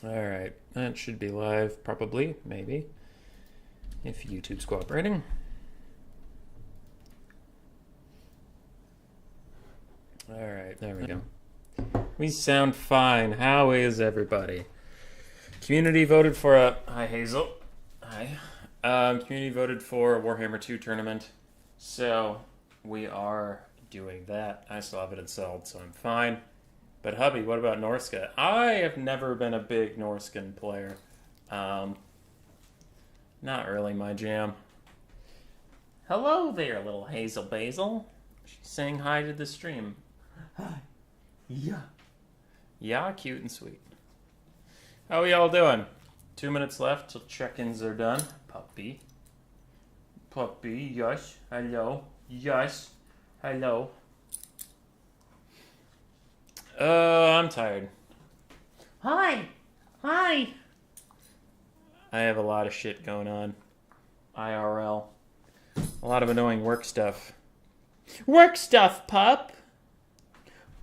Alright, that should be live, probably, maybe, if YouTube's cooperating. Alright, there we go. We sound fine. How is everybody? Community voted for a... Hi, Hazel. Hi. Community voted for a Warhammer 2 tournament, so we are doing that. I still have it installed, so I'm fine. But hubby, what about Norska? I have never been a big Norskan player. Not really my jam. Hello there, little Hazel Basil. She's saying hi to the stream. Hi. Yeah. Yeah, cute and sweet. How are y'all doing? 2 minutes left till check-ins are done. Puppy. Puppy, yes. Hello. Yes. Hello. I'm tired. Hi. Hi. I have a lot of shit going on. IRL. A lot of annoying work stuff. Work stuff, pup!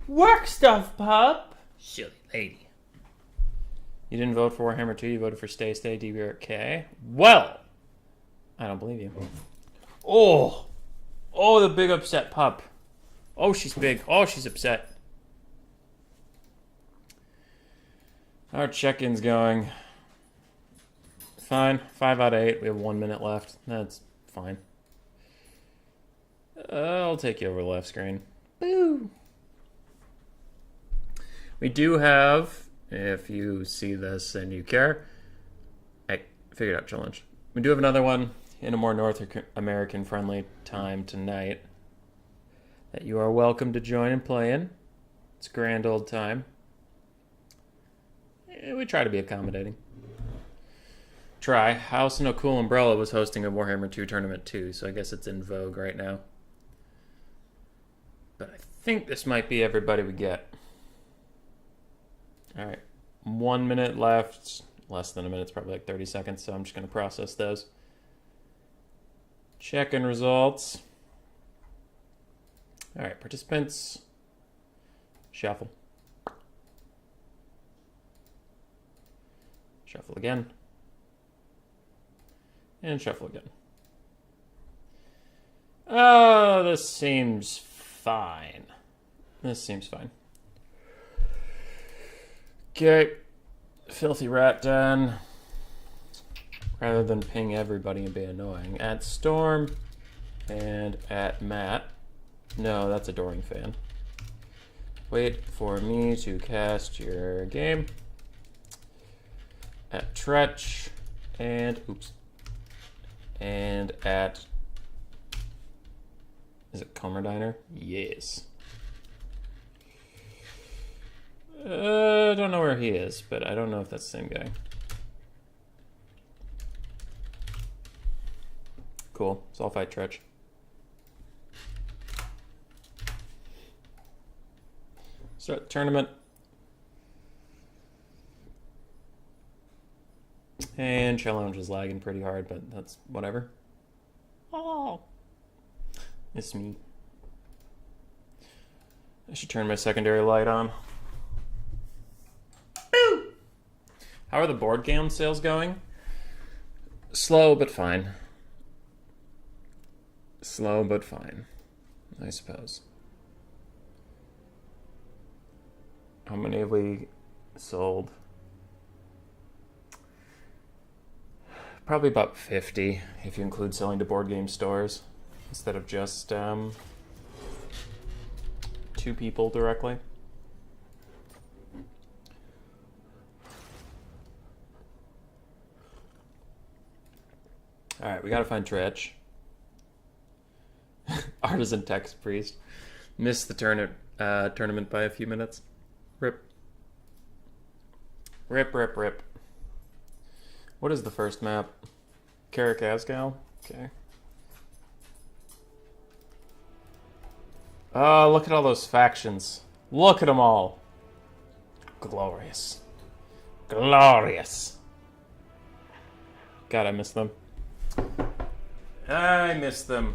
Work stuff, pup! Silly lady. You didn't vote for Warhammer 2, you voted for Stay, DBRK. Well! I don't believe you. Oh! Oh, the big upset pup. Oh, she's big. Oh, she's upset. Our check-in's going. Fine. 5 out of 8. We have 1 minute left. That's fine. I'll take you over the left screen. Boo! We do have, if you see this and you care, I figured out challenge. We do have another one in a more North American friendly time tonight that you are welcome to join and play in. It's a grand old time. We try to be accommodating. Try. House No Cool Umbrella was hosting a Warhammer 2 tournament too, so I guess it's in vogue right now. But I think this might be everybody we get. Alright. 1 minute left. Less than a minute, it's probably like 30 seconds, so I'm just going to process those. Check-in results. Alright, participants. Shuffle. Shuffle again. And shuffle again. Oh, this seems fine. This seems fine. Okay. Filthy rat done. Rather than ping everybody and be annoying. At Storm and at Matt. No, that's Adoring Fan. Wait for me to cast your game. At Tretch and oops. And at is it Commerdiner? Yes. I don't know where he is, but I don't know if that's the same guy. Cool. So I'll fight Tretch. Start the tournament. And challenge is lagging pretty hard, but that's whatever. Oh, it's me. I should turn my secondary light on. Boo! How are the board game sales going? Slow but fine. Slow but fine, I suppose. How many have we sold? Probably about 50, if you include selling to board game stores, instead of just 2 people directly. Alright, we gotta find Tretch. Artisan Text Priest. Missed the tournament by a few minutes. Rip. Rip, rip, rip. What is the first map? Carrick Asgal? Okay. Oh, look at all those factions. Look at them all. Glorious. Glorious. God, I miss them. I miss them.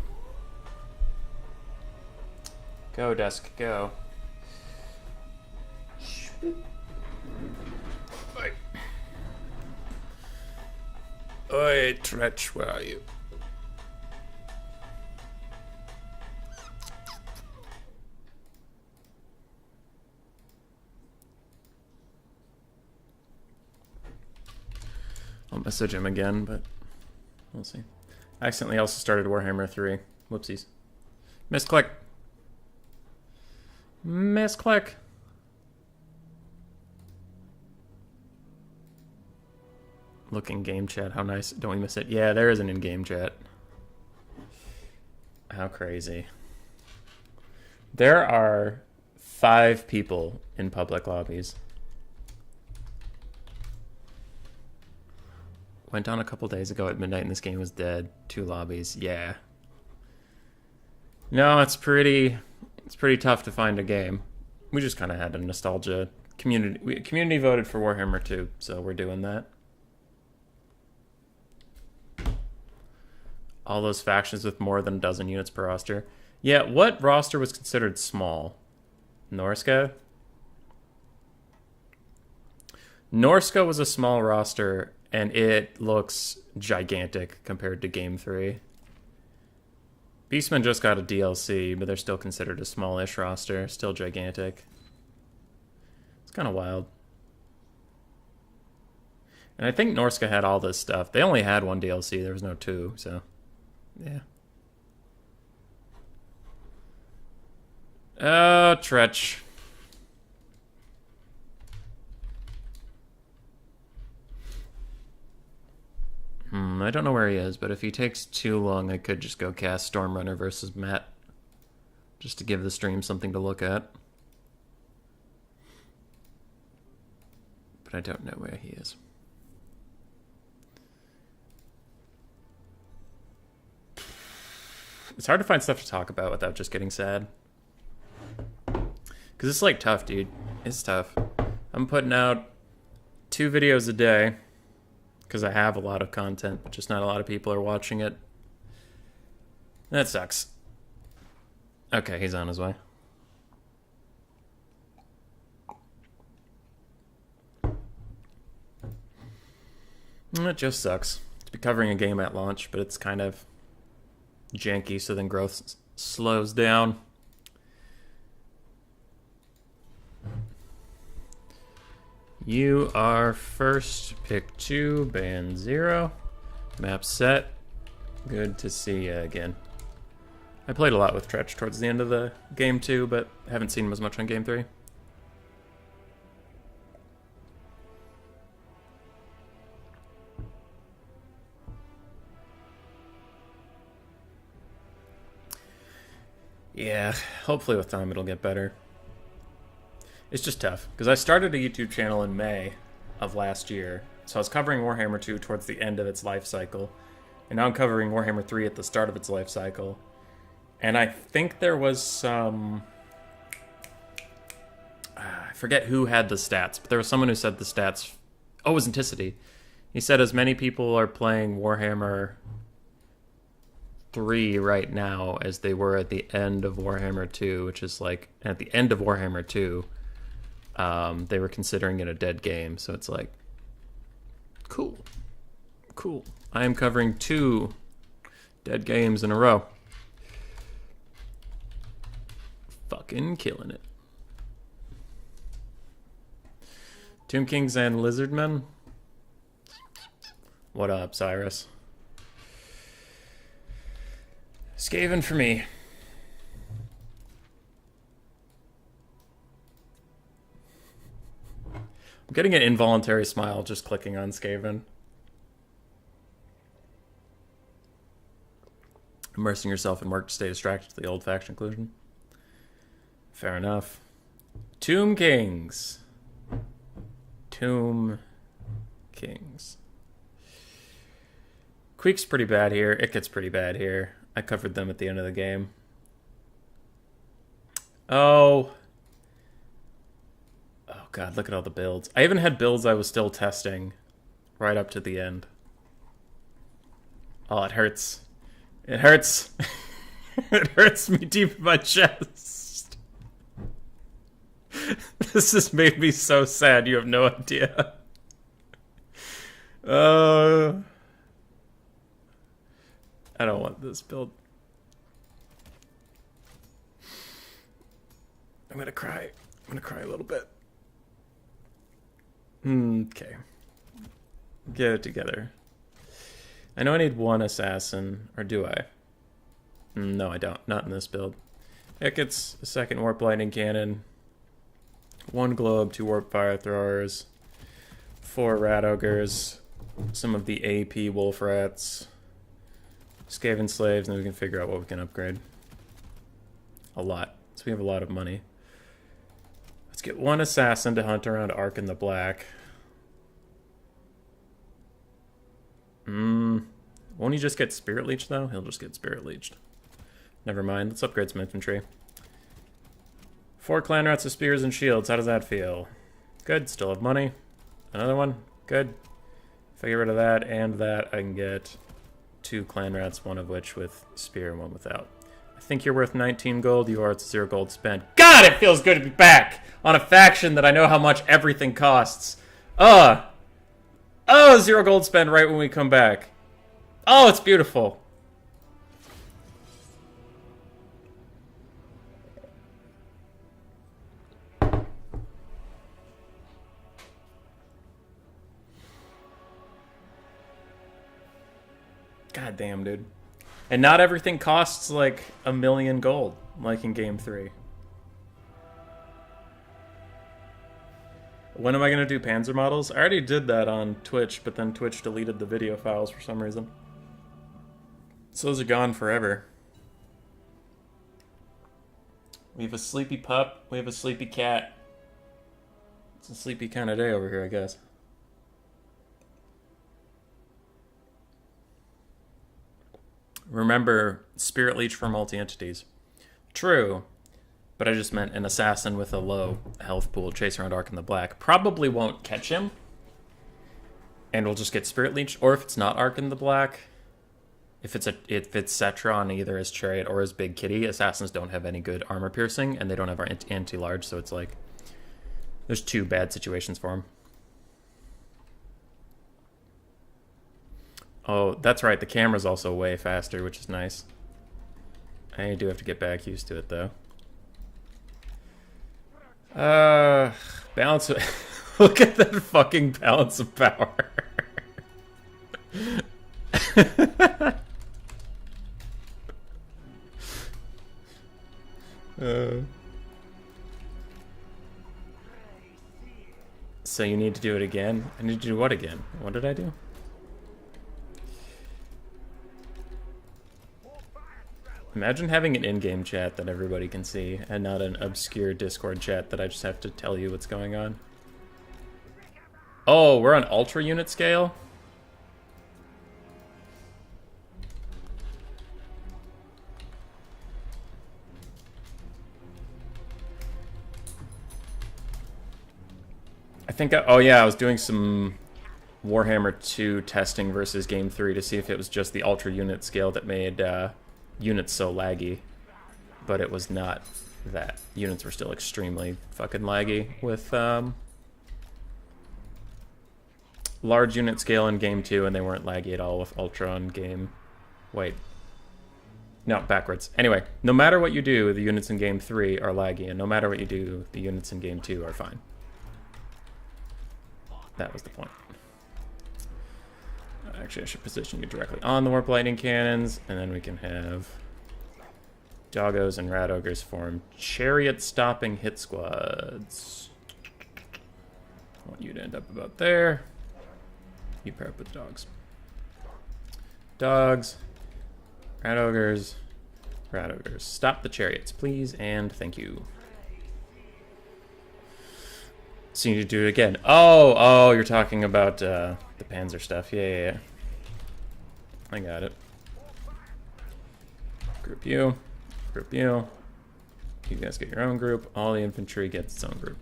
Go, Dusk, go. Right. Oi, Tretch, where are you? I'll message him again, but we'll see. I accidentally also started Warhammer 3. Whoopsies. Misclick. Misclick. Look in game chat. How nice. Don't we miss it? Yeah, there is an in-game chat. How crazy. There are 5 people in public lobbies. Went on a couple days ago at midnight and this game was dead. 2 lobbies. Yeah. No, it's pretty tough to find a game. We just kind of had a nostalgia community. Community voted for Warhammer 2, so we're doing that. All those factions with more than a dozen units per roster. Yeah, what roster was considered small? Norska? Norska was a small roster, and it looks gigantic compared to Game 3. Beastmen just got a DLC, but they're still considered a smallish roster. Still gigantic. It's kind of wild. And I think Norska had all this stuff. They only had 1 DLC. There was no 2, so... yeah. Oh, Tretch. I don't know where he is, but if he takes too long, I could just go cast Stormrunner versus Matt. Just to give the stream something to look at. But I don't know where he is. It's hard to find stuff to talk about without just getting sad. Because it's like tough, dude. It's tough. I'm putting out 2 videos a day. Because I have a lot of content, but just not a lot of people are watching it. That sucks. Okay, he's on his way. It just sucks. To be covering a game at launch, but it's kind of janky, so then growth slows down. You are first, pick 2, band 0, map set. Good to see you again. I played a lot with Tretch towards the end of the game 2, but haven't seen him as much on game 3. Yeah, hopefully with time it'll get better. It's just tough, because I started a YouTube channel in May of last year, so I was covering Warhammer 2 towards the end of its life cycle, and now I'm covering Warhammer 3 at the start of its life cycle. And I think there was some... I forget who had the stats, but there was someone who said the stats... Oh, it was Anticity. He said as many people are playing Warhammer 3 right now as they were at the end of Warhammer 2, which is like, at the end of Warhammer 2... they were considering it a dead game, so it's like, cool. I am covering 2 dead games in a row. Fucking killing it. Tomb Kings and Lizardmen. What up, Cyrus? Skaven for me. I'm getting an involuntary smile just clicking on Skaven. Immersing yourself in work to stay distracted to the old faction inclusion. Fair enough. Tomb Kings. Tomb Kings. Queek's pretty bad here. It gets pretty bad here. I covered them at the end of the game. Oh god, look at all the builds. I even had builds I was still testing right up to the end. Oh, it hurts. It hurts. It hurts me deep in my chest. This has made me so sad, you have no idea. I don't want this build. I'm gonna cry. I'm gonna cry a little bit. Okay. Get it together. I know I need one assassin, or do I? No, I don't. Not in this build. It gets a second warp lightning cannon, 1 globe, 2 warp fire throwers, 4 rat ogres, some of the AP wolf rats, Skaven slaves, and then we can figure out what we can upgrade. A lot. So we have a lot of money. Let's get 1 assassin to hunt around Ark in the Black. Won't he just get Spirit Leech, though? He'll just get Spirit Leeched. Never mind. Let's upgrade some infantry. 4 clan rats with spears and shields. How does that feel? Good. Still have money. Another one. Good. If I get rid of that and that, I can get 2 clan rats, one of which with spear and one without. I think you're worth 19 gold. You are. It's 0 gold spent. God, it feels good to be back on a faction that I know how much everything costs. Oh, 0 gold spent right when we come back. Oh, it's beautiful. God damn, dude. And not everything costs like 1,000,000 gold, like in Game 3. When am I going to do Panzer models? I already did that on Twitch, but then Twitch deleted the video files for some reason. So those are gone forever. We have a sleepy pup. We have a sleepy cat. It's a sleepy kind of day over here, I guess. Remember, Spirit Leech for multi-entities. True, but I just meant an assassin with a low health pool chase around Ark in the Black. Probably won't catch him, and we'll just get Spirit Leech. Or if it's not Ark in the Black, if it's Cetron either as Chariot or as Big Kitty, assassins don't have any good armor piercing, and they don't have our anti-large, so it's like there's 2 bad situations for him. Oh, that's right. The camera's also way faster, which is nice. I do have to get back used to it, though. Balance of... Look at that fucking balance of power. So you need to do it again? I need to do what again? What did I do? Imagine having an in-game chat that everybody can see, and not an obscure Discord chat that I just have to tell you what's going on. Oh, we're on Ultra Unit scale? I think, oh yeah, I was doing some Warhammer 2 testing versus Game 3 to see if it was just the Ultra Unit scale that made units so laggy, but it was not that. Units were still extremely fucking laggy with large unit scale in Game 2, and they weren't laggy at all with Ultra on Game... Wait. No, backwards. Anyway, no matter what you do, the units in Game 3 are laggy, and no matter what you do, the units in Game 2 are fine. That was the point. Actually, I should position you directly on the Warp Lightning Cannons, and then we can have Doggos and Rat Ogres form chariot-stopping hit squads. I want you to end up about there. You pair up with dogs. Dogs, Rat Ogres, Rat Ogres. Stop the chariots, please, and thank you. So you need to do it again. Oh, you're talking about the Panzer stuff. Yeah. I got it. Group you. Group you. You guys get your own group. All the infantry gets its own group.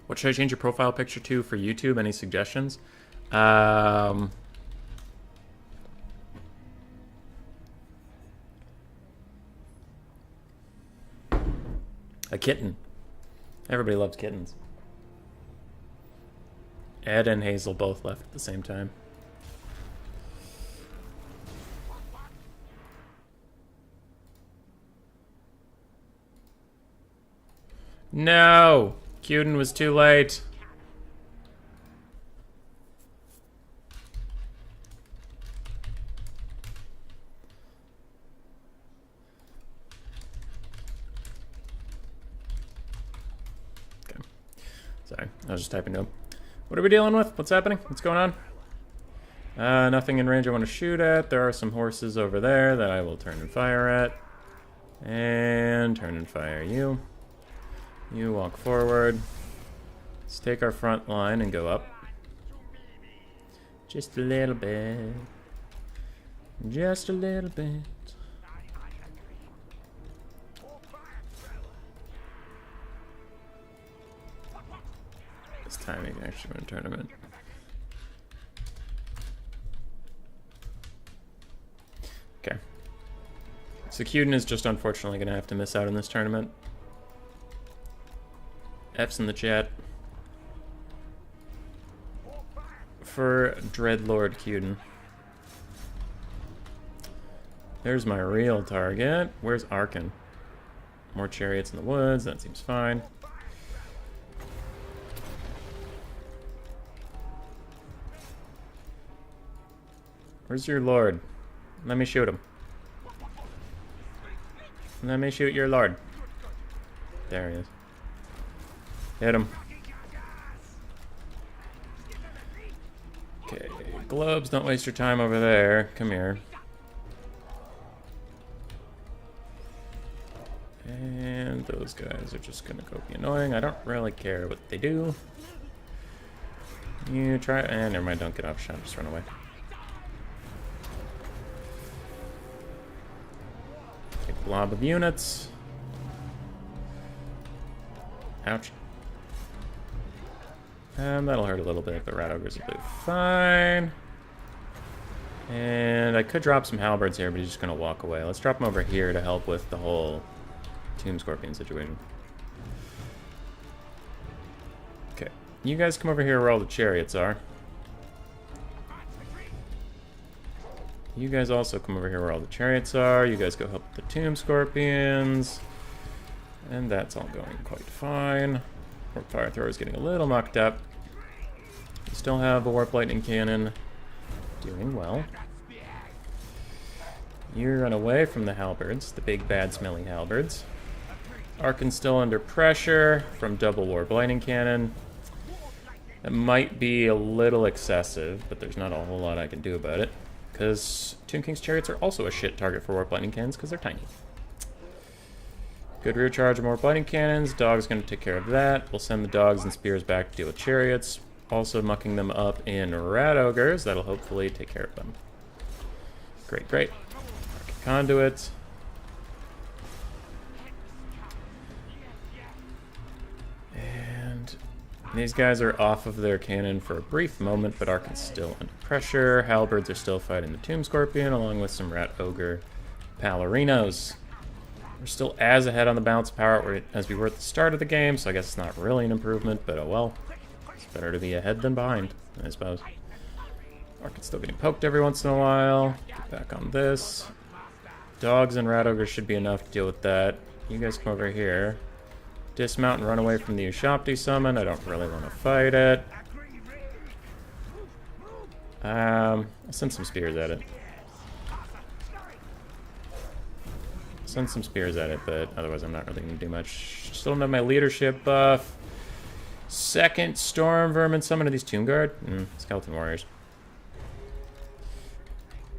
What should I change your profile picture to for YouTube? Any suggestions? A kitten. Everybody loves kittens. Ed and Hazel both left at the same time. No! Cuden was too late. Okay. Sorry, I was just typing to him. What are we dealing with? What's happening? What's going on? Nothing in range I want to shoot at. There are some horses over there that I will turn and fire at. And turn and fire you. You walk forward. Let's take our front line and go up. Just a little bit. Just a little bit. This timing actually win a tournament. Okay. So Cuden is just unfortunately going to have to miss out in this tournament. F's in the chat. For Dreadlord Cuden. There's my real target. Where's Arkin? More chariots in the woods. That seems fine. Where's your lord? Let me shoot him. Let me shoot your lord. There he is. Hit him. Okay, globes, don't waste your time over there. Come here. And those guys are just gonna go be annoying. I don't really care what they do. You try, and never mind, don't get off shot, just run away. Big blob of units. Ouch. That'll hurt a little bit, but Rat Ogres will do fine. And I could drop some halberds here, but he's just going to walk away. Let's drop him over here to help with the whole Tomb Scorpion situation. Okay, you guys come over here where all the chariots are. You guys also come over here where all the chariots are. You guys go help with the Tomb Scorpions. And that's all going quite fine. Warp Fire Thrower is getting a little mucked up. We still have a Warp Lightning Cannon doing well. You run away from the halberds, the big bad smelly halberds. Arkin's still under pressure from double Warp Lightning Cannon. That might be a little excessive, but there's not a whole lot I can do about it. Because Tomb King's chariots are also a shit target for Warp Lightning Cannons because they're tiny. Good rear charge of Warp Lightning Cannons. Dog's going to take care of that. We'll send the dogs and spears back to deal with chariots. Also mucking them up in Rat Ogres. That'll hopefully take care of them. Great, great. Arctic Conduit. And these guys are off of their cannon for a brief moment, but Arkin's still under pressure. Halberds are still fighting the Tomb Scorpion, along with some Rat Ogre Palorinos. We're still as ahead on the balance of power as we were at the start of the game, so I guess it's not really an improvement, but oh well. It's better to be ahead than behind, I suppose. Arkin's still getting poked every once in a while. Get back on this. Dogs and Rat Ogres should be enough to deal with that. You guys come over here. Dismount and run away from the Ushapti summon. I don't really want to fight it. I'll send some spears at it. Send some spears at it, but otherwise I'm not really going to do much. Still don't have my leadership buff. Second Storm Vermin summon of these Tomb Guard. Skeleton Warriors.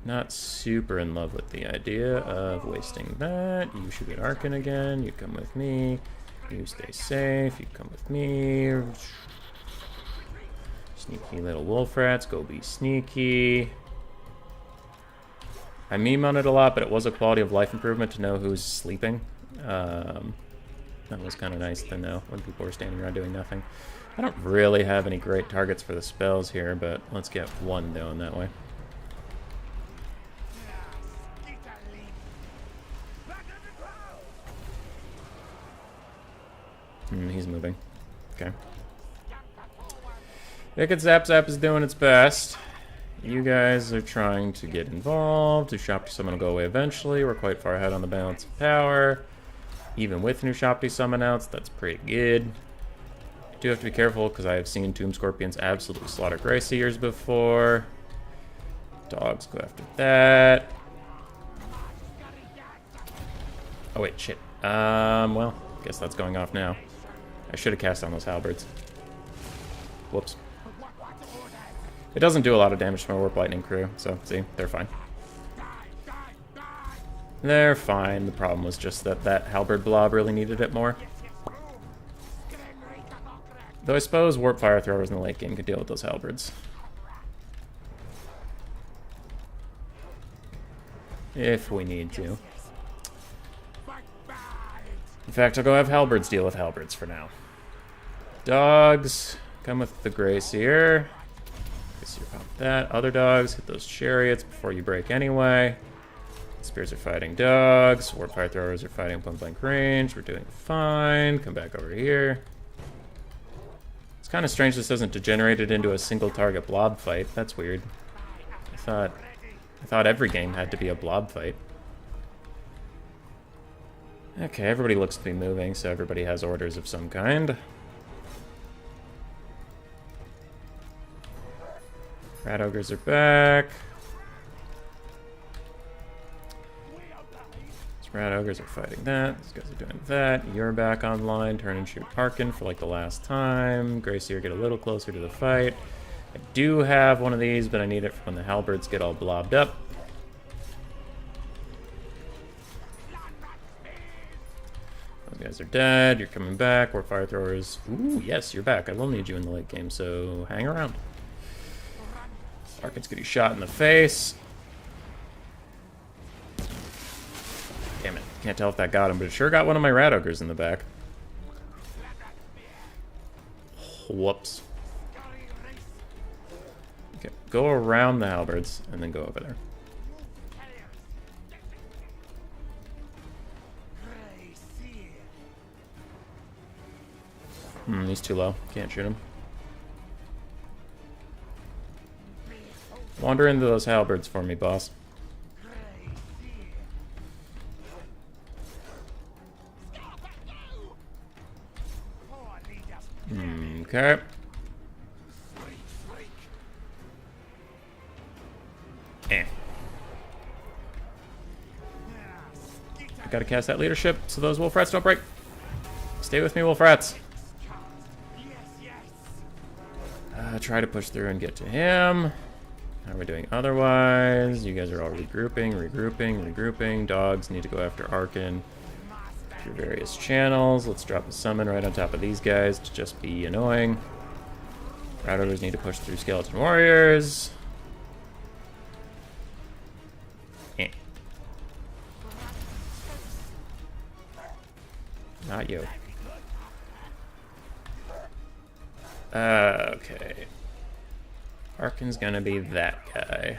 Not super in love with the idea of wasting that. You should get Arkin again. You come with me. You stay safe. You come with me. Sneaky little wolf rats. Go be sneaky. I meme on it a lot, but it was a quality of life improvement to know who's sleeping. That was kind of nice to know when people were standing around doing nothing. I don't really have any great targets for the spells here, but let's get one down that way. He's moving. Okay. Wicked Zap Zap is doing its best. You guys are trying to get involved. New Shopty Summon will go away eventually. We're quite far ahead on the balance of power. Even with new Shopty Summon outs, that's pretty good. I do have to be careful because I have seen Tomb Scorpions absolutely slaughter Grey Seers before. Dogs go after that. Oh wait, shit. Well, I guess that's going off now. I should have cast on those halberds. Whoops. It doesn't do a lot of damage to my Warp Lightning crew, so see, they're fine. They're fine. The problem was just that that halberd blob really needed it more. Though I suppose Warp Fire Throwers in the late game could deal with those halberds. If we need to. In fact, I'll go have halberds deal with halberds for now. Dogs, come with the Grey Seer. Grey Seer pop that. Other dogs, hit those chariots before you break anyway. Spears are fighting dogs. Warp Fire Throwers are fighting point blank range. We're doing fine. Come back over here. It's kind of strange this isn't degenerated into a single target blob fight. That's weird. I thought every game had to be a blob fight. Okay, everybody looks to be moving, so everybody has orders of some kind. Rat Ogres are back. These Rat Ogres are fighting that. These guys are doing that. You're back online. Turn and shoot Harkin for like the last time. Grey Seer get a little closer to the fight. I do have one of these, but I need it for when the halberds get all blobbed up. Those guys are dead. You're coming back. Warp Fire Throwers. Ooh, yes, you're back. I will need you in the late game, so hang around. Harkin's getting shot in the face. Damn it. Can't tell if that got him, but it sure got one of my Rat Ogres in the back. Whoops. Okay, go around the halberds and then go over there. He's too low. Can't shoot him. Wander into those halberds for me, boss. Okay. I gotta cast that leadership so those wolf rats don't break. Stay with me, wolf rats. Try to push through and get to him. How are we doing otherwise? You guys are all regrouping. Dogs need to go after Arkin through various channels. Let's drop a summon right on top of these guys to just be annoying. Rat Ogres need to push through Skeleton Warriors. Not you. Okay. Arkin's gonna be that guy.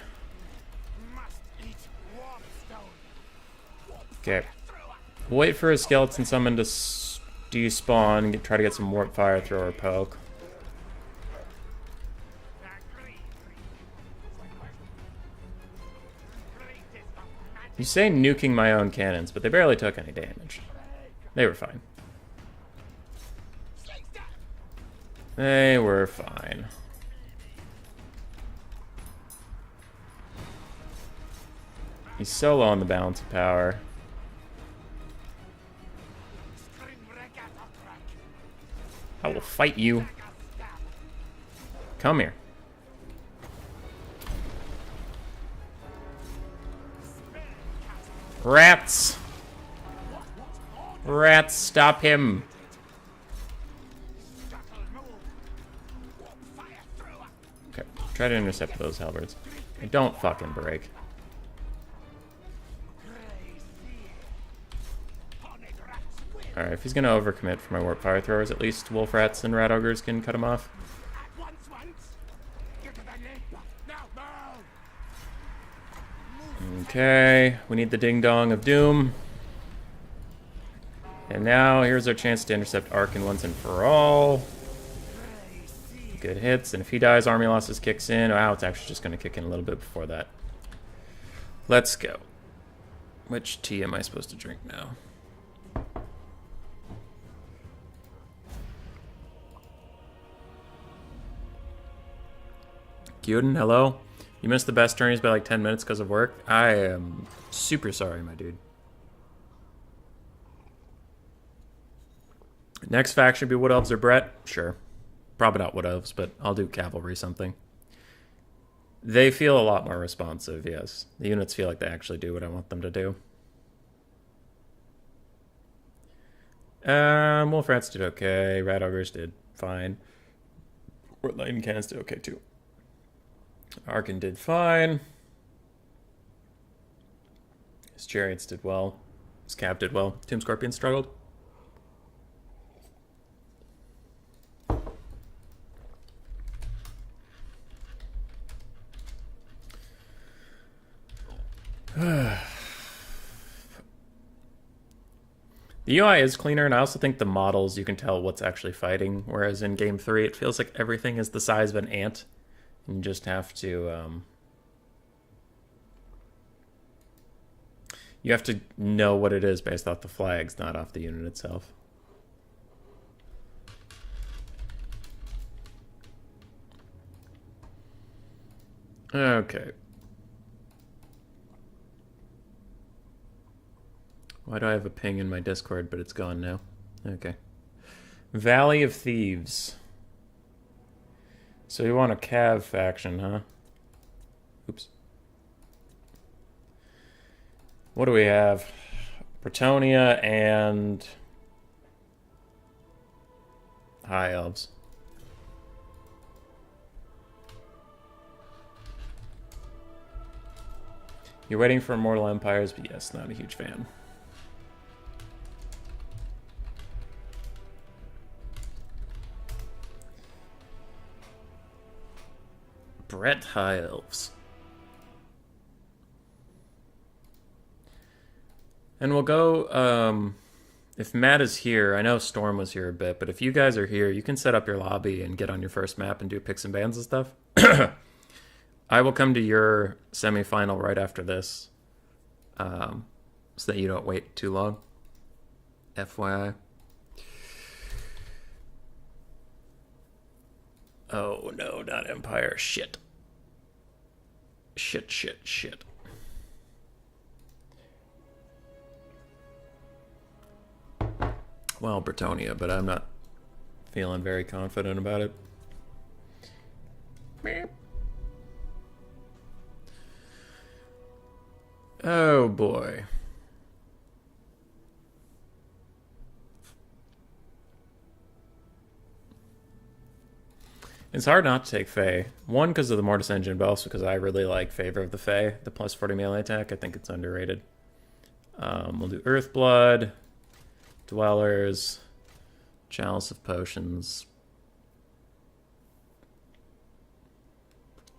Okay. Wait for a skeleton summon to despawn and try to get some Warp Fire Thrower poke. You say nuking my own cannons, but they barely took any damage. They were fine. They were fine. He's so low on the balance of power. I will fight you. Come here. Rats! Rats, stop him! Okay, try to intercept those halberds. Don't fucking break. Alright, if he's gonna overcommit for my Warp Fire Throwers, at least Wolf Rats and Rat Ogres can cut him off. Okay, we need the Ding Dong of Doom. And now here's our chance to intercept Arkin once and for all. Good hits, and if he dies, army losses kicks in. Wow, it's actually just going to kick in a little bit before that. Let's go. Which tea am I supposed to drink now? Gyuden, hello? You missed the best tourneys by like 10 minutes because of work? I am super sorry, my dude. Next faction be Wood Elves or Brett? Sure. Probably not Wood Elves, but I'll do Cavalry something. They feel a lot more responsive, yes. The units feel like they actually do what I want them to do. Wolf Rats did okay. Rat Ogres did fine. Lightning Cannons did okay too. Arkin did fine. His Chariots did well. His Cav did well. Tomb Scorpion struggled. The UI is cleaner, and I also think the models, you can tell what's actually fighting, whereas in Game 3, it feels like everything is the size of an ant. You just have to, you have to know what it is based off the flags, not off the unit itself. Okay. Why do I have a ping in my Discord, but it's gone now? Okay. Valley of Thieves. So you want a Cav faction, huh? Oops. What do we have? Bretonia and High Elves. You're waiting for Immortal Empires, but yes, not a huge fan. Brett High Elves. And we'll go, if Matt is here, I know Storm was here a bit, but if you guys are here, you can set up your lobby and get on your first map and do picks and bans and stuff. I will come to your semifinal right after this, so that you don't wait too long. FYI. Oh no, not Empire. Shit. Shit. Well, Bretonia, but I'm not feeling very confident about it. Oh boy. It's hard not to take Fae. One, because of the Mortis engine, but also because I really like Favor of the Fae. The plus 40 melee attack, I think it's underrated. We'll do Earthblood, Dwellers, Chalice of Potions.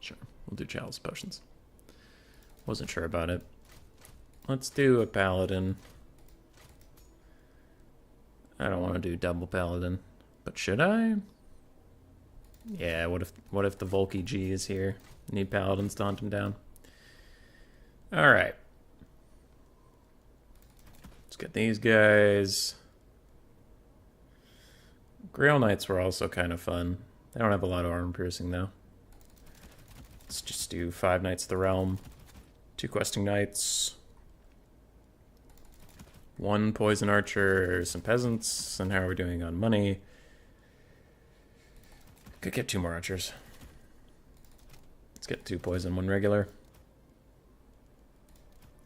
Sure, we'll do Chalice of Potions. Wasn't sure about it. Let's do a Paladin. I don't want to do double Paladin, but should I? Yeah, what if the Volky G is here? Need Paladins to hunt him down. Alright. Let's get these guys. Grail Knights were also kind of fun. They don't have a lot of armor piercing though. Let's just do 5 Knights of the Realm, 2 Questing Knights, 1 Poison Archer, some Peasants, and how are we doing on money? Could get 2 more Archers. Let's get 2 Poison, 1 regular.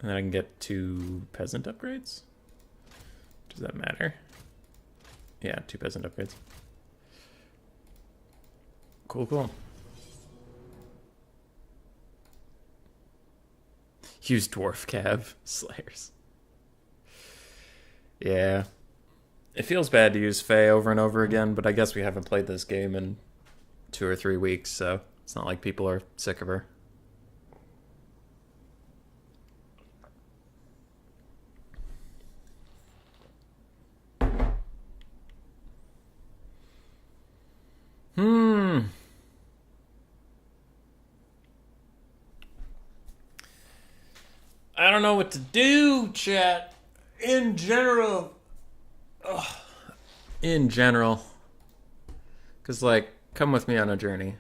And then I can get 2 Peasant upgrades. Does that matter? Yeah, 2 Peasant upgrades. Cool. Use Dwarf Cav Slayers. Yeah. It feels bad to use Fae over and over again, but I guess we haven't played this game in 2 or 3 weeks, so it's not like people are sick of her. I don't know what to do, chat. In general. Ugh. In general. Because, like, come with me on a journey.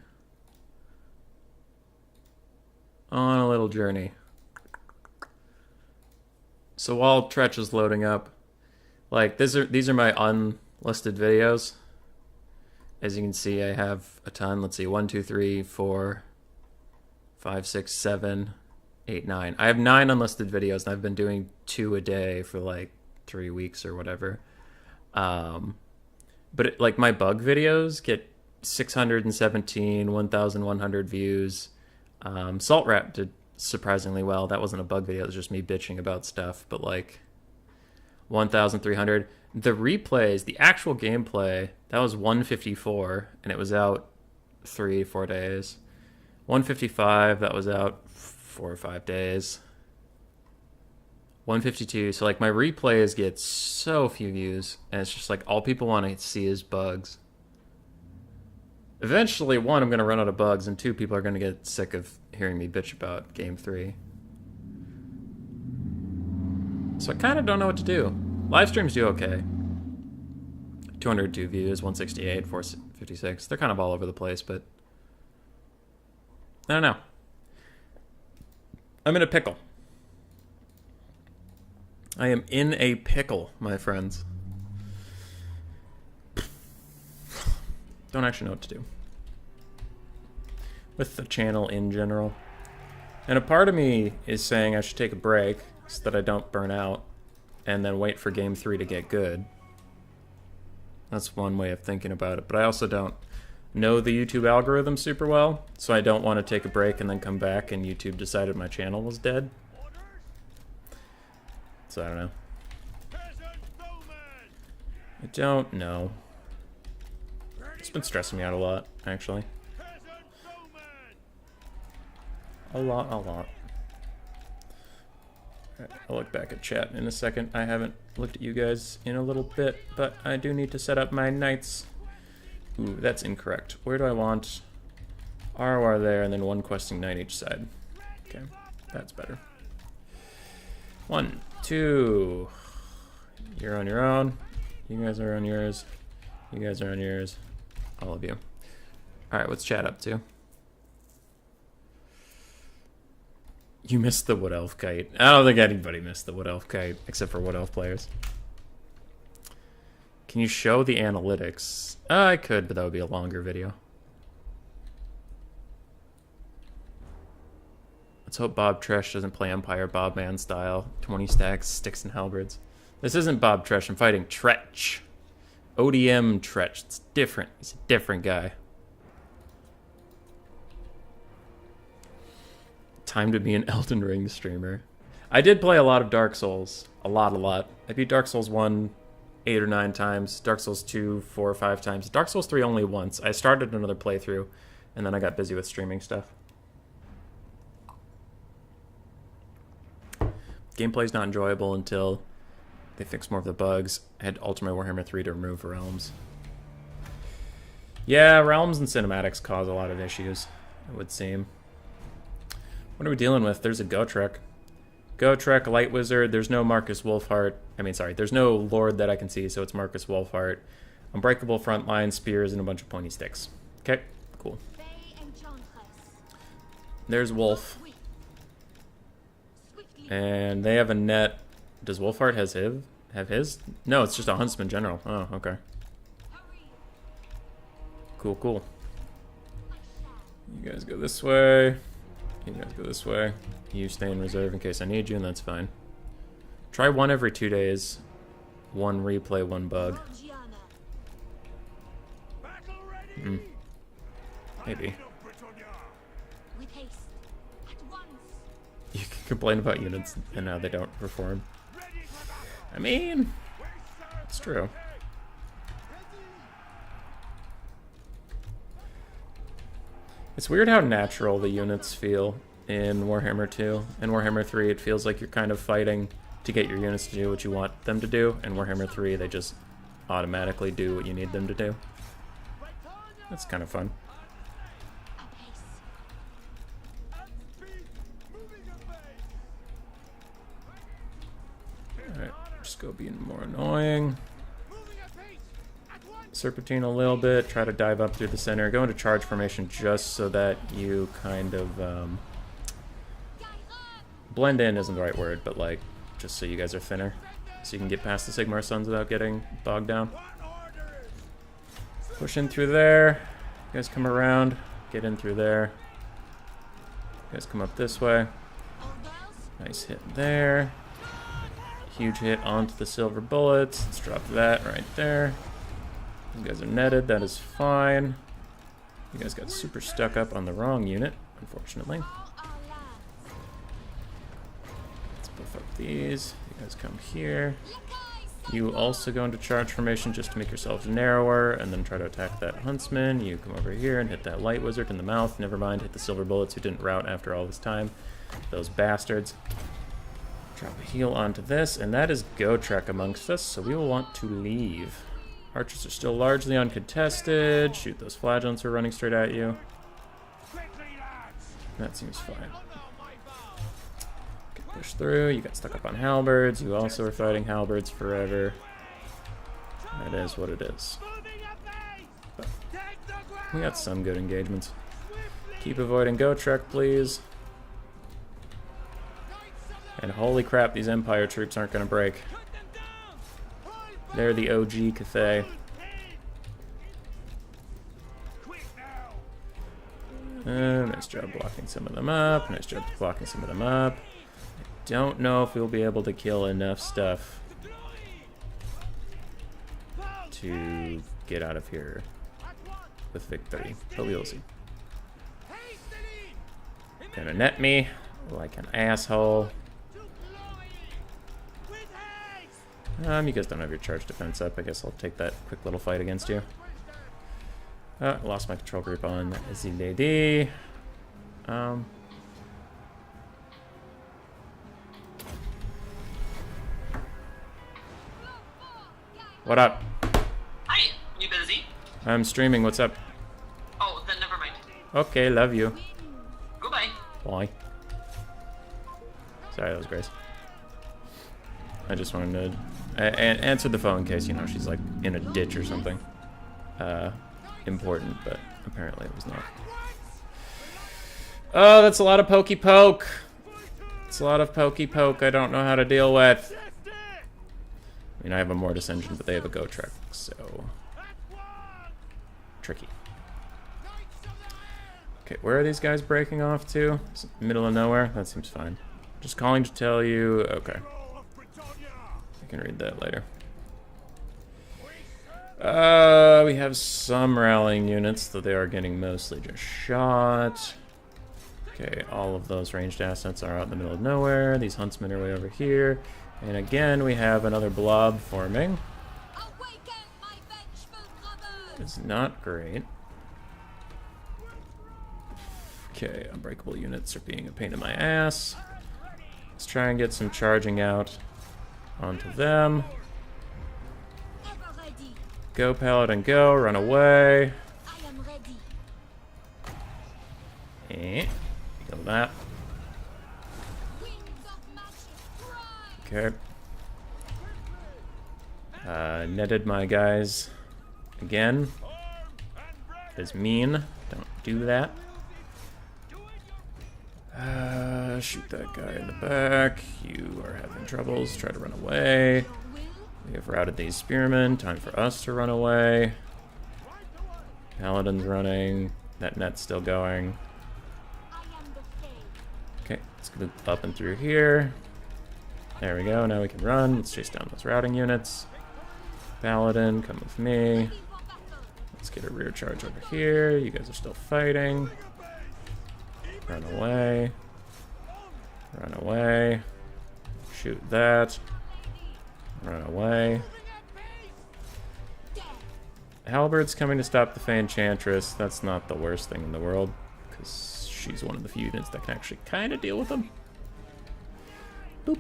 On a little journey. So while Tretch is loading up, like, these are my unlisted videos. As you can see, I have a ton. Let's see, 1, 2, 3, 4, 5, 6, 7, 8, 9. I have 9 unlisted videos, and I've been doing 2 a day for like 3 weeks or whatever. But like my bug videos get 617, 1,100 views. Salt Rap did surprisingly well. That wasn't a bug video, it was just me bitching about stuff, but like 1,300. The replays, the actual gameplay, that was 154, and it was out 3-4 days. 155, that was out 4 or 5 days. 152, so like my replays get so few views, and it's just like all people want to see is bugs. Eventually, 1, I'm going to run out of bugs, and 2, people are going to get sick of hearing me bitch about Game 3. So I kind of don't know what to do. Live streams do okay. 202 views, 168, 456. They're kind of all over the place, but I don't know. I'm in a pickle. I am in a pickle, my friends. Don't actually know what to do with the channel in general. And a part of me is saying I should take a break so that I don't burn out and then wait for Game 3 to get good. That's one way of thinking about it. But I also don't know the YouTube algorithm super well, so I don't want to take a break and then come back and YouTube decided my channel was dead. So I don't know. I don't know. It's been stressing me out a lot, actually. A lot. Alright, I'll look back at chat in a second. I haven't looked at you guys in a little bit, but I do need to set up my knights. Ooh, that's incorrect. Where do I want ROR there and then 1 questing knight each side? Okay, that's better. 1, 2. You're on your own. You guys are on yours. You guys are on yours. All of you. Alright, what's chat up to? You missed the Wood Elf kite. I don't think anybody missed the Wood Elf kite, except for Wood Elf players. Can you show the analytics? I could, but that would be a longer video. Let's hope Bob Tresh doesn't play Empire Bob Man style. 20 stacks, sticks, and halberds. This isn't Bob Tresh. I'm fighting Tretch. ODM Tretch. It's different. He's a different guy. Time to be an Elden Ring streamer. I did play a lot of Dark Souls. A lot. I beat Dark Souls 1 8 or 9 times. Dark Souls 2 4 or 5 times. Dark Souls 3 only once. I started another playthrough, and then I got busy with streaming stuff. Gameplay's not enjoyable until they fix more of the bugs. I had Ultimate Warhammer 3 to remove realms. Yeah, realms and cinematics cause a lot of issues, it would seem. What are we dealing with? There's a Gotrek. Gotrek, Light Wizard. There's no Marcus Wolfheart. There's no Lord that I can see, so it's Marcus Wolfheart. Unbreakable frontline, spears, and a bunch of pointy sticks. Okay, cool. There's Wolf. And they have a net. Does Wolfheart have his? No, it's just a Huntsman General. Oh, okay. Cool. You guys go this way. You guys go this way. You stay in reserve in case I need you, and that's fine. Try 1 every 2 days. 1 replay, 1 bug. Maybe. You can complain about units and how they don't perform. I mean, it's true. It's weird how natural the units feel in Warhammer 2. In Warhammer 3, it feels like you're kind of fighting to get your units to do what you want them to do. In Warhammer 3, they just automatically do what you need them to do. That's kind of fun. Alright, just go being more annoying. Serpentine a little bit, try to dive up through the center, go into charge formation just so that you kind of blend in isn't the right word, but like just so you guys are thinner, so you can get past the Sigmar Suns without getting bogged down. Push in through there. You guys come around, get in through there. You guys come up this way. Nice hit there. Huge hit onto the silver bullets. Let's drop that right there. You guys are netted, that is fine. You guys got super stuck up on the wrong unit, unfortunately. Let's buff up these. You guys come here. You also go into charge formation just to make yourselves narrower, and then try to attack that huntsman. You come over here and hit that light wizard in the mouth. Never mind, hit the silver bullets who didn't rout after all this time. Those bastards. Drop a heal onto this, and that is go trek amongst us, so we will want to leave. Archers are still largely uncontested. Shoot those flagellants who are running straight at you. That seems fine. Okay, push through. You got stuck up on halberds. You also are fighting halberds forever. That is what it is. But we got some good engagements. Keep avoiding go trek, please. And holy crap, these Empire troops aren't going to break. They're the OG Cathay. Nice job blocking some of them up. Nice job blocking some of them up. I don't know if we'll be able to kill enough stuff to get out of here with victory, but we will see. Gonna net me like an asshole. You guys don't have your charge defense up. I guess I'll take that quick little fight against you. Lost my control group on the lady. What up? Hi, you busy? I'm streaming. What's up? Oh, then never mind. Okay, love you. Goodbye. Bye. Sorry, that was Grace. I just wanted to answer the phone in case, you know, she's like in a ditch or something. Important, but apparently it was not. Oh, that's a lot of pokey poke. It's a lot of pokey poke I don't know how to deal with. I mean, I have a Mortis engine, but they have a Go Trek, so tricky. Okay, where are these guys breaking off to? Middle of nowhere? That seems fine. Just calling to tell you. Okay. I can read that later. We have some rallying units, though they are getting mostly just shot. Okay, all of those ranged assets are out in the middle of nowhere. These huntsmen are way over here. And again, we have another blob forming. It's not great. Okay, unbreakable units are being a pain in my ass. Let's try and get some charging out onto them. Go, Paladin, go. Run away. Kill that. Okay. Netted my guys again. That is mean. Don't do that. Shoot that guy in the back. You are having troubles. Try to run away. We have routed these spearmen. Time for us to run away. Paladin's running. That net's still going. Okay, let's go up and through here. There we go. Now we can run. Let's chase down those routing units. Paladin, come with me. Let's get a rear charge over here. You guys are still fighting. Run away. Run away. Shoot that. Run away. Halberd's coming to stop the Fey Enchantress. That's not the worst thing in the world, because she's one of the few units that can actually kind of deal with them. Boop.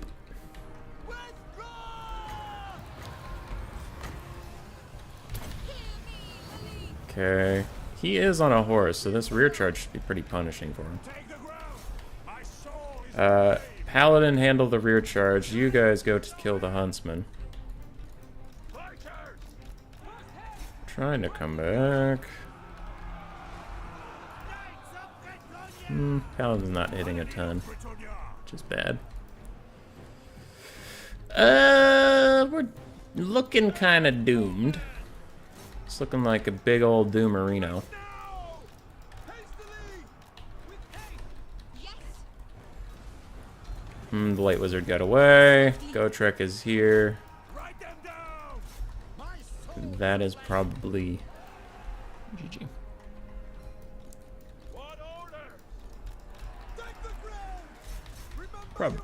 Okay. He is on a horse, so this rear charge should be pretty punishing for him. Paladin handle the rear charge. You guys go to kill the huntsman. Trying to come back. Paladin's not hitting a ton, which is bad. We're looking kind of doomed. It's looking like a big old doomerino. The Light Wizard got away. Gotrek is here. That is probably GG. Probably.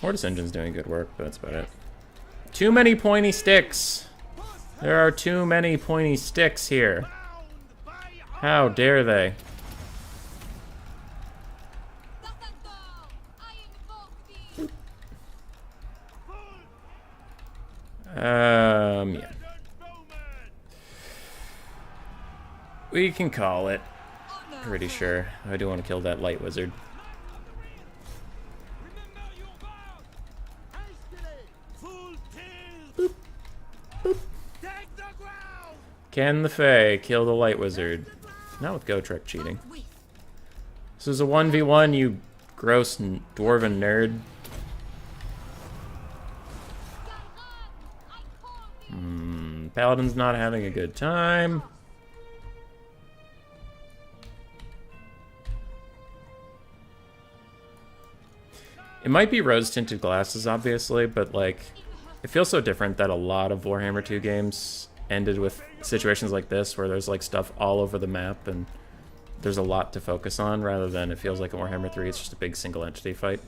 Mortis Engine's doing good work, but that's about it. Too many pointy sticks. There are too many pointy sticks here. How dare they? Yeah. We can call it. Pretty sure. I do want to kill that Light Wizard. Boop. Boop. Can the Fae kill the Light Wizard? Not with Gotrek cheating. This is a 1v1, you gross dwarven nerd. Paladin's not having a good time. It might be rose-tinted glasses, obviously, but, like, it feels so different that a lot of Warhammer 2 games ended with situations like this, where there's, like, stuff all over the map, and there's a lot to focus on, rather than it feels like in Warhammer 3, it's just a big single-entity fight.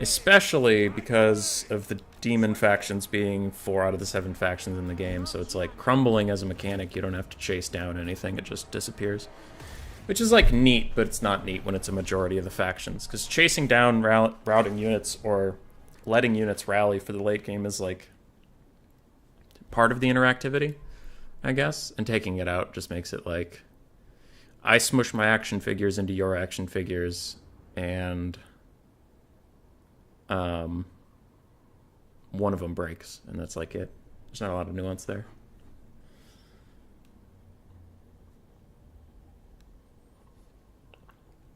Especially because of the demon factions being 4 out of the 7 factions in the game, so it's like crumbling as a mechanic. You don't have to chase down anything, it just disappears. Which is like neat, but it's not neat when it's a majority of the factions, because chasing down routing units or letting units rally for the late game is like part of the interactivity, I guess, and taking it out just makes it like I smush my action figures into your action figures, and one of them breaks, and that's like it. There's not a lot of nuance there.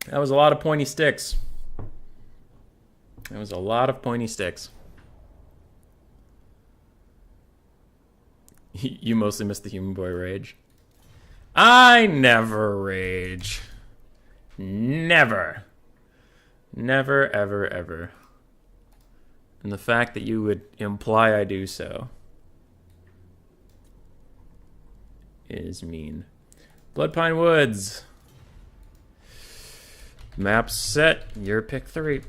That was a lot of pointy sticks. That was a lot of pointy sticks. You mostly missed the Human Boy rage. I never rage. Never. Never, ever, ever. And the fact that you would imply I do so is mean. Bloodpine Woods. Map's set. Your pick 3.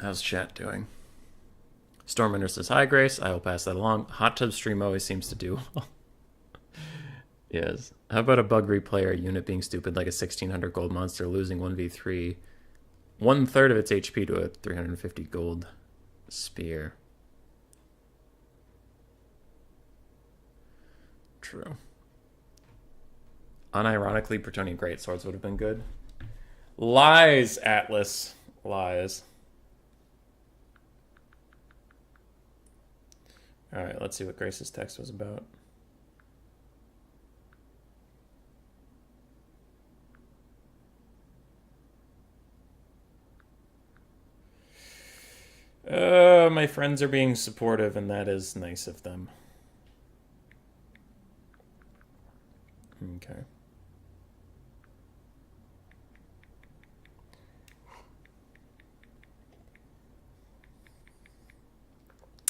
How's chat doing? Stormwinder says, hi, Grace. I will pass that along. Hot Tub Stream always seems to do well. Yes. How about a bug replayer unit being stupid like a 1600 gold monster losing 1v3, 1/3 of its HP to a 350 gold spear? True. Unironically, Bretonian Greatswords would have been good. Lies, Atlas. Lies. Alright, let's see what Grace's text was about. My friends are being supportive, and that is nice of them. Okay.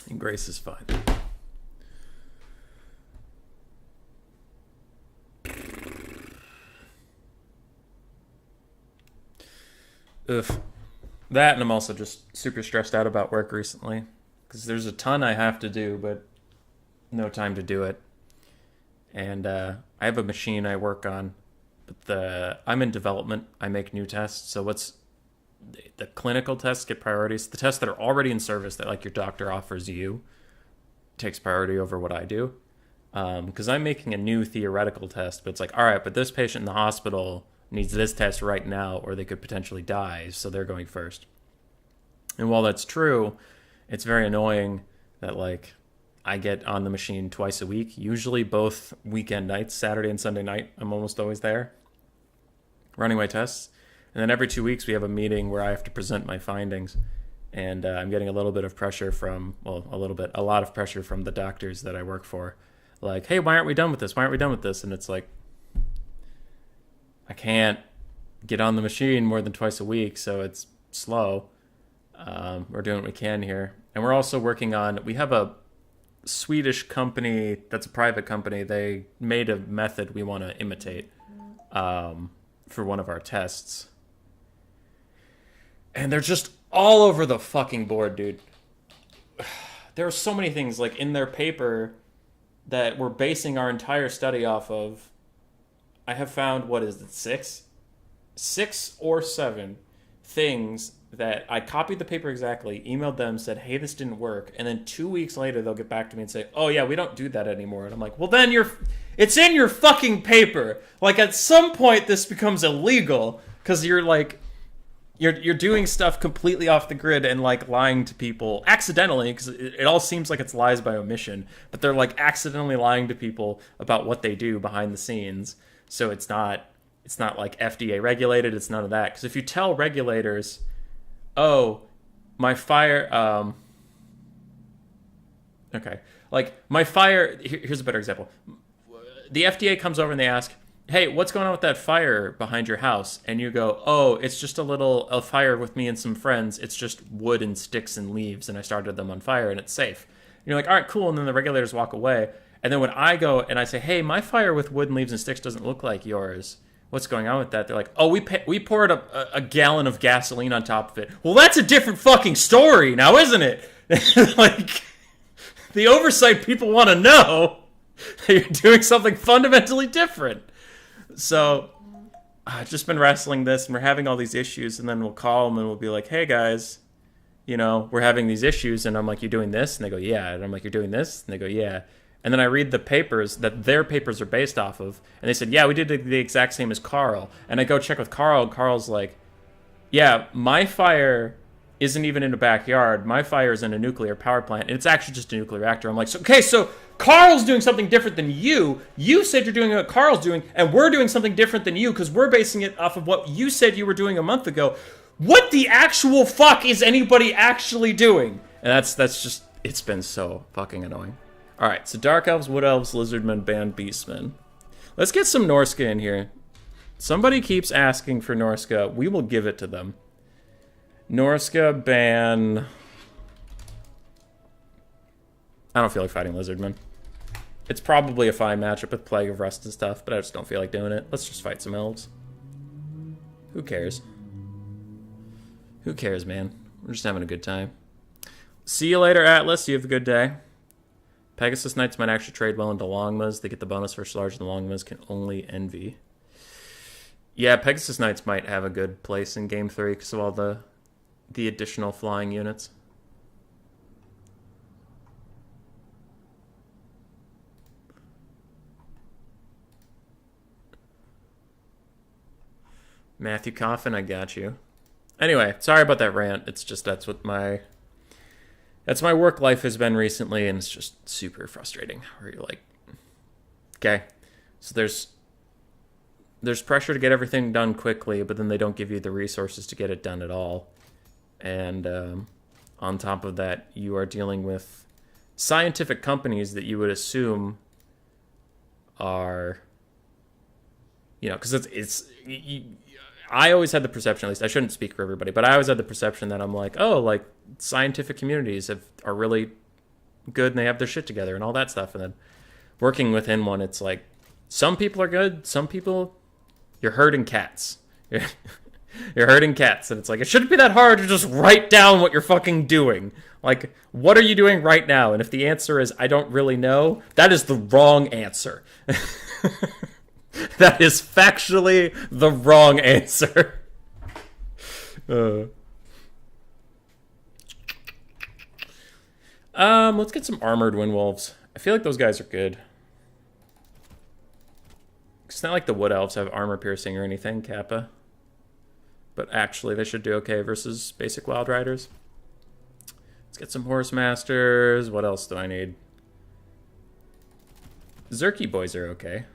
And Grace is fine. Ugh. That, and I'm also just super stressed out about work recently. Because there's a ton I have to do, but no time to do it. And I have a machine I work on. But I'm in development. I make new tests. So the clinical tests get priorities. The tests that are already in service that like your doctor offers you takes priority over what I do. Because I'm making a new theoretical test, but it's like, all right, but this patient in the hospital needs this test right now, or they could potentially die, so they're going first. And while that's true, it's very annoying that, like, I get on the machine twice a week, usually both weekend nights, Saturday and Sunday night. I'm almost always there, running my tests. And then every 2 weeks, we have a meeting where I have to present my findings. And I'm getting a little bit of pressure from, a lot of pressure from the doctors that I work for. Like, hey, why aren't we done with this? Why aren't we done with this? And it's like, I can't get on the machine more than twice a week, so it's slow. We're doing what we can here. And we're also working on, we have a Swedish company that's a private company. They made a method we want to imitate for one of our tests. And they're just all over the fucking board, dude. There are so many things, like, in their paper that we're basing our entire study off of. I have found, what is it, six or seven things that I copied the paper exactly, emailed them, said, hey, this didn't work. And then 2 weeks later, they'll get back to me and say, oh, yeah, we don't do that anymore. And I'm like, well, then it's in your fucking paper. Like, at some point, this becomes illegal because you're, like, you're doing stuff completely off the grid and, like, lying to people accidentally, because it all seems like it's lies by omission, but they're, like, accidentally lying to people about what they do behind the scenes. So it's not like FDA regulated. It's none of that. Because if you tell regulators, oh, my fire, okay, like, my fire, here's a better example. The FDA comes over and they ask, hey, what's going on with that fire behind your house? And you go, oh, it's just a fire with me and some friends. It's just wood and sticks and leaves, and I started them on fire, and it's safe. And you're like, all right, cool. And then the regulators walk away. And then when I go and I say, hey, my fire with wood and leaves and sticks doesn't look like yours, what's going on with that? They're like, oh, we poured a gallon of gasoline on top of it. Well, that's a different fucking story now, isn't it? Like, the oversight people want to know that you're doing something fundamentally different. So I've just been wrestling this, and we're having all these issues, and then we'll call them and we'll be like, hey, guys, we're having these issues. And I'm like, you're doing this? And they go, yeah. And I'm like, you're doing this? And they go, yeah. And then I read the papers that their papers are based off of, and they said, yeah, we did the exact same as Carl. And I go check with Carl, and Carl's like, yeah, my fire isn't even in a backyard. My fire is in a nuclear power plant, and it's actually just a nuclear reactor. I'm like, so Carl's doing something different than you. You said you're doing what Carl's doing, and we're doing something different than you because we're basing it off of what you said you were doing a month ago. What the actual fuck is anybody actually doing? And that's just, it's been so fucking annoying. All right, so Dark Elves, Wood Elves, Lizardmen, Band, Beastmen. Let's get some Norska in here. Somebody keeps asking for Norska. We will give it to them. Norska, ban... I don't feel like fighting Lizardmen. It's probably a fine matchup with Plague of Rust and stuff, but I just don't feel like doing it. Let's just fight some elves. Who cares? Who cares, man? We're just having a good time. See you later, Atlas. You have a good day. Pegasus Knights might actually trade well into Longmas. They get the bonus versus large, and the Longmas can only envy. Yeah, Pegasus Knights might have a good place in Game 3 because of all the additional flying units. Matthew Coffin, I got you. Anyway, sorry about that rant. It's just that's my work life has been recently, and it's just super frustrating. Where you're like, okay, so there's pressure to get everything done quickly, but then they don't give you the resources to get it done at all. And on top of that, you are dealing with scientific companies that you would assume are, because I always had the perception, at least I shouldn't speak for everybody, but I always had the perception that I'm like, oh, like scientific communities are really good and they have their shit together and all that stuff. And then working within one, it's like some people are good, some people, you're herding cats. You're herding cats, and it's like, it shouldn't be that hard to just write down what you're fucking doing. Like, what are you doing right now? And if the answer is, I don't really know, that is the wrong answer. That is factually the wrong answer. Let's get some armored windwolves. I feel like those guys are good. It's not like the wood elves have armor piercing or anything, Kappa. But actually, they should do okay versus basic wild riders. Let's get some horse masters. What else do I need? Zerky boys are okay.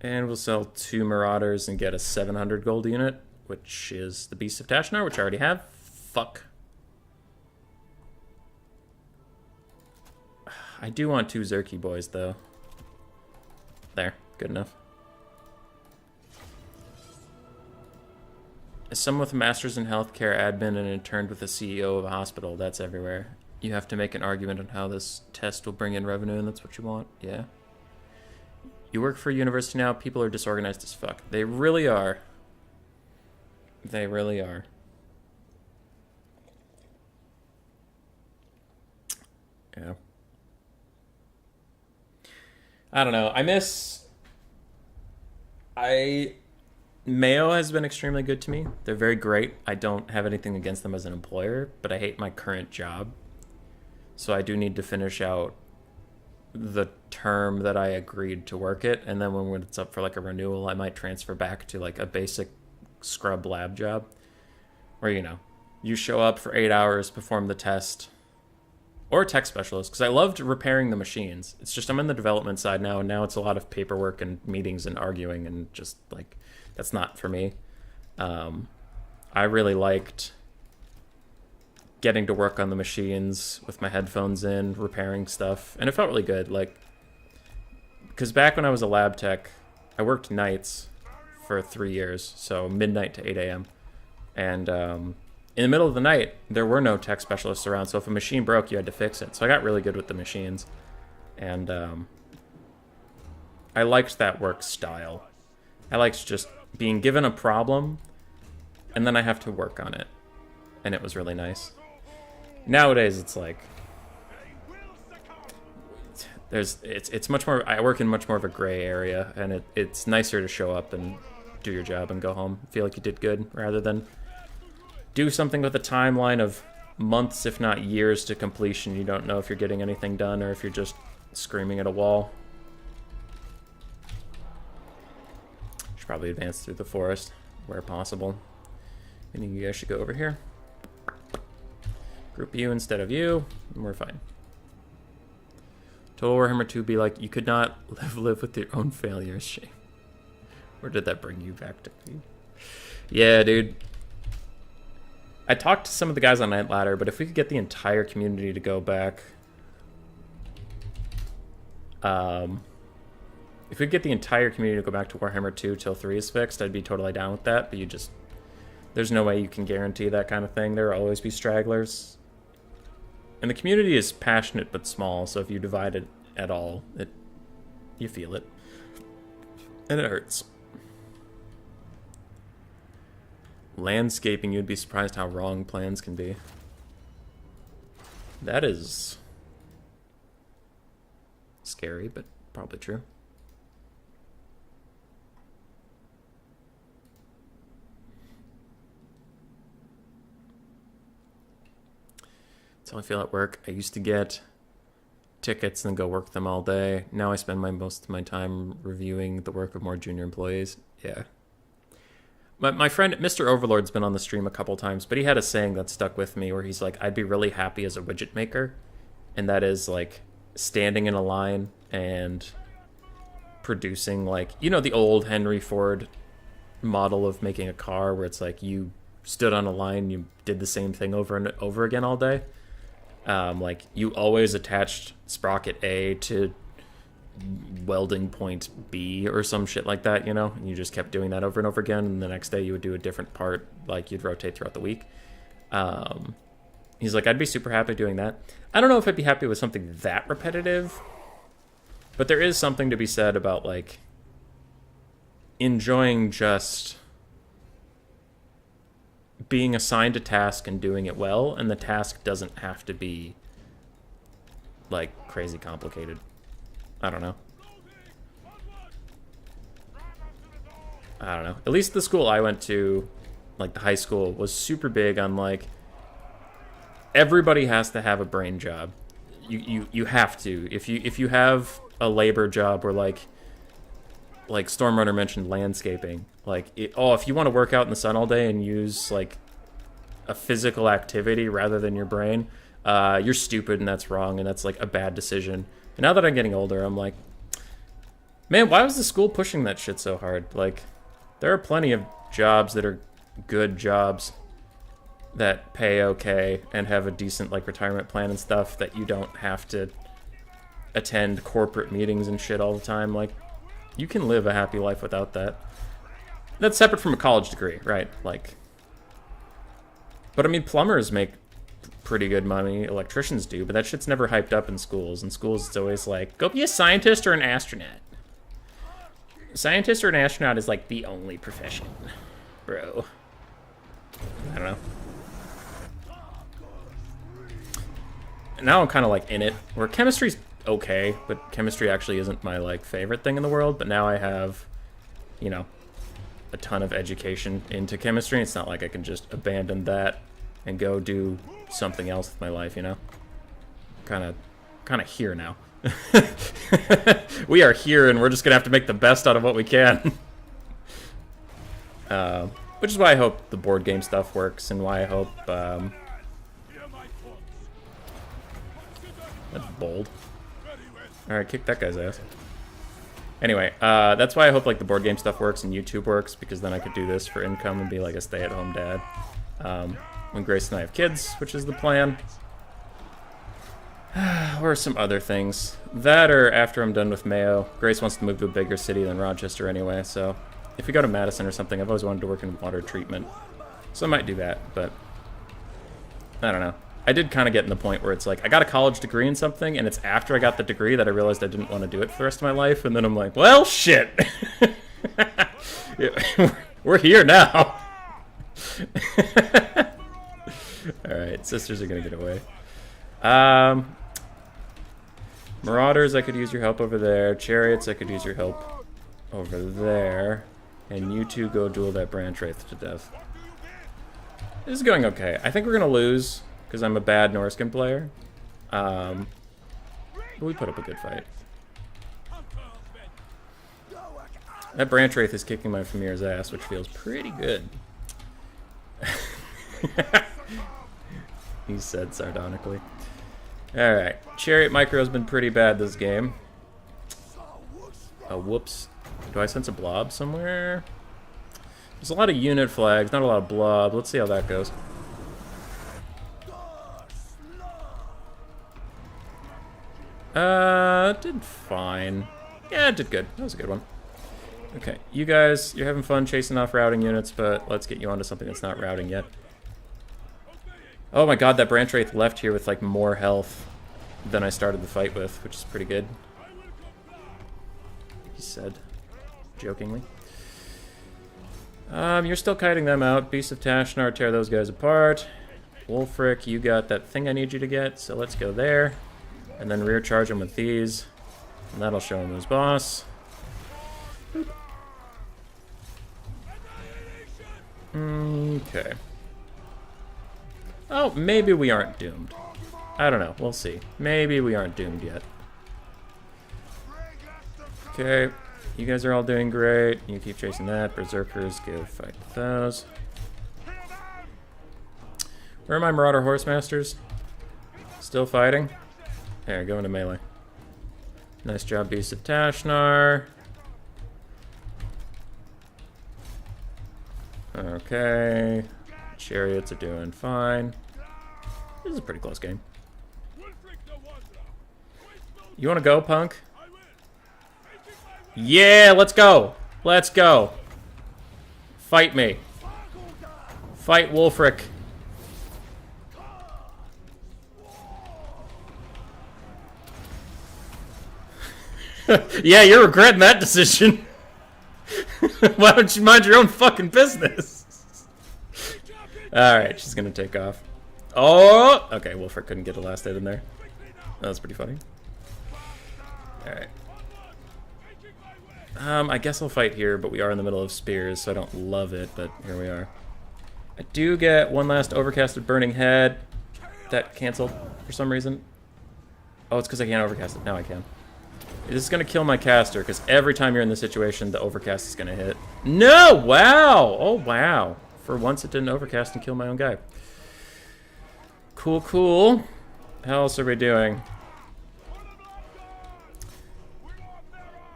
And we'll sell 2 marauders and get a 700 gold unit, which is the Beast of Tashnar, which I already have. Fuck. I do want 2 Zerky boys, though. There. Good enough. As someone with a master's in healthcare admin and interned with the CEO of a hospital, that's everywhere. You have to make an argument on how this test will bring in revenue, and that's what you want. Yeah. You work for a university now, people are disorganized as fuck. They really are. They really are. Yeah. I don't know. Mayo has been extremely good to me. They're very great. I don't have anything against them as an employer, but I hate my current job. So I do need to finish out the term that I agreed to work it, and then when it's up for like a renewal, I might transfer back to like a basic scrub lab job where, you know, you show up for 8 hours, perform the test, or a tech specialist, because I loved repairing the machines. It's just I'm in the development side now, and now it's a lot of paperwork and meetings and arguing, and just like that's not for me. I really liked getting to work on the machines with my headphones in, repairing stuff, and it felt really good. Like, because back when I was a lab tech, I worked nights for 3 years, so midnight to 8 a.m. And in the middle of the night, there were no tech specialists around, so if a machine broke, you had to fix it. So I got really good with the machines, and I liked that work style. I liked just being given a problem, and then I have to work on it, and it was really nice. Nowadays, it's like it's much more. I work in much more of a gray area, and it's nicer to show up and do your job and go home, feel like you did good, rather than do something with a timeline of months, if not years, to completion. You don't know if you're getting anything done or if you're just screaming at a wall. Should probably advance through the forest where possible. Meaning you guys should go over here. Group you instead of you, and we're fine. Total Warhammer 2 be like, you could not live with your own failures. Shame. Where did that bring you back to? Yeah, dude. I talked to some of the guys on Night Ladder, but if we could get the entire community to go back... if we could get the entire community to go back to Warhammer 2 till 3 is fixed, I'd be totally down with that, but you just... There's no way you can guarantee that kind of thing. There will always be stragglers. And the community is passionate but small, so if you divide it at all, you feel it. And it hurts. Landscaping, you'd be surprised how wrong plans can be. That is scary, but probably true. That's how I feel at work. I used to get tickets and go work them all day. Now I spend most of my time reviewing the work of more junior employees. Yeah. My friend, Mr. Overlord's been on the stream a couple times, but he had a saying that stuck with me where he's like, I'd be really happy as a widget maker. And that is like standing in a line and producing, like, you know, the old Henry Ford model of making a car where it's like you stood on a line, you did the same thing over and over again all day. Like you always attached sprocket A to welding point B or some shit like that, you know, and you just kept doing that over and over again, and the next day you would do a different part, like you'd rotate throughout the week. He's like, I'd be super happy doing that. I don't know if I'd be happy with something that repetitive, but there is something to be said about like enjoying just being assigned a task and doing it well, and the task doesn't have to be like crazy complicated. I don't know. At least the school I went to, like the high school, was super big on like, everybody has to have a brain job. You have to. If you have a labor job where like Stormrunner mentioned landscaping, if you want to work out in the sun all day and use like a physical activity rather than your brain, you're stupid and that's wrong and that's like a bad decision. And now that I'm getting older, I'm like, man, why was the school pushing that shit so hard? Like, there are plenty of jobs that are good jobs that pay okay and have a decent like retirement plan and stuff that you don't have to attend corporate meetings and shit all the time. Like, you can live a happy life without that. That's separate from a college degree, right? Like, but I mean, plumbers make pretty good money, electricians do, but that shit's never hyped up in schools. In schools, it's always like, go be a scientist or an astronaut. A scientist or an astronaut is like the only profession, bro. I don't know. Now I'm kind of like in it, where chemistry's okay, but chemistry actually isn't my like favorite thing in the world. But now I have, you know, a ton of education into chemistry. It's not like I can just abandon that and go do something else with my life, you know? Kind of here now. We are here, and we're just gonna have to make the best out of what we can. Which is why I hope the board game stuff works, and why I hope that's bold. Alright, kick that guy's ass. Anyway, that's why I hope like the board game stuff works and YouTube works, because then I could do this for income and be like a stay-at-home dad. When Grace and I have kids, which is the plan. Or some other things. That or after I'm done with Mayo. Grace wants to move to a bigger city than Rochester anyway, so if we go to Madison or something, I've always wanted to work in water treatment. So I might do that, but I don't know. I did kind of get in the point where it's like, I got a college degree in something, and it's after I got the degree that I realized I didn't want to do it for the rest of my life, and then I'm like, well, shit! We're here now! Alright, sisters are gonna get away. Marauders, I could use your help over there. Chariots, I could use your help over there. And you two go duel that branch wraith to death. This is going okay. I think we're gonna lose, because I'm a bad Norskin player. But we put up a good fight. That branch wraith is kicking my Famir's ass, which feels pretty good. He said sardonically. Alright, Chariot Micro has been pretty bad this game. Oh, whoops. Do I sense a blob somewhere? There's a lot of unit flags, not a lot of blob. Let's see how that goes. Did fine. Yeah, it did good. That was a good one. Okay, you guys, you're having fun chasing off routing units, but let's get you onto something that's not routing yet. Oh my god, that branch wraith left here with like more health than I started the fight with, which is pretty good. He said, jokingly. You're still kiting them out. Beasts of Tashnar, tear those guys apart. Wolfric, you got that thing I need you to get, so let's go there. And then rear charge him with these. And that'll show him who's boss. Boop. Okay. Oh, maybe we aren't doomed. I don't know. We'll see. Maybe we aren't doomed yet. Okay. You guys are all doing great. You keep chasing that. Berserkers, go fight those. Where are my Marauder Horsemasters? Still fighting? There, go into melee. Nice job, Beast of Tashnar. Okay. Chariots are doing fine. This is a pretty close game. You want to go, punk? Yeah, let's go. Let's go. Fight me. Fight Wolfric. Yeah, you're regretting that decision. Why don't you mind your own fucking business? Alright, she's gonna take off. Oh! Okay, Wolfric couldn't get the last hit in there. That was pretty funny. Alright. I guess I'll fight here, but we are in the middle of spears, so I don't love it, but here we are. I do get one last overcasted burning head. that canceled for some reason. Oh, it's because I can't overcast it. Now I can. This is going to kill my caster, because every time you're in this situation, the overcast is going to hit. No! Wow! Oh, wow. For once, it didn't overcast and kill my own guy. Cool, cool. How else are we doing?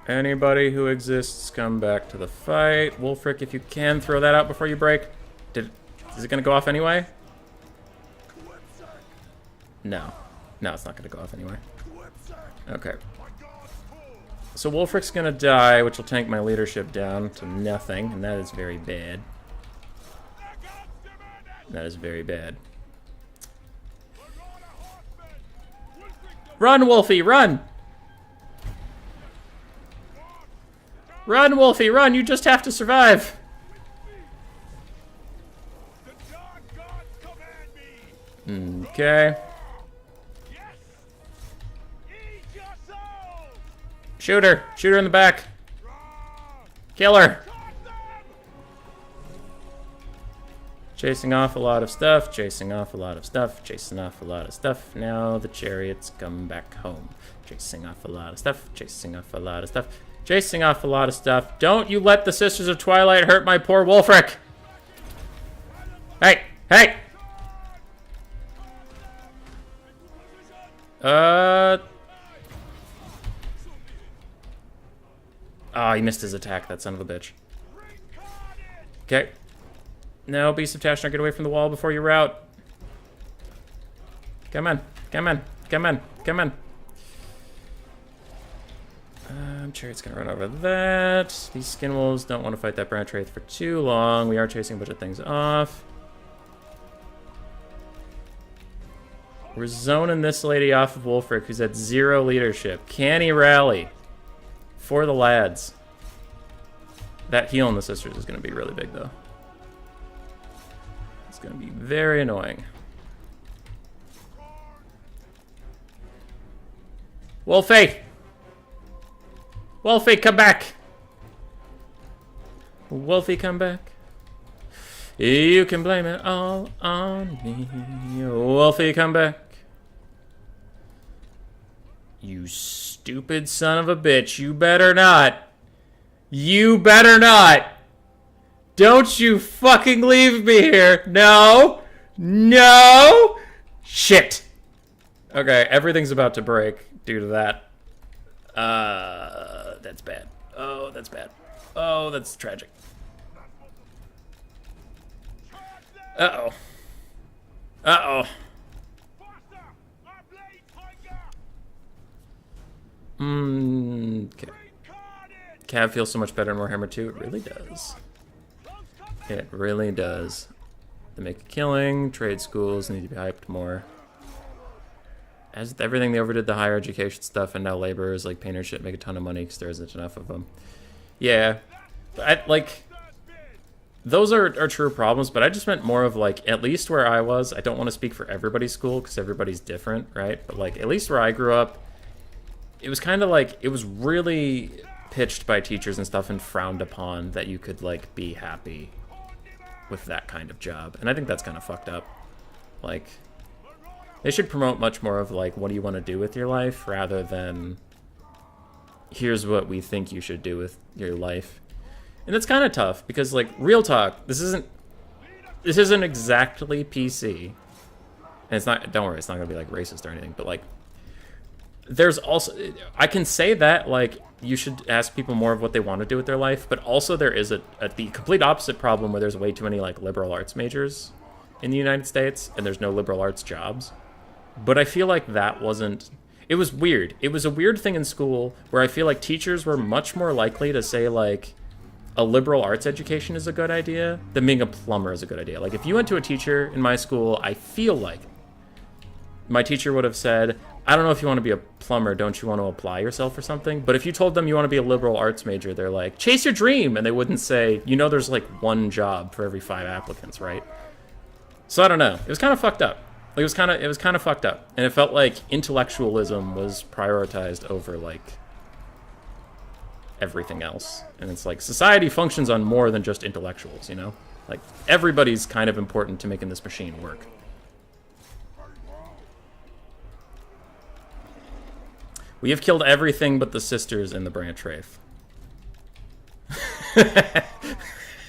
Anybody who exists, come back to the fight. Wolfric, if you can, throw that out before you break. Is it going to go off anyway? No. No, it's not going to go off anyway. Okay. So Wolfric's going to die, which will tank my leadership down to nothing, and that is very bad. That is very bad. Run, Wolfie, run! Run, Wolfie, run! You just have to survive! Okay. Shoot her! Shoot her in the back! Kill her! Chasing off a lot of stuff, chasing off a lot of stuff, chasing off a lot of stuff. Now the chariots come back home. Chasing off a lot of stuff, chasing off a lot of stuff, chasing off a lot of stuff. Don't you let the Sisters of Twilight hurt my poor Wolfric! Hey! Hey! Oh, he missed his attack, that son of a bitch. Okay. No, Beast of Tashnar, get away from the wall before you rout. Come on, come on, come on, come on. Chariot's gonna run over that. These skin wolves don't want to fight that branch wraith for too long. We are chasing a bunch of things off. We're zoning this lady off of Wolfric, who's at 0 leadership. Can he rally? For the lads. That heal on the Sisters is going to be really big, though. It's going to be very annoying. Wolfie! Wolfie, come back! Wolfie, come back. You can blame it all on me. Wolfie, come back. You stupid son of a bitch. You better not. You better not. Don't you fucking leave me here. No. No. Shit. Okay, everything's about to break due to that. That's bad. Oh, that's bad. Oh, that's tragic. Uh-oh. Uh-oh. Okay. Cav feels so much better in Warhammer 2. It really does. It really does. They make a killing. Trade schools need to be hyped more. As with everything, they overdid the higher education stuff, and now laborers like painter shit make a ton of money because there isn't enough of them. Yeah. Those are true problems, but I just meant more of, like, at least where I was, I don't want to speak for everybody's school, because everybody's different, right? But, like, at least where I grew up, it was kind of like, it was really pitched by teachers and stuff and frowned upon that you could, like, be happy with that kind of job. And I think that's kind of fucked up. Like, they should promote much more of, like, what do you want to do with your life, rather than, here's what we think you should do with your life. And it's kind of tough, because, like, real talk, this isn't exactly PC. And it's not, don't worry, it's not going to be, like, racist or anything, but, like, there's also, I can say that, like, you should ask people more of what they want to do with their life, but also there is the complete opposite problem where there's way too many, like, liberal arts majors in the United States, and there's no liberal arts jobs. But I feel like that wasn't, it was weird. It was a weird thing in school where I feel like teachers were much more likely to say, like, a liberal arts education is a good idea than being a plumber is a good idea. Like, if you went to a teacher in my school, I feel like my teacher would have said, I don't know if you want to be a plumber, don't you want to apply yourself or something? But if you told them you want to be a liberal arts major, they're like, chase your dream! And they wouldn't say, you know, there's like one job for every 5 applicants, right? So I don't know. It was kind of fucked up. Like, it was kind of fucked up. And it felt like intellectualism was prioritized over, like, everything else. And it's like, society functions on more than just intellectuals, you know? Like, everybody's kind of important to making this machine work. We have killed everything but the sisters in the branch wraith.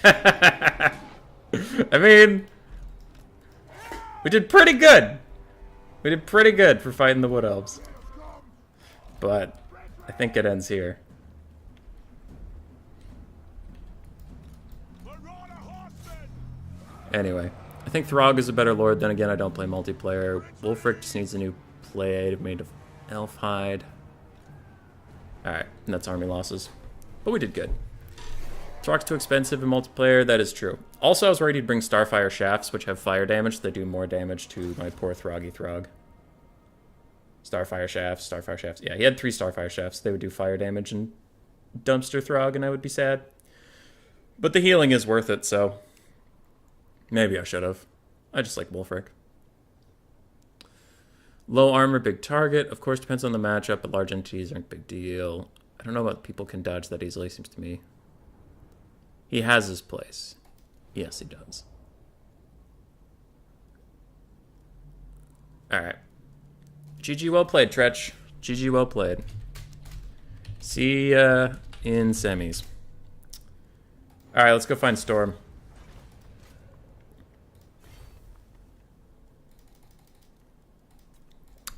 I mean, we did pretty good. We did pretty good for fighting the wood elves. But I think it ends here. Anyway, I think Throg is a better lord. Then again, I don't play multiplayer. Wulfric just needs a new play made of elf hide. Alright, and that's army losses. But we did good. Throg's too expensive in multiplayer, that is true. Also, I was worried he'd bring Starfire Shafts, which have fire damage. They do more damage to my poor Throggy Throg. Starfire Shafts, Starfire Shafts. Yeah, he had 3 Starfire Shafts. They would do fire damage and Dumpster Throg, and I would be sad. But the healing is worth it, so maybe I should have. I just like Wulfric. Low armor, big target. Of course, depends on the matchup, but large entities aren't a big deal. I don't know what people can dodge that easily, seems to me. He has his place. Yes, he does. Alright. GG well played, Tretch. GG well played. See ya in semis. Alright, let's go find Storm.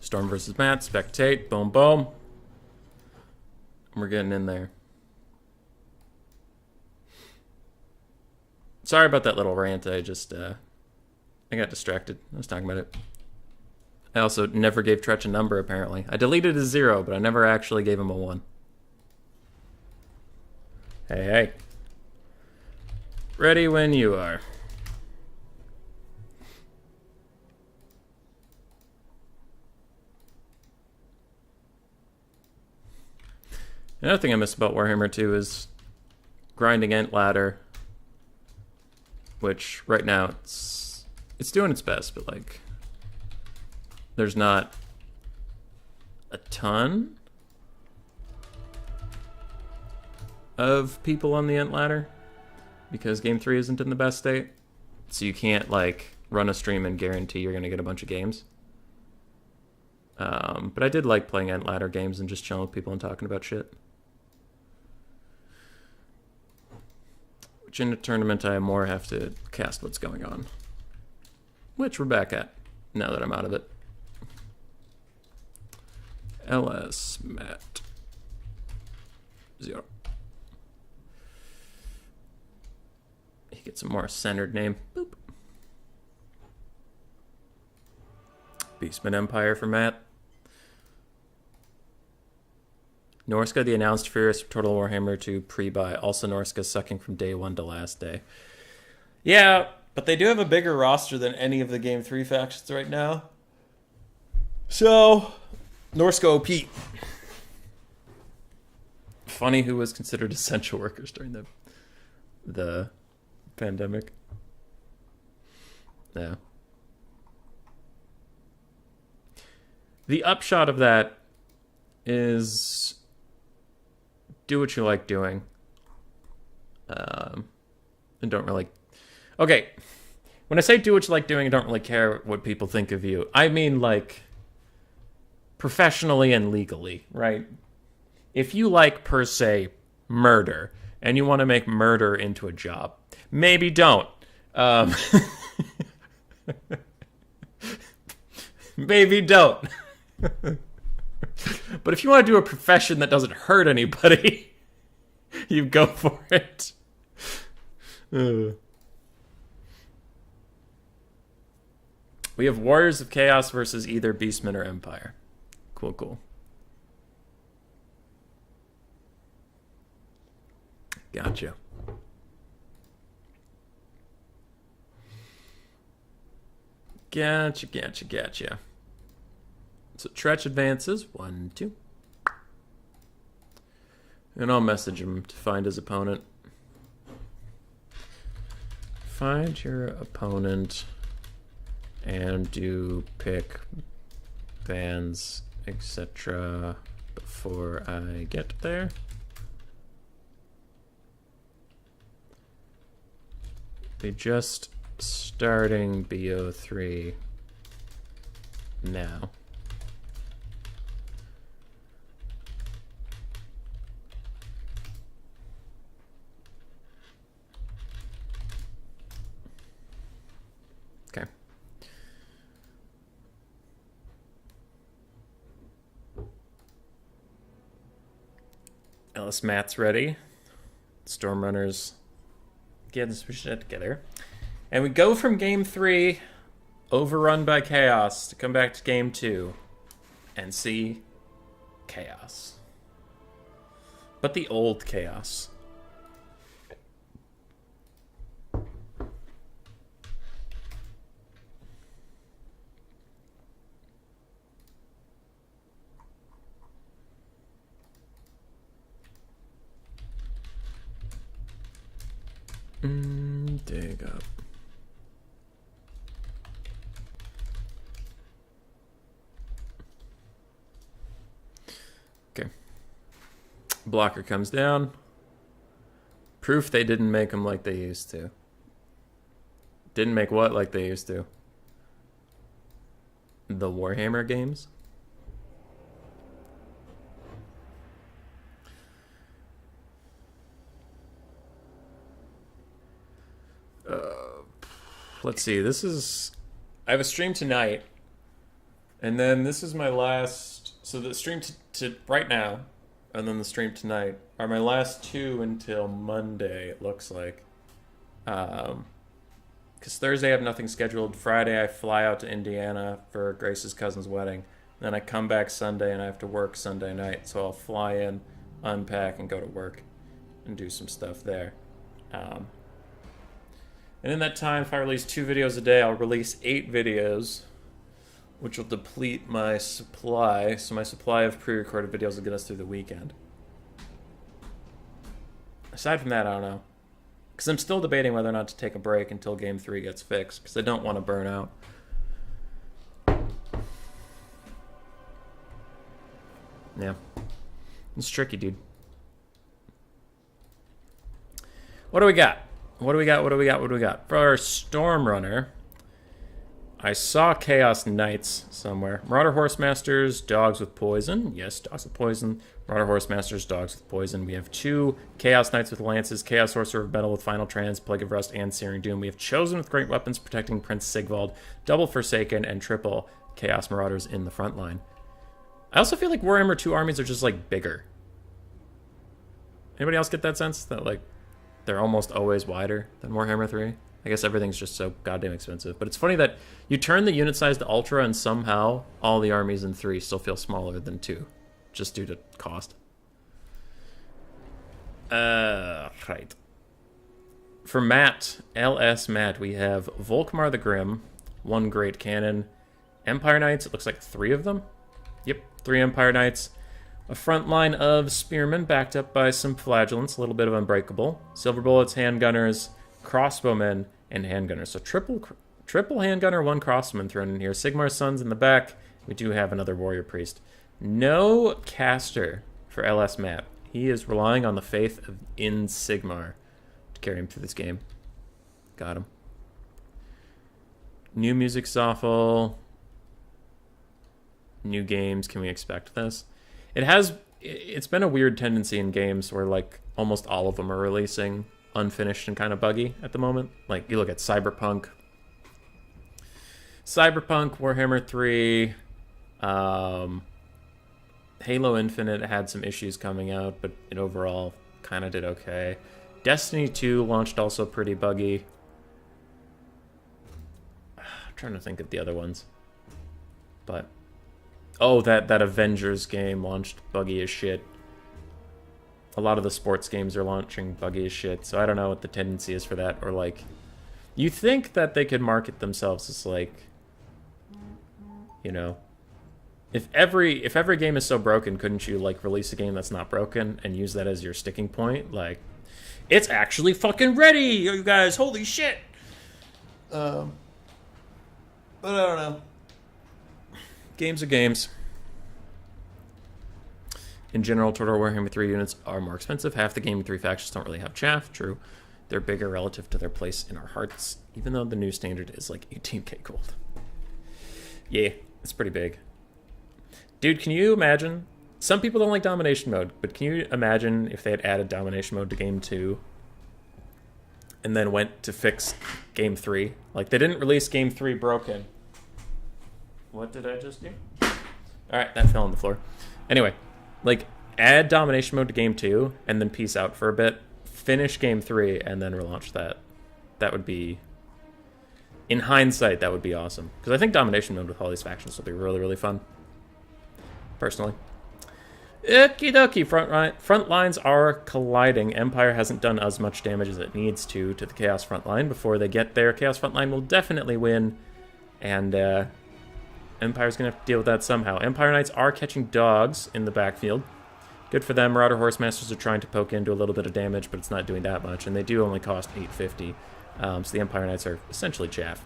Storm versus Matt, spectate, boom, boom. We're getting in there. Sorry about that little rant. I got distracted. I was talking about it. I also never gave Tretch a number, apparently. I deleted a 0, but I never actually gave him a 1. Hey, hey. Ready when you are. Another thing I miss about Warhammer 2 is grinding Ent Ladder, which right now it's doing its best, but like there's not a ton of people on the Ent Ladder because Game 3 isn't in the best state, so you can't like run a stream and guarantee you're gonna get a bunch of games. But I did like playing Ent Ladder games and just chilling with people and talking about shit. Which in a tournament I more have to cast what's going on. Which we're back at, now that I'm out of it. LS Matt 0. He gets a more centered name. Boop. Beastman Empire for Matt. Norska, the announced Furious Total Warhammer 2 pre-buy. Also Norska sucking from day 1 to last day. Yeah, but they do have a bigger roster than any of the Game 3 factions right now. So, Norska OP. Funny who was considered essential workers during the pandemic. Yeah. The upshot of that is do what you like doing. And don't really... Okay, when I say do what you like doing, I don't really care what people think of you. I mean, like, professionally and legally, right? If you like, per se, murder, and you want to make murder into a job, maybe don't. Maybe don't. But if you want to do a profession that doesn't hurt anybody, you go for it. We have Warriors of Chaos versus either Beastmen or Empire. Cool, cool. Gotcha. Gotcha. So Tretch advances. 1, 2. And I'll message him to find his opponent. Find your opponent and do pick bands, etc. before I get there. Be just starting BO3 now. LS Matt's ready. Stormrunners getting some shit together. And we go from game 3, overrun by chaos, to come back to game 2 and see chaos. But the old chaos. Dig up. Okay. Blocker comes down. Proof they didn't make them like they used to. Didn't make what like they used to? The Warhammer games? Let's see, this is... I have a stream tonight, and then this is my last... So the stream to right now, and then the stream tonight, are my last 2 until Monday, it looks like. Because Thursday I have nothing scheduled. Friday I fly out to Indiana for Grace's cousin's wedding. Then I come back Sunday, and I have to work Sunday night, so I'll fly in, unpack, and go to work, and do some stuff there. And in that time, if I release 2 videos a day, I'll release 8 videos, which will deplete my supply. So my supply of pre-recorded videos will get us through the weekend. Aside from that, I don't know. Because I'm still debating whether or not to take a break until Game 3 gets fixed, because I don't want to burn out. Yeah. It's tricky, dude. What do we got? What do we got? For our Stormrunner, I saw Chaos Knights somewhere. Marauder Horsemasters, Dogs with Poison. Yes, Dogs with Poison. Marauder Horsemasters, Dogs with Poison. We have 2 Chaos Knights with Lances, Chaos Sorcerer of Metal with Final Trans, Plague of Rust, and Searing Doom. We have Chosen with Great Weapons protecting Prince Sigvald, double Forsaken, and triple Chaos Marauders in the front line. I also feel like Warhammer 2 armies are just, like, bigger. Anybody else get that sense? That, like, they're almost always wider than Warhammer 3. I guess everything's just so goddamn expensive. But it's funny that you turn the unit size to Ultra and somehow all the armies in 3 still feel smaller than 2. Just due to cost. Right. For Matt, LS Matt, we have Volkmar the Grim, 1 Great Cannon. Empire Knights, it looks like 3 of them. Yep, 3 Empire Knights. A front line of spearmen backed up by some flagellants, a little bit of unbreakable. Silver bullets, handgunners, crossbowmen, and handgunners. So triple handgunner, 1 crossbowman thrown in here. Sigmar's Sons in the back. We do have another warrior priest. No caster for LS Matt. He is relying on the faith of in Sigmar to carry him through this game. Got him. New music's awful. New games. Can we expect this? It's been a weird tendency in games where, like, almost all of them are releasing unfinished and kind of buggy at the moment. Like, you look at Cyberpunk, Warhammer 3, Halo Infinite had some issues coming out, but it overall kind of did okay. Destiny 2 launched also pretty buggy. I'm trying to think of the other ones. But... oh, that Avengers game launched buggy as shit. A lot of the sports games are launching buggy as shit, so I don't know what the tendency is for that. Or, like, you think that they could market themselves as, like, you know, if every game is so broken, couldn't you, like, release a game that's not broken and use that as your sticking point? Like, it's actually fucking ready, you guys, holy shit! But I don't know. Games are games. In general, Total Warhammer 3 units are more expensive. Half the Game 3 factions don't really have chaff. True. They're bigger relative to their place in our hearts, even though the new standard is like 18k gold. Yeah, it's pretty big. Dude, can you imagine? Some people don't like Domination Mode, but can you imagine if they had added Domination Mode to Game 2 and then went to fix Game 3? Like, they didn't release Game 3 broken. What did I just do? Alright, that fell on the floor. Anyway, like, add domination mode to game 2 and then peace out for a bit, finish game 3 and then relaunch that. That would be, in hindsight, that would be awesome. Because I think domination mode with all these factions will be really, really fun. Personally. Okie dokie, front lines are colliding. Empire hasn't done as much damage as it needs to the Chaos front line. Before they get there, Chaos front line will definitely win. And Empire's going to have to deal with that somehow. Empire Knights are catching dogs in the backfield. Good for them. Marauder Horsemasters are trying to poke into a little bit of damage, but it's not doing that much. And they do only cost 850. So the Empire Knights are essentially chaff.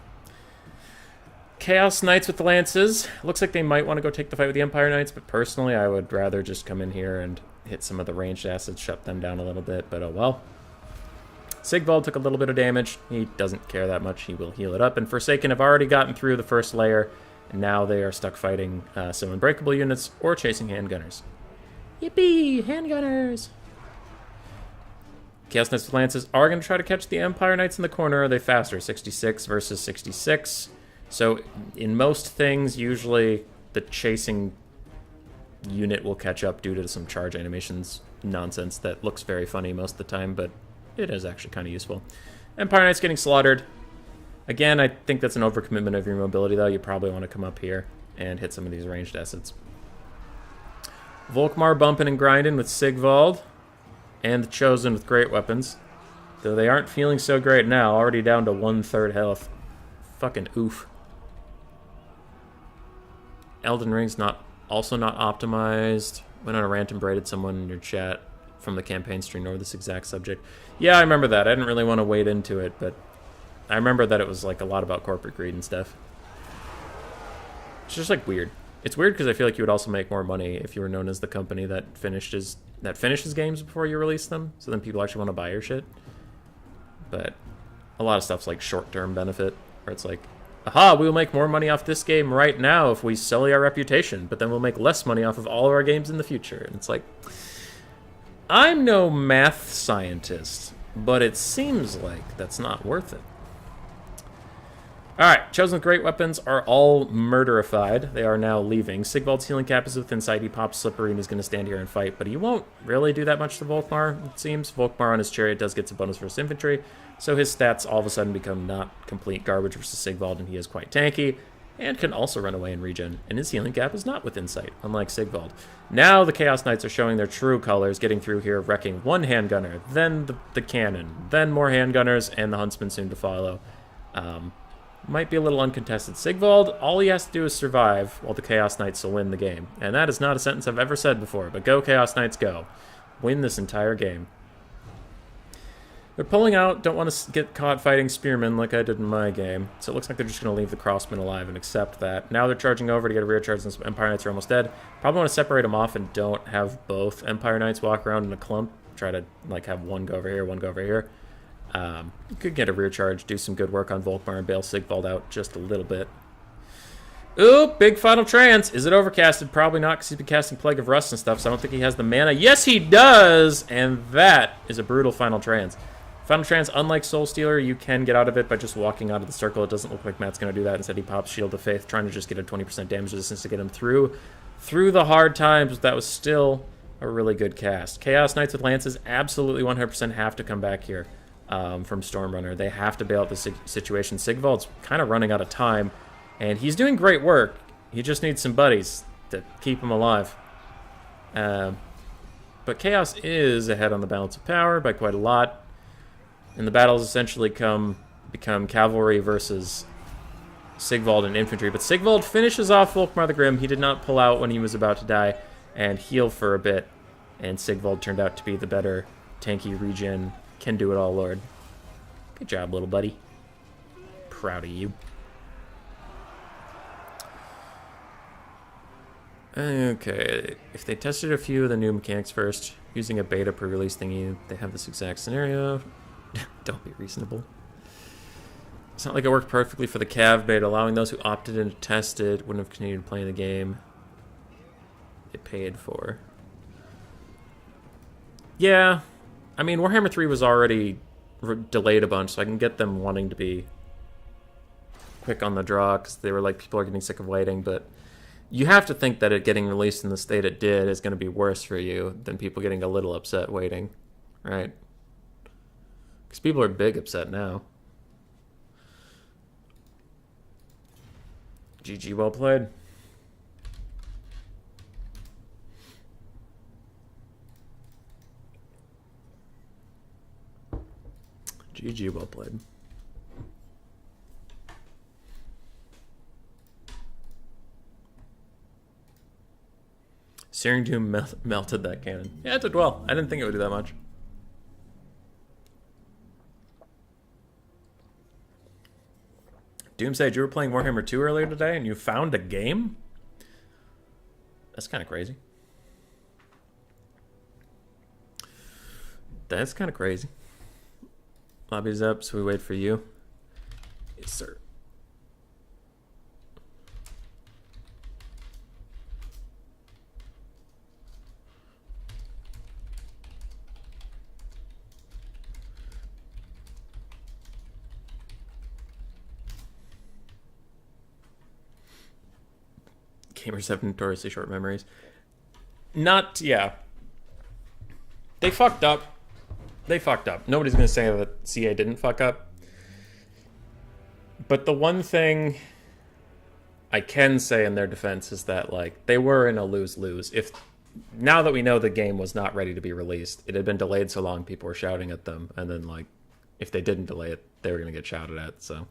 Chaos Knights with the Lances. Looks like they might want to go take the fight with the Empire Knights, but personally I would rather just come in here and hit some of the ranged assets, shut them down a little bit, but oh well. Sigvald took a little bit of damage. He doesn't care that much. He will heal it up. And Forsaken have already gotten through the first layer, and now they are stuck fighting some unbreakable units or chasing handgunners. Yippee! Handgunners! Chaos Knights with Lances are going to try to catch the Empire Knights in the corner. Are they faster? 66 versus 66. So in most things, usually the chasing unit will catch up due to some charge animations nonsense that looks very funny most of the time, but it is actually kind of useful. Empire Knight's getting slaughtered. Again, I think that's an overcommitment of your mobility, though. You probably want to come up here and hit some of these ranged assets. Volkmar bumping and grinding with Sigvald, and the Chosen with great weapons. Though they aren't feeling so great now, already down to 1/3 health. Fucking oof. Elden Ring's also not optimized. Went on a rant and braided someone in your chat from the campaign stream over this exact subject. Yeah, I remember that. I didn't really want to wade into it, but I remember that it was like a lot about corporate greed and stuff. It's just like weird. It's weird because I feel like you would also make more money if you were known as the company that finishes games before you release them, so then people actually want to buy your shit. But a lot of stuff's like short-term benefit, where it's like, aha, we will make more money off this game right now if we sully our reputation, but then we'll make less money off of all of our games in the future. And it's like, I'm no math scientist, but it seems like that's not worth it. Alright, Chosen with great weapons are all murderified. They are now leaving. Sigvald's healing cap is within sight. He pops Slippery and is going to stand here and fight, but he won't really do that much to Volkmar, it seems. Volkmar on his chariot does get some bonus versus infantry, so his stats all of a sudden become not complete garbage versus Sigvald, and he is quite tanky, and can also run away and regen, and his healing cap is not within sight, unlike Sigvald. Now the Chaos Knights are showing their true colors, getting through here, wrecking one handgunner, then the cannon, then more handgunners, and the huntsman soon to follow. Might be a little uncontested. Sigvald, all he has to do is survive, while the Chaos Knights will win the game. And that is not a sentence I've ever said before, but go Chaos Knights, go. Win this entire game. They're pulling out, don't want to get caught fighting spearmen like I did in my game, so it looks like they're just going to leave the crossmen alive and accept that. Now they're charging over to get a rear charge, and Empire Knights are almost dead. Probably want to separate them off and don't have both Empire Knights walk around in a clump. Try to like have one go over here, one go over here. You could get a rear charge, do some good work on Volkmar, and bail Sigvald out just a little bit. Ooh, big final trance. Is it overcasted? Probably not, because he's been casting Plague of Rust and stuff, so I don't think he has the mana. Yes, he does! And that is a brutal final trance. Final trance, unlike Soul Stealer, you can get out of it by just walking out of the circle. It doesn't look like Matt's going to do that. Instead, he pops Shield of Faith, trying to just get a 20% damage resistance to get him through the hard times, but that was still a really good cast. Chaos Knights with Lances absolutely 100% have to come back here. From Stormrunner. They have to bail out the situation. Sigvald's kind of running out of time, and he's doing great work. He just needs some buddies to keep him alive. But Chaos is ahead on the balance of power by quite a lot, and the battles essentially become cavalry versus Sigvald and infantry. But Sigvald finishes off Volkmar the Grim. He did not pull out when he was about to die and heal for a bit, and Sigvald turned out to be the better tanky regen. Can do it all, Lord. Good job, little buddy. Proud of you. Okay, if they tested a few of the new mechanics first, using a beta pre-release thingy, they have this exact scenario. Don't be reasonable. It's not like it worked perfectly for the Cav beta, allowing those who opted in to test it wouldn't have continued playing the game they paid for. Yeah. I mean, Warhammer 3 was already delayed a bunch, so I can get them wanting to be quick on the draw, because they were like, people are getting sick of waiting, but you have to think that it getting released in the state it did is going to be worse for you than people getting a little upset waiting, right? Because people are big upset now. GG, well played. GG, well played. Searing Doom melted that cannon. Yeah, it did well. I didn't think it would do that much. Doomsage, you were playing Warhammer 2 earlier today and you found a game? That's kind of crazy. That's kind of crazy. Lobby's up, so we wait for you. Yes, sir. Gamers have notoriously short memories. Yeah. They fucked up. They fucked up. Nobody's going to say that CA didn't fuck up. But the one thing I can say in their defense is that, like, they were in a lose-lose. Now that we know the game was not ready to be released, it had been delayed so long, people were shouting at them. And then, like, if they didn't delay it, they were going to get shouted at. So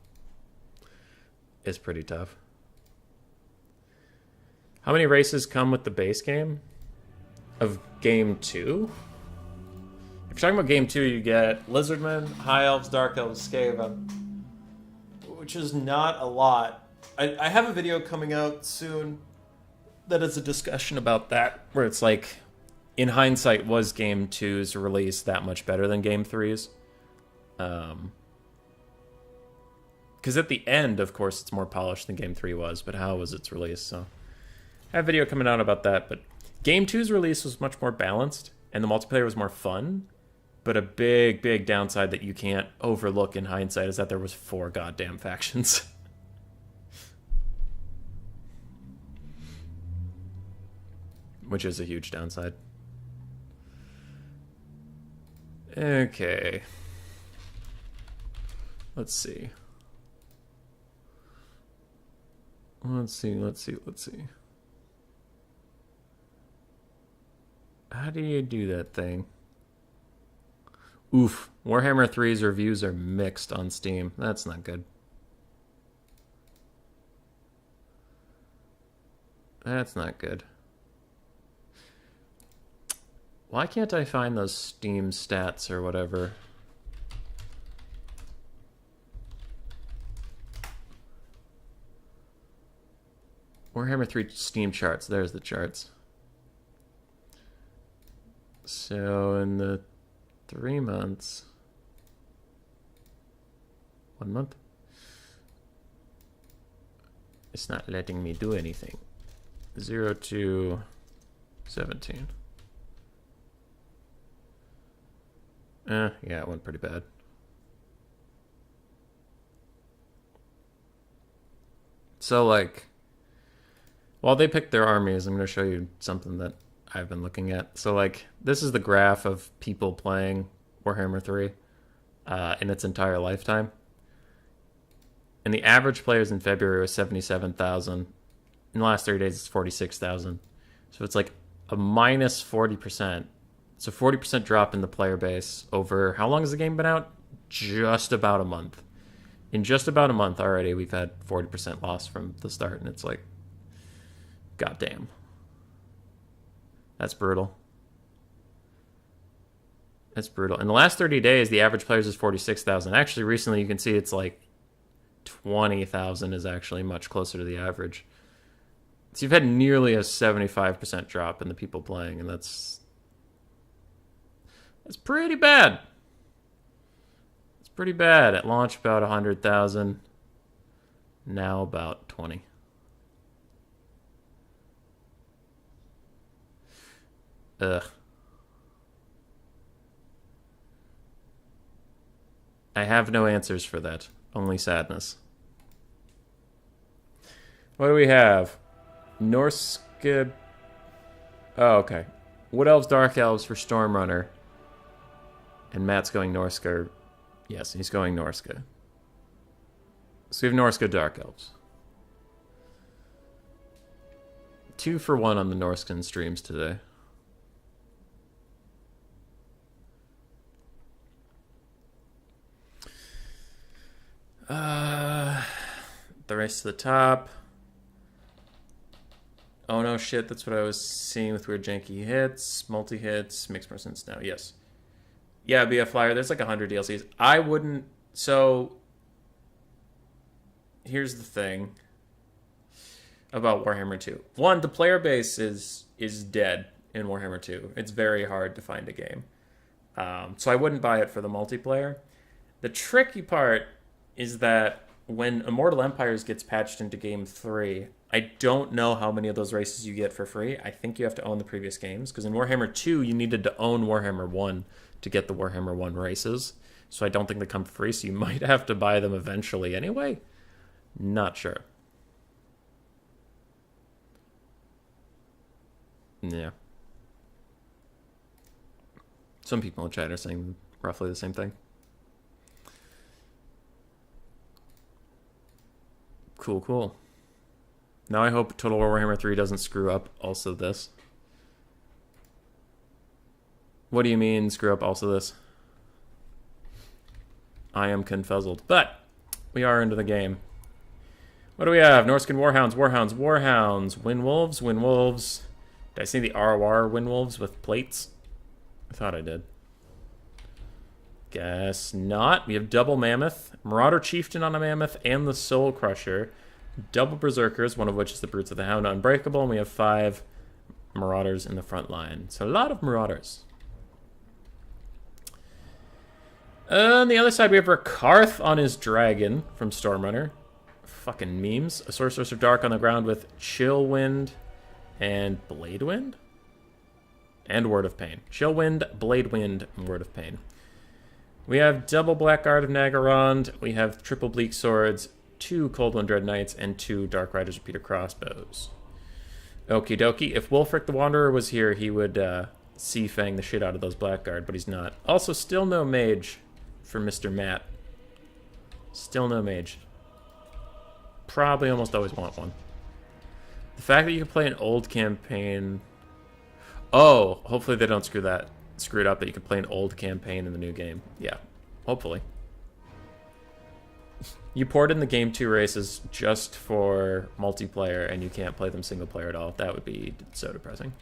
it's pretty tough. How many races come with the base game of Game 2? If you're talking about Game 2, you get Lizardmen, High Elves, Dark Elves, Skaven, which is not a lot. I have a video coming out soon that is a discussion about that, where it's like, in hindsight, was Game 2's release that much better than Game 3's? Because at the end, of course, it's more polished than Game 3 was, but how was its release? So I have a video coming out about that, but Game 2's release was much more balanced, and the multiplayer was more fun. But a big, big downside that you can't overlook in hindsight is that there was 4 goddamn factions. Which is a huge downside. Okay. Let's see. Let's see. How do you do that thing? Oof. Warhammer 3's reviews are mixed on Steam. That's not good. That's not good. Why can't I find those Steam stats or whatever? Warhammer 3 Steam charts. There's the charts. So in the 3 months, 1 month, it's not letting me do anything. 0 to 17. Yeah, it went pretty bad. So, like, while they pick their armies, I'm going to show you something that I've been looking at. So, like, this is the graph of people playing Warhammer 3 in its entire lifetime. And the average players in February was 77,000. In the last 30 days, it's 46,000. So it's like a minus 40%. So 40% drop in the player base over... How long has the game been out? Just about a month. In just about a month already, we've had 40% loss from the start. And it's like, goddamn. That's brutal. That's brutal. In the last 30 days, the average players is 46,000. Actually, recently you can see it's like 20,000 is actually much closer to the average. So you've had nearly a 75% drop in the people playing, and that's pretty bad. It's pretty bad. At launch, about 100,000. Now about 20. Ugh. I have no answers for that. Only sadness. What do we have? Norska... Oh, okay. Wood Elves, Dark Elves for Stormrunner. And Matt's going Norska. Yes, he's going Norska. So we have Norska Dark Elves. 2 for 1 on the Norskan streams today. The race to the top. Oh no, shit, that's what I was seeing with weird janky hits. Multi-hits. Makes more sense now, yes. Yeah, be a flyer. There's like 100 DLCs. I wouldn't... So... Here's the thing about Warhammer 2. One, the player base is dead in Warhammer 2. It's very hard to find a game. So I wouldn't buy it for the multiplayer. The tricky part is that when Immortal Empires gets patched into Game 3, I don't know how many of those races you get for free. I think you have to own the previous games, because in Warhammer 2, you needed to own Warhammer 1 to get the Warhammer 1 races. So I don't think they come for free, so you might have to buy them eventually anyway. Not sure. Yeah. Some people in chat are saying roughly the same thing. Cool, cool. Now I hope Total War Warhammer 3 doesn't screw up also this. What do you mean, screw up also this? I am confuzzled. But we are into the game. What do we have? Norskan Warhounds, Warhounds, Warhounds. Windwolves, Windwolves. Did I see the ROR Windwolves with plates? I thought I did. Guess not. We have Double Mammoth, Marauder Chieftain on a Mammoth, and the Soul Crusher. Double Berserkers, one of which is the Brutes of the Hound Unbreakable, and we have 5 Marauders in the front line. So a lot of Marauders. On the other side, we have Rakarth on his dragon from Stormrunner. Fucking memes. A Sorceress of Dark on the ground with Chill Wind and Blade Wind? And Word of Pain. Chill Wind, Blade Wind, and Word of Pain. We have double Blackguard of Nagarond. We have triple Bleak Swords, 2 Cold One Dread Knights, and 2 Dark Riders Repeater Crossbows. Okie dokie. If Wulfric the Wanderer was here, he would C-Fang the shit out of those Blackguard, but he's not. Also, still no mage for Mr. Matt. Still no mage. Probably almost always want one. The fact that you can play an old campaign... Oh, hopefully they don't screw it up, that you can play an old campaign in the new game. Yeah, hopefully. You poured in the Game 2 races just for multiplayer, and you can't play them single player at all. That would be so depressing.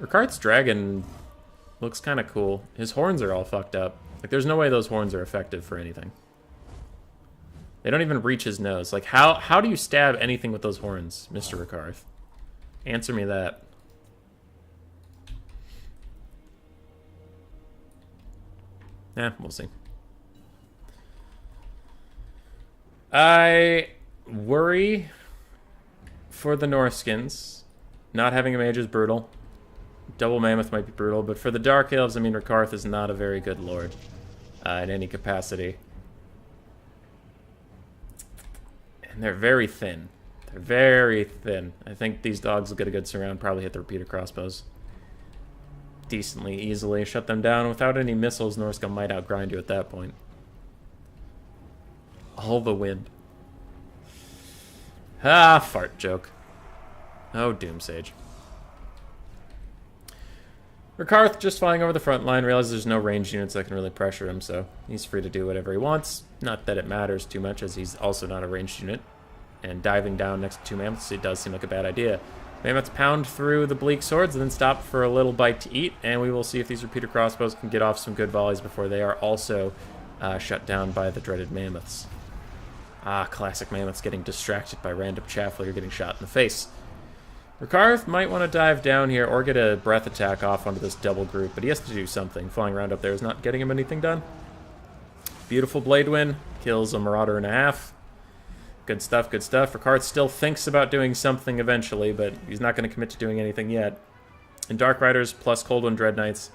Rakarth's dragon looks kind of cool. His horns are all fucked up. Like, there's no way those horns are effective for anything. They don't even reach his nose. Like, how do you stab anything with those horns, Mr. Rakarth? Answer me that. Yeah, we'll see. I worry for the Norskins. Not having a mage is brutal. Double Mammoth might be brutal, but for the Dark Elves, I mean, Rakarth is not a very good lord in any capacity. And they're very thin. They're very thin. I think these dogs will get a good surround, probably hit the repeater crossbows decently easily. Shut them down. Without any missiles, Norsca might outgrind you at that point. All the wind. Ah, fart joke. Oh, Doomsage. Rakarth just flying over the front line, realizes there's no ranged units that can really pressure him, so he's free to do whatever he wants. Not that it matters too much, as he's also not a ranged unit. And diving down next to 2 mammoths, it does seem like a bad idea. Mammoths pound through the bleak swords and then stop for a little bite to eat, and we will see if these repeater crossbows can get off some good volleys before they are also shut down by the dreaded mammoths. Ah, classic mammoths getting distracted by random chaff while you're getting shot in the face. Rakarth might want to dive down here or get a breath attack off onto this double group, but he has to do something. Flying around up there is not getting him anything done. Beautiful Blade Wind kills a Marauder and a half. Good stuff, good stuff. Rakarth still thinks about doing something eventually, but he's not going to commit to doing anything yet. And Dark Riders plus Cold One Dread Knights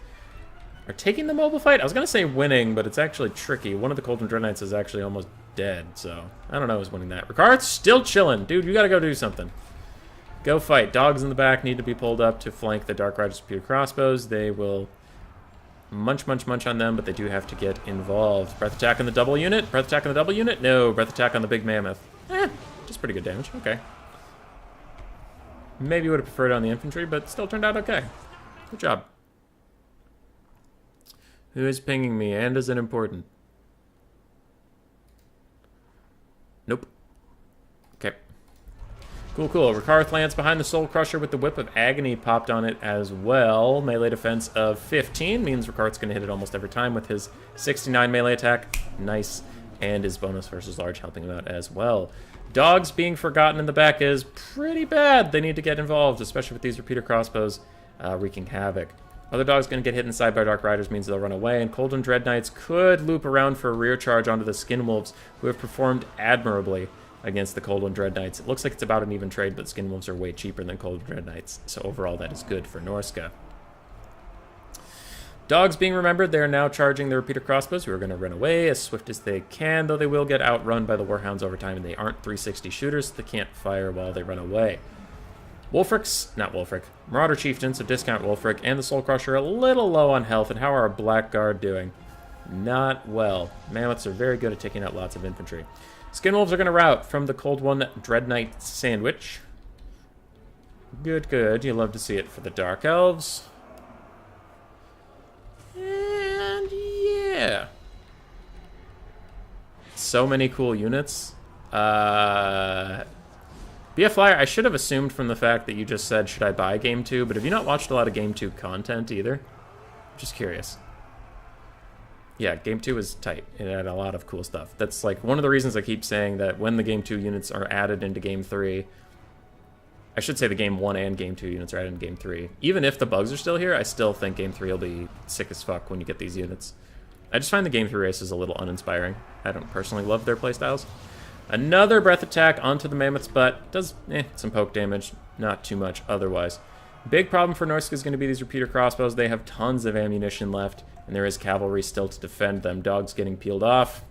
are taking the mobile fight. I was going to say winning, but it's actually tricky. One of the Cauldron Dread Knights is actually almost dead, so I don't know who's winning that. Ricard's still chilling. Dude, you got to go do something. Go fight. Dogs in the back need to be pulled up to flank the Dark Riders' repeater crossbows. They will munch on them, but they do have to get involved. Breath attack on the double unit. Breath attack on the double unit. No, breath attack on the big mammoth. Just pretty good damage. Okay. Maybe would have preferred it on the infantry, but still turned out okay. Good job. Who is pinging me, and is it important? Nope. Okay. Cool. Rikarth lands behind the Soul Crusher with the Whip of Agony popped on it as well. Melee defense of 15 means Rikarth's going to hit it almost every time with his 69 melee attack. Nice. And his bonus versus large helping him out as well. Dogs being forgotten in the back is pretty bad. They need to get involved, especially with these repeater crossbows wreaking havoc. Other dogs going to get hit inside by Dark Riders means they'll run away, and Cauldron Dread Knights could loop around for a rear charge onto the Skin Wolves, who have performed admirably against the Cauldron Dread Knights. It looks like it's about an even trade, but Skin Wolves are way cheaper than Cauldron Dread Knights, so overall that is good for Norska. Dogs being remembered, they are now charging the repeater crossbows, who are going to run away as swift as they can, though they will get outrun by the Warhounds over time, and they aren't 360 shooters, so they can't fire while they run away. Marauder Chieftain, so discount Wolfric, and the Soul Crusher a little low on health, and how are our Blackguard doing? Not well. Mammoths are very good at taking out lots of infantry. Skin Wolves are going to rout from the Cold One Dread Knight sandwich. Good. You love to see it for the Dark Elves. And yeah. So many cool units. BF Flyer, I should have assumed from the fact that you just said, should I buy Game 2? But have you not watched a lot of Game 2 content either? Just curious. Yeah, Game 2 is tight. It had a lot of cool stuff. That's like one of the reasons I keep saying that when the Game 2 units are added into Game 3, I should say the Game 1 and Game 2 units are added in Game 3. Even if the bugs are still here, I still think Game 3 will be sick as fuck when you get these units. I just find the Game 3 races a little uninspiring. I don't personally love their playstyles. Another breath attack onto the Mammoth's butt. Does some poke damage, not too much otherwise. Big problem for Norska is going to be these repeater crossbows. They have tons of ammunition left, and there is cavalry still to defend them. Dogs getting peeled off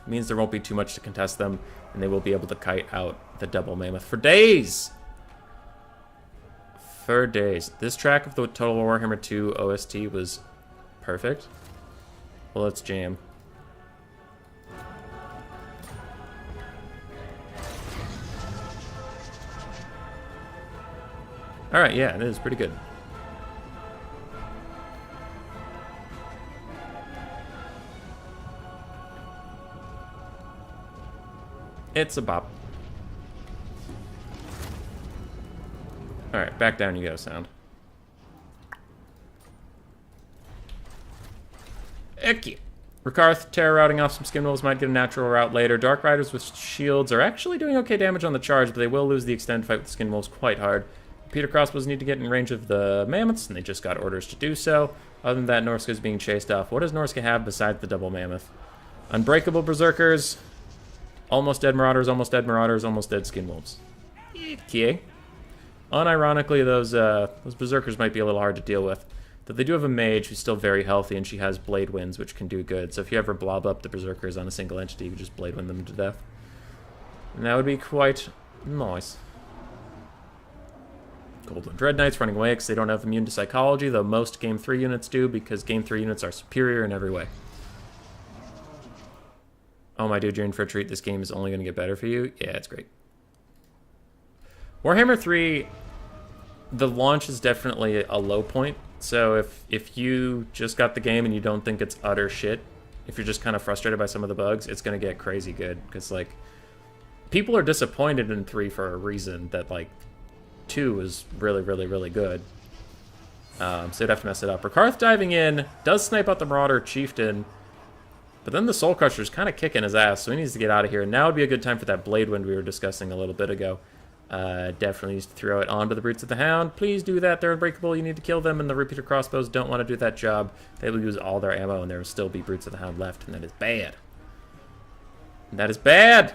means there won't be too much to contest them, and they will be able to kite out the double Mammoth for days. For days. This track of the Total Warhammer 2 OST was perfect. Well, let's jam. Alright, yeah, it is pretty good. It's a bop. Alright, back down you go, sound. Ecky. Rikarth terror routing off some Skin Wolves might get a natural route later. Dark Riders with shields are actually doing okay damage on the charge, but they will lose the extended fight with Skin Wolves quite hard. Repeater crossbows need to get in range of the Mammoths, and they just got orders to do so. Other than that, Norska is being chased off. What does Norska have besides the double Mammoth? Unbreakable Berserkers, almost dead Marauders, almost dead Marauders, almost dead Skin Wolves. Okay. Unironically, those Berserkers might be a little hard to deal with. But they do have a mage who's still very healthy, and she has Blade Winds, which can do good. So if you ever blob up the Berserkers on a single entity, you can just Blade Wind them to death. And that would be quite nice. Cauldron Dread Knights running away because they don't have immune to psychology, though most Game 3 units do, because Game 3 units are superior in every way. Oh my dude, you're in for a treat. This game is only going to get better for you. Yeah, it's great. Warhammer 3, the launch is definitely a low point. So if you just got the game and you don't think it's utter shit, if you're just kind of frustrated by some of the bugs, it's going to get crazy good. Because, like, people are disappointed in 3 for a reason that, like, 2 is really, really, really good. So you'd have to mess it up. Rikarth diving in, does snipe out the Marauder Chieftain, but then the Soul Crusher's kind of kicking his ass, so he needs to get out of here. And now would be a good time for that Blade Wind we were discussing a little bit ago. Definitely needs to throw it onto the Brutes of the Hound. Please do that. They're unbreakable. You need to kill them, and the Repeater Crossbows don't want to do that job. They will use all their ammo, and there will still be Brutes of the Hound left, and that is bad. That is bad!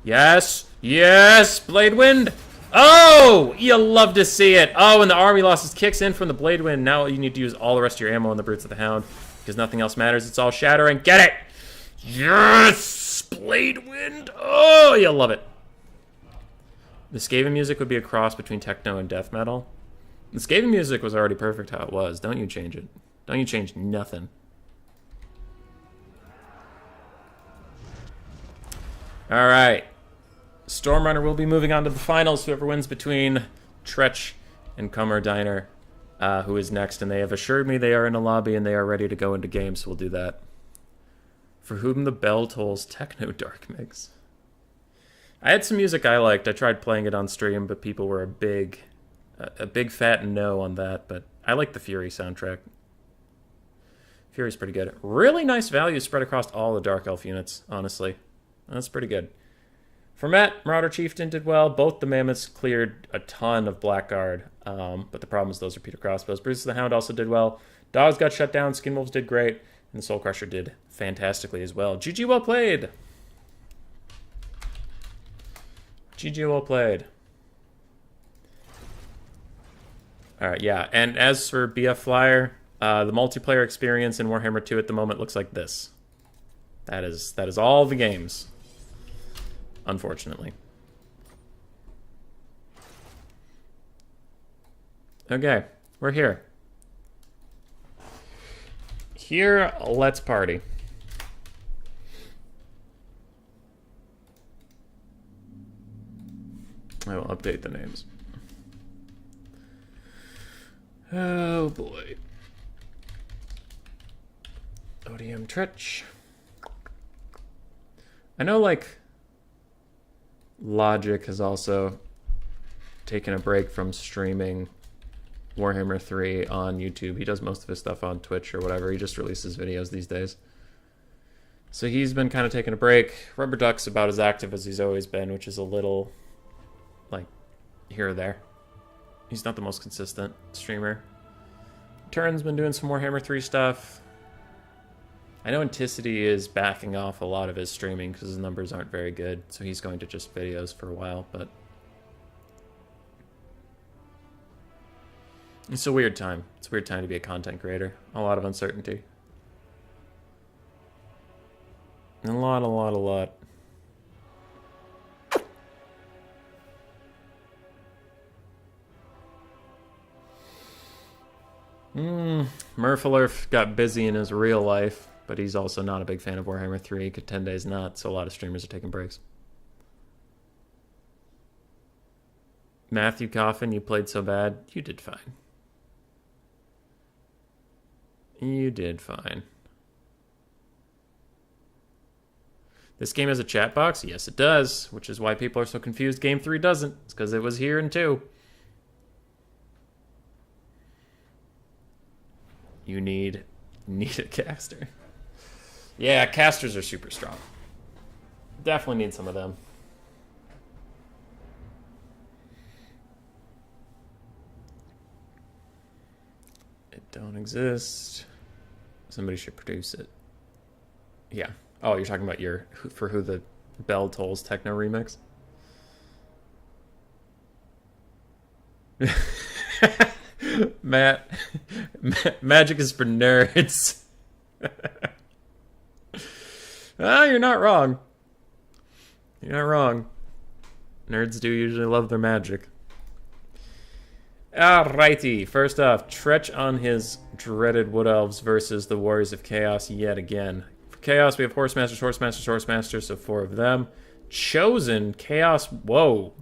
Yes! Yes! Blade Wind! Oh, you love to see it. Oh, and the army losses kicks in from the Blade Wind. Now you need to use all the rest of your ammo on the Brutes of the Hound because nothing else matters. It's all shattering. Get it? Yes! Blade Wind. Oh, you love it. The Skaven music would be a cross between techno and death metal. The Skaven music was already perfect how it was. Don't you change it. Don't you change nothing. All right. Stormrunner will be moving on to the finals. Whoever wins between Tretch and Kummer Diner, who is next. And they have assured me they are in a lobby and they are ready to go into games, so we'll do that. For Whom the Bell Tolls Techno Dark Mix. I had some music I liked. I tried playing it on stream, but people were a big fat no on that. But I like the Fury soundtrack. Fury's pretty good. Really nice value spread across all the Dark Elf units, honestly. That's pretty good. For Matt, Marauder Chieftain did well. Both the Mammoths cleared a ton of Blackguard, but the problem is those are Peter Crossbows. Bruce the Hound also did well. Dogs got shut down. Skinwolves did great. And the Soul Crusher did fantastically as well. GG, well played. GG, well played. All right, yeah. And as for BF Flyer, the multiplayer experience in Warhammer 2 at the moment looks like this. That is all the games, unfortunately. Okay, we're here. Here, let's party. I will update the names. Oh boy. ODM Tretch. I know, like, Logic has also taken a break from streaming Warhammer 3 on YouTube. He does most of his stuff on Twitch or whatever. He just releases videos these days. So he's been kind of taking a break. Rubber Duck's about as active as he's always been, which is a little, like, here or there. He's not the most consistent streamer. Turn's been doing some Warhammer 3 stuff. I know Anticity is backing off a lot of his streaming because his numbers aren't very good, so he's going to just videos for a while, but it's a weird time. It's a weird time to be a content creator. A lot of uncertainty. A lot. Murphalurf got busy in his real life, but he's also not a big fan of Warhammer 3. 10 days not, so a lot of streamers are taking breaks. Matthew Coffin, you played so bad. You did fine. You did fine. This game has a chat box? Yes, it does, which is why people are so confused Game 3 doesn't. It's because it was here in 2. You need a caster. Yeah, casters are super strong. Definitely need some of them. It don't exist. Somebody should produce it. Yeah. Oh, you're talking about for Who the Bell Tolls Techno remix? Matt, magic is for nerds. Ah, you're not wrong. You're not wrong. Nerds do usually love their magic. Alrighty, first off, Tretch on his dreaded Wood Elves versus the Warriors of Chaos yet again. For Chaos, we have Horsemasters, so 4 of them. Chosen, Chaos, whoa.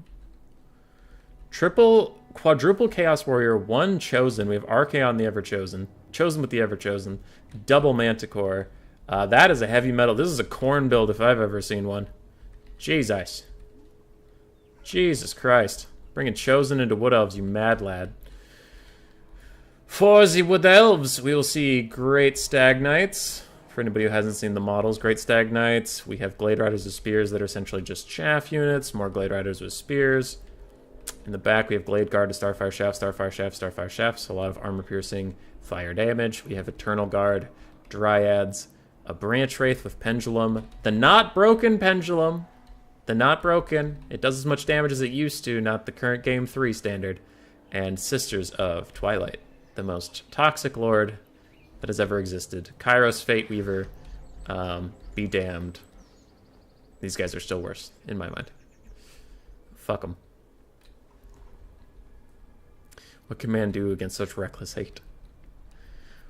Quadruple Chaos Warrior, 1 Chosen. We have Archaon the Ever-Chosen. Chosen with the Ever-Chosen. Double Manticore. That is a heavy metal. This is a corn build if I've ever seen one. Jesus. Jesus Christ. Bringing Chosen into Wood Elves, you mad lad. For the Wood Elves, we will see Great Stag Knights. For anybody who hasn't seen the models, Great Stag Knights. We have Glade Riders with Spears that are essentially just chaff units. More Glade Riders with Spears. In the back, we have Glade Guard to Starfire Shaft. So a lot of armor-piercing fire damage. We have Eternal Guard, Dryads, a Branch Wraith with Pendulum, the not broken Pendulum, The not broken. It does as much damage as it used to, not the current Game 3 standard. And Sisters of Twilight, the most toxic lord that has ever existed. Kairos Fate Weaver, be damned. These guys are still worse, in my mind. Fuck them. What can man do against such reckless hate?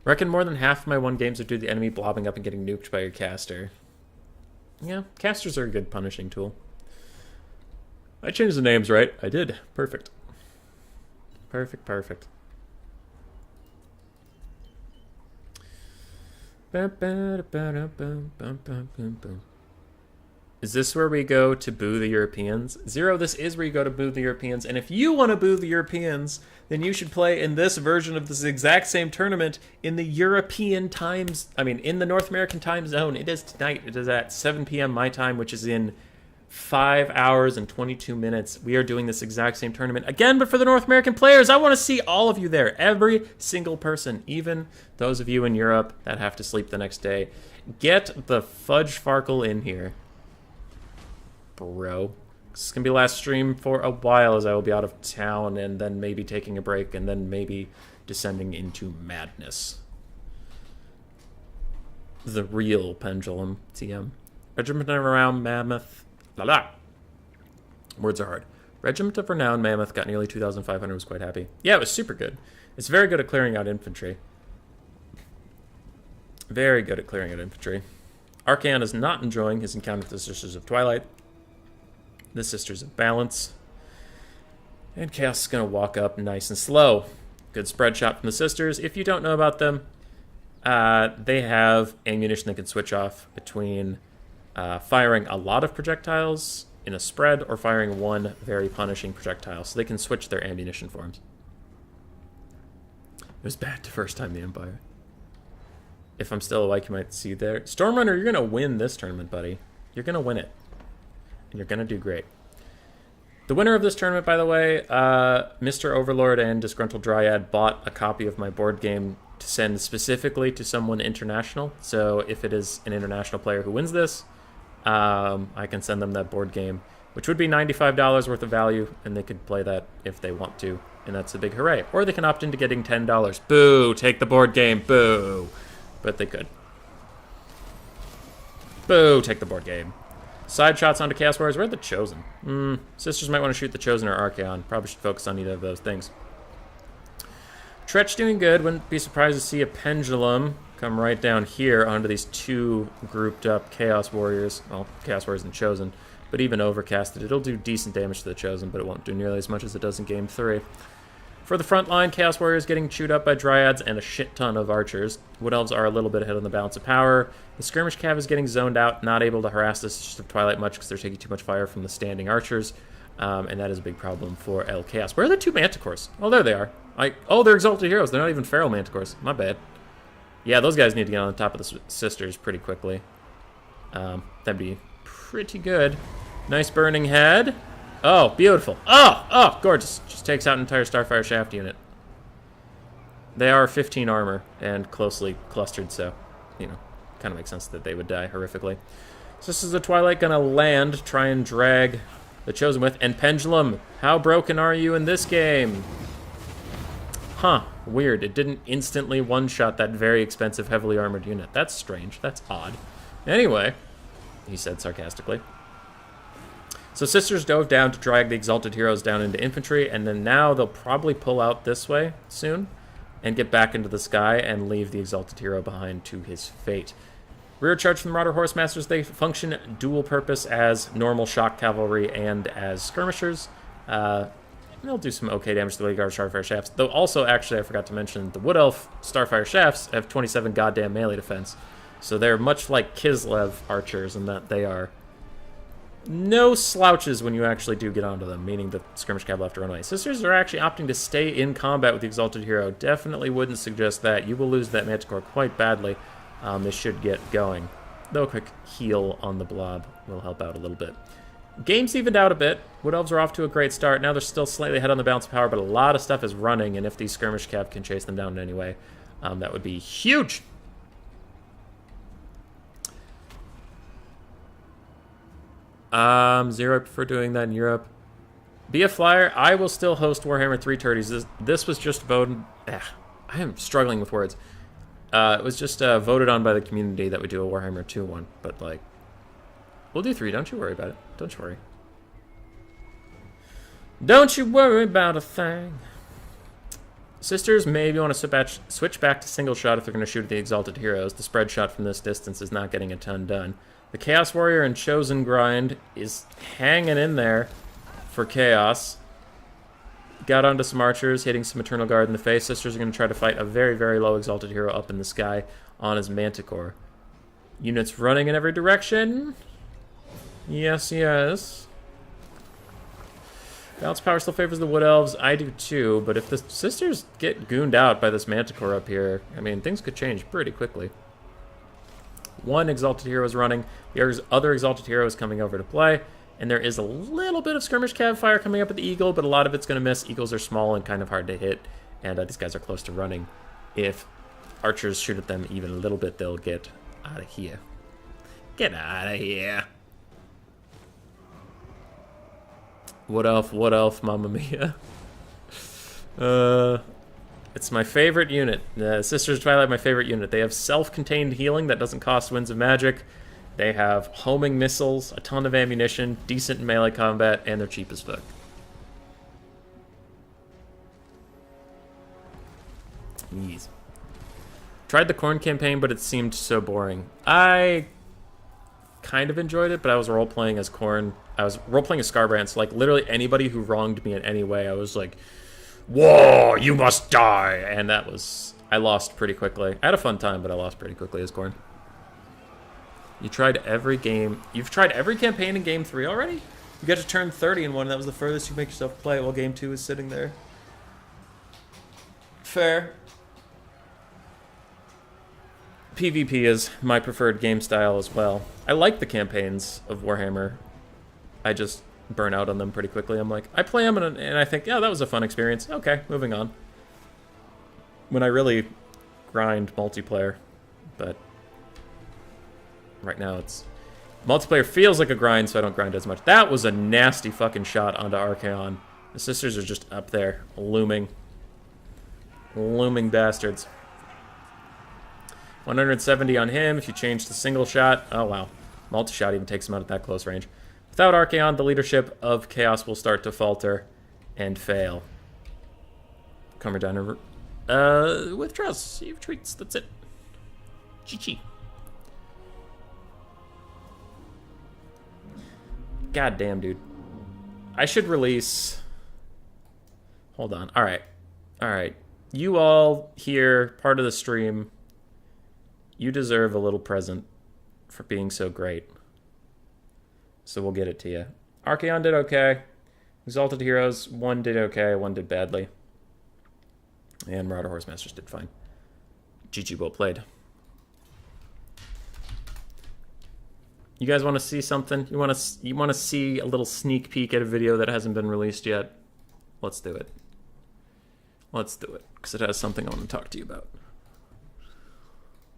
Reckon more than half of my won games are due to the enemy blobbing up and getting nuked by your caster. Yeah, casters are a good punishing tool. I changed the names, right? I did. Perfect. Perfect. Is this where we go to boo the Europeans? Zero, this is where you go to boo the Europeans. And if you want to boo the Europeans, then you should play in this version of this exact same tournament in the European times. I mean, in the North American time zone. It is tonight. It is at 7 p.m. my time, which is in 5 hours and 22 minutes. We are doing this exact same tournament again, but for the North American players. I want to see all of you there. Every single person, even those of you in Europe that have to sleep the next day. Get the fudge farkle in here. Bro. This is going to be the last stream for a while as I will be out of town and then maybe taking a break and then maybe descending into madness. The real pendulum, TM. Regiment of Renown Mammoth. La la. Words are hard. Regiment of Renown Mammoth got nearly 2,500, was quite happy. Yeah, it was super good. It's very good at clearing out infantry. Very good at clearing out infantry. Archaon is not enjoying his encounter with the Sisters of Twilight. The Sisters of Balance. And Chaos is going to walk up nice and slow. Good spread shot from the Sisters. If you don't know about them, they have ammunition that can switch off between firing a lot of projectiles in a spread or firing one very punishing projectile. So they can switch their ammunition forms. It was bad the first time the Empire. If I'm still awake, you might see there. Stormrunner, you're going to win this tournament, buddy. You're going to win it. And you're going to do great. The winner of this tournament, by the way, Mr. Overlord and Disgruntled Dryad bought a copy of my board game to send specifically to someone international. So if it is an international player who wins this, I can send them that board game, which would be $95 worth of value, and they could play that if they want to, and that's a big hooray. Or they can opt into getting $10. Boo! Take the board game. Boo! But they could. Boo! Take the board game. Side shots onto Chaos Warriors. Where are the Chosen? Sisters might want to shoot the Chosen or Archaon. Probably should focus on either of those things. Tretch doing good. Wouldn't be surprised to see a Pendulum come right down here onto these two grouped up Chaos Warriors. Well, Chaos Warriors and Chosen. But even overcasted, it'll do decent damage to the Chosen, but it won't do nearly as much as it does in Game 3. For the front line, Chaos Warriors getting chewed up by Dryads and a shit ton of Archers. Wood Elves are a little bit ahead on the balance of power. The Skirmish Cav is getting zoned out, not able to harass the Sisters of Twilight much because they're taking too much fire from the standing Archers. And that is a big problem for El Chaos. Where are the two Manticores? Oh, there they are. Oh, they're Exalted Heroes. They're not even Feral Manticores. My bad. Yeah, those guys need to get on the top of the Sisters pretty quickly. That'd be pretty good. Nice Burning Head. Oh, beautiful. Oh, gorgeous. Just takes out an entire Starfire Shaft unit. They are 15 armor and closely clustered, so, you know, kind of makes sense that they would die horrifically. So this is the Twilight gonna land, try and drag the Chosen with. And Pendulum, how broken are you in this game? Huh, weird. It didn't instantly one-shot that very expensive, heavily armored unit. That's strange. That's odd. Anyway, he said sarcastically. So Sisters dove down to drag the Exalted Heroes down into infantry, and then now they'll probably pull out this way soon and get back into the sky and leave the Exalted Hero behind to his fate. Rear charge from the Marauder Horse Masters, they function dual purpose as normal shock cavalry and as skirmishers. They'll do some okay damage to the Guard Starfire Shafts. Though also, actually, I forgot to mention, the Wood Elf Starfire Shafts have 27 goddamn melee defense. So they're much like Kislev archers in that they are no slouches when you actually do get onto them, meaning the skirmish cav will have to run away. Sisters are actually opting to stay in combat with the Exalted Hero. Definitely wouldn't suggest that. You will lose that Manticore quite badly. This should get going. Though a quick heal on the blob will help out a little bit. Game's evened out a bit. Wood Elves are off to a great start. Now they're still slightly ahead on the balance of power, but a lot of stuff is running, and if these skirmish cav can chase them down in any way, that would be huge. Zero, I prefer doing that in Europe. Be a flyer. I will still host Warhammer 3 Turdies. This was just voted... I am struggling with words. It was just voted on by the community that we do a Warhammer 2 one. But, like, we'll do 3. Don't you worry about it. Don't you worry. Don't you worry about a thing. Sisters, maybe want to switch back to single shot if they're going to shoot at the Exalted Heroes. The spread shot from this distance is not getting a ton done. The Chaos Warrior and Chosen grind is hanging in there for Chaos. Got onto some archers, hitting some Eternal Guard in the face. Sisters are going to try to fight a very, very low Exalted Hero up in the sky on his Manticore. Units running in every direction. Yes, yes. Balanced power still favors the Wood Elves. I do too, but if the Sisters get gooned out by this Manticore up here, I mean, things could change pretty quickly. One Exalted Hero is running. The other Exalted Hero is coming over to play. And there is a little bit of skirmish cav fire coming up at the Eagle, but a lot of it's going to miss. Eagles are small and kind of hard to hit, and these guys are close to running. If archers shoot at them even a little bit, they'll get out of here. Get out of here. What elf, mamma mia. It's my favorite unit. Sisters of Twilight, my favorite unit. They have self-contained healing that doesn't cost Winds of Magic. They have homing missiles, a ton of ammunition, decent melee combat, and they're cheap as fuck. Jeez. Tried the Khorne campaign, but it seemed so boring. I kind of enjoyed it, but I was role-playing as Khorne. I was role-playing as Scarbrand, so like literally anybody who wronged me in any way, I was like, "Whoa, you must die!" And that was... I lost pretty quickly. I had a fun time, but I lost pretty quickly as Khorne. You tried every game. You've tried every campaign in Game 3 already? You got to turn 30 in one, and that was the furthest you make yourself play while Game 2 is sitting there. Fair. PvP is my preferred game style as well. I like the campaigns of Warhammer. I just burn out on them pretty quickly. I'm like, I play them and I think, yeah, that was a fun experience. Okay, moving on. When I really grind multiplayer, but... right now, it's... multiplayer feels like a grind, so I don't grind as much. That was a nasty fucking shot onto Archaon. The Sisters are just up there, looming. Looming bastards. 170 on him if you change the single shot. Oh, wow. Multi-shot even takes him out at that close range. Without Archaon, the leadership of Chaos will start to falter and fail. Commodore withdraws. He retreats. That's it. GG. God damn, dude. I should release... hold on. Alright. Alright. You all here, part of the stream, you deserve a little present for being so great. So we'll get it to you. Archaon did okay. Exalted Heroes, one did okay, one did badly. And Marauder Horsemasters did fine. GG, well played. You guys want to see something? You want to see a little sneak peek at a video that hasn't been released yet? Let's do it. Let's do it, because it has something I want to talk to you about.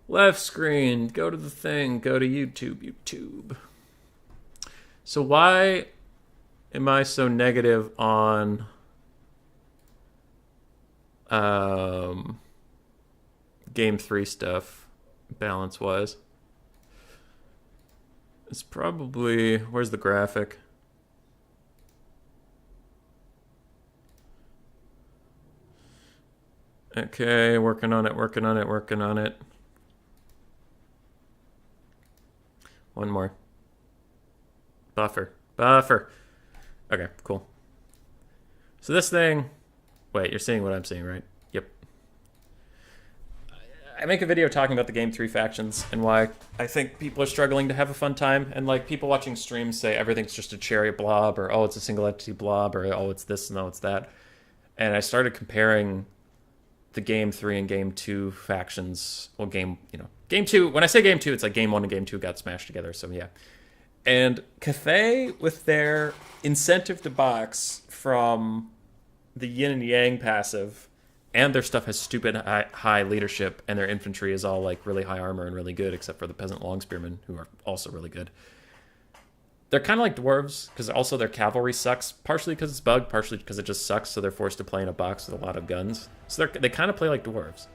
Left screen, go to the thing, go to YouTube. So why am I so negative on Game 3 stuff, balance-wise? It's probably... where's the graphic? Okay, working on it. One more. Buffer. Okay, cool. So this thing... wait, you're seeing what I'm seeing, right? Yep. I make a video talking about the Game 3 factions and why I think people are struggling to have a fun time. And like people watching streams say everything's just a chariot blob, or oh, it's a single entity blob, or oh, it's this and oh, it's that. And I started comparing the Game 3 and Game 2 factions. Well, Game 2, when I say Game 2, it's like Game 1 and Game 2 got smashed together, so yeah. And Cathay, with their incentive to box from the yin and yang passive, and their stuff has stupid high leadership, and their infantry is all like really high armor and really good, except for the peasant long spearmen, who are also really good. they're kind of like dwarves, because also their cavalry sucks, partially because it's bugged, partially because it just sucks, so they're forced to play in a box with a lot of guns. So they kind of play like dwarves.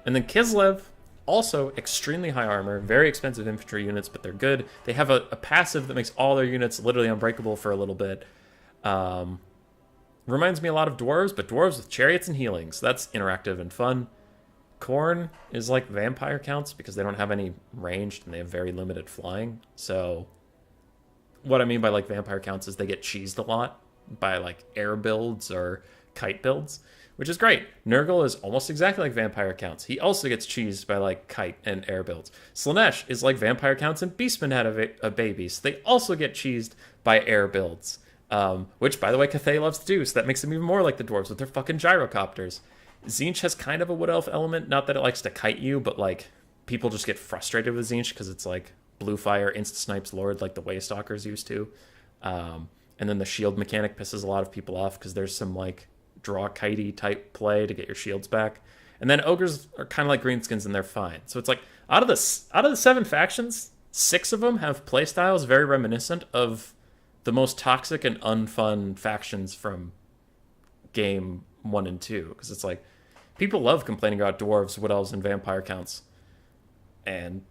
And then Kislev, also extremely high armor, very expensive infantry units, but they're good. They have a passive that makes all their units literally unbreakable for a little bit. Reminds me a lot of dwarves, but dwarves with chariots and healing, so that's interactive and fun. Khorne is like vampire counts because they don't have any ranged and they have very limited flying. So what I mean by like vampire counts is they get cheesed a lot by like air builds or kite builds, which is great. Nurgle is almost exactly like vampire counts. He also gets cheesed by like kite and air builds. Slaanesh is like vampire counts and Beastmen had a baby, so they also get cheesed by air builds. Which, by the way, Cathay loves to do, so that makes them even more like the dwarves with their fucking gyrocopters. Tzeentch has kind of a wood elf element, not that it likes to kite you, but like people just get frustrated with Tzeentch because it's like blue fire insta-snipes Lord like the Waystalkers used to. And then the shield mechanic pisses a lot of people off because there's some like draw kitey type play to get your shields back. And then ogres are kind of like greenskins and they're fine. So it's like out of the 7 factions, 6 of them have playstyles very reminiscent of the most toxic and unfun factions from game 1 and 2. Because it's like, people love complaining about dwarves, wood elves, and vampire counts. And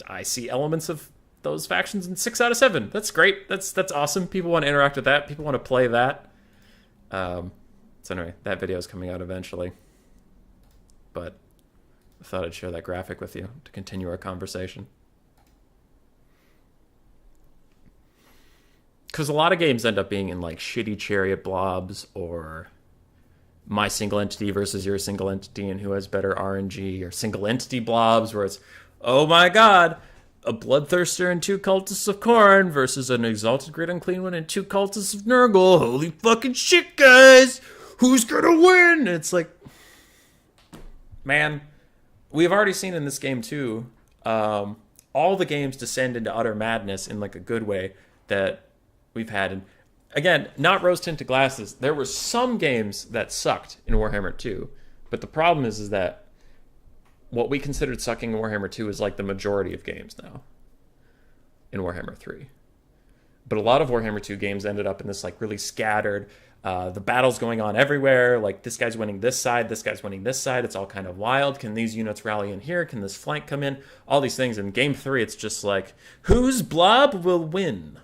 I see elements of those factions in 6 out of 7. That's great. That's awesome. People want to interact with that. People want to play that. So anyway, that video is coming out eventually. But I thought I'd share that graphic with you to continue our conversation. Because a lot of games end up being in like shitty chariot blobs or my single entity versus your single entity and who has better RNG, or single entity blobs where it's, oh my god, a bloodthirster and 2 cultists of Khorne versus an exalted great unclean one and 2 cultists of Nurgle. Holy fucking shit, guys! Who's gonna win? It's like, man, we've already seen in this game too, all the games descend into utter madness in like a good way that we've had. And again, not rose-tinted glasses. There were some games that sucked in Warhammer 2, but the problem is that what we considered sucking in Warhammer 2 is like the majority of games now in Warhammer 3. But a lot of Warhammer 2 games ended up in this like really scattered, the battle's going on everywhere, like this guy's winning this side, this guy's winning this side, it's all kind of wild. Can these units rally in here? Can this flank come in? All these things. In game 3, it's just like, whose blob will win?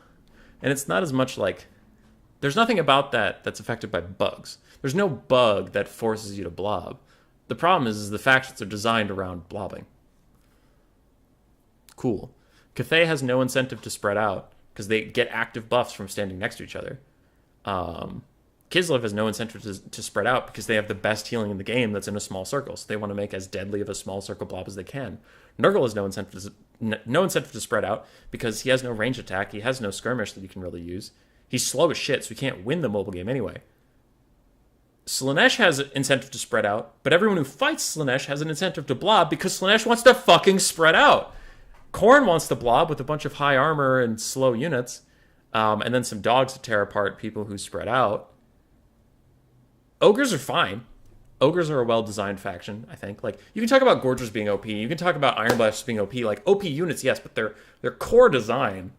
And it's not as much like, there's nothing about that that's affected by bugs. There's no bug that forces you to blob. The problem is the factions are designed around blobbing. Cool. Cathay has no incentive to spread out because they get active buffs from standing next to each other. Kislev has no incentive to spread out because they have the best healing in the game that's in a small circle. So they want to make as deadly of a small circle blob as they can. Nurgle has no incentive to spread out because he has no range attack. He has no skirmish that he can really use. He's slow as shit, so he can't win the mobile game anyway. Slaanesh has an incentive to spread out, but everyone who fights Slaanesh has an incentive to blob because Slaanesh wants to fucking spread out. Khorne wants to blob with a bunch of high armor and slow units, and then some dogs to tear apart people who spread out. Ogres are fine. Ogres are a well-designed faction, I think. Like, you can talk about Gorgers being OP. You can talk about Iron Blasters being OP. Like, OP units, yes, but their core design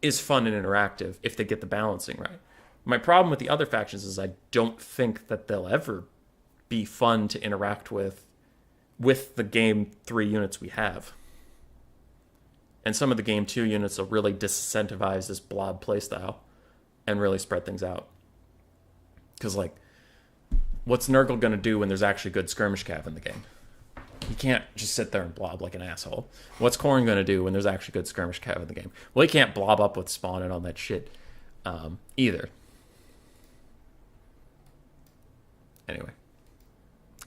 is fun and interactive if they get the balancing right. My problem with the other factions is I don't think that they'll ever be fun to interact with the Game 3 units we have. And some of the Game 2 units will really disincentivize this blob playstyle and really spread things out. Because, like, what's Nurgle going to do when there's actually good skirmish cav in the game? He can't just sit there and blob like an asshole. What's Khorne going to do when there's actually good skirmish cav in the game? Well, he can't blob up with spawn and all that shit either. Anyway.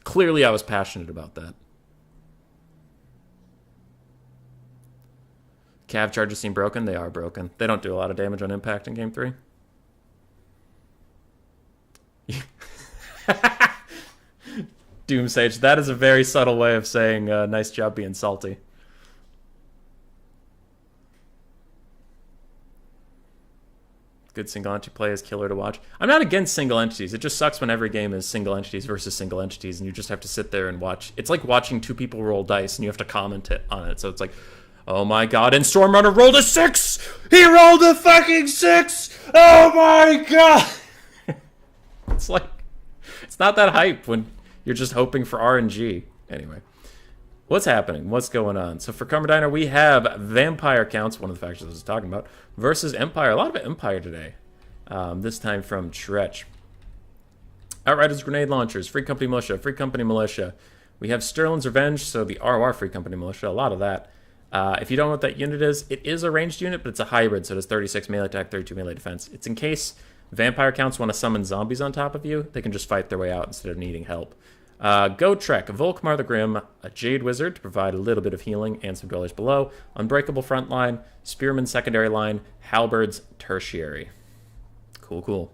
Clearly I was passionate about that. Cav charges seem broken. They are broken. They don't do a lot of damage on impact in Game 3. Doomsage, that is a very subtle way of saying nice job being salty. Good single entity play is killer to watch. I'm not against single entities. It just sucks when every game is single entities versus single entities and you just have to sit there and watch. It's like watching 2 people roll dice and you have to comment on it. So it's like, Oh my god, and Stormrunner rolled a 6! He rolled a fucking 6! Oh my god! It's like, it's not that hype when you're just hoping for RNG. Anyway, what's happening? What's going on? So for Carmerdiner, we have Vampire Counts, one of the factions I was talking about, versus Empire. A lot of Empire today. This time from Tretch. Outriders, Grenade Launchers, Free Company Militia, Free Company Militia. We have Sterling's Revenge, so the ROR Free Company Militia, a lot of that. If you don't know what that unit is, it is a ranged unit, but it's a hybrid, so it has 36 melee attack, 32 melee defense. It's in case Vampire Counts want to summon zombies on top of you, they can just fight their way out instead of needing help. Go Trek, Volkmar the Grim, a Jade Wizard to provide a little bit of healing and some dwellers below, Unbreakable front line, Spearman secondary line, Halberds tertiary. Cool, cool.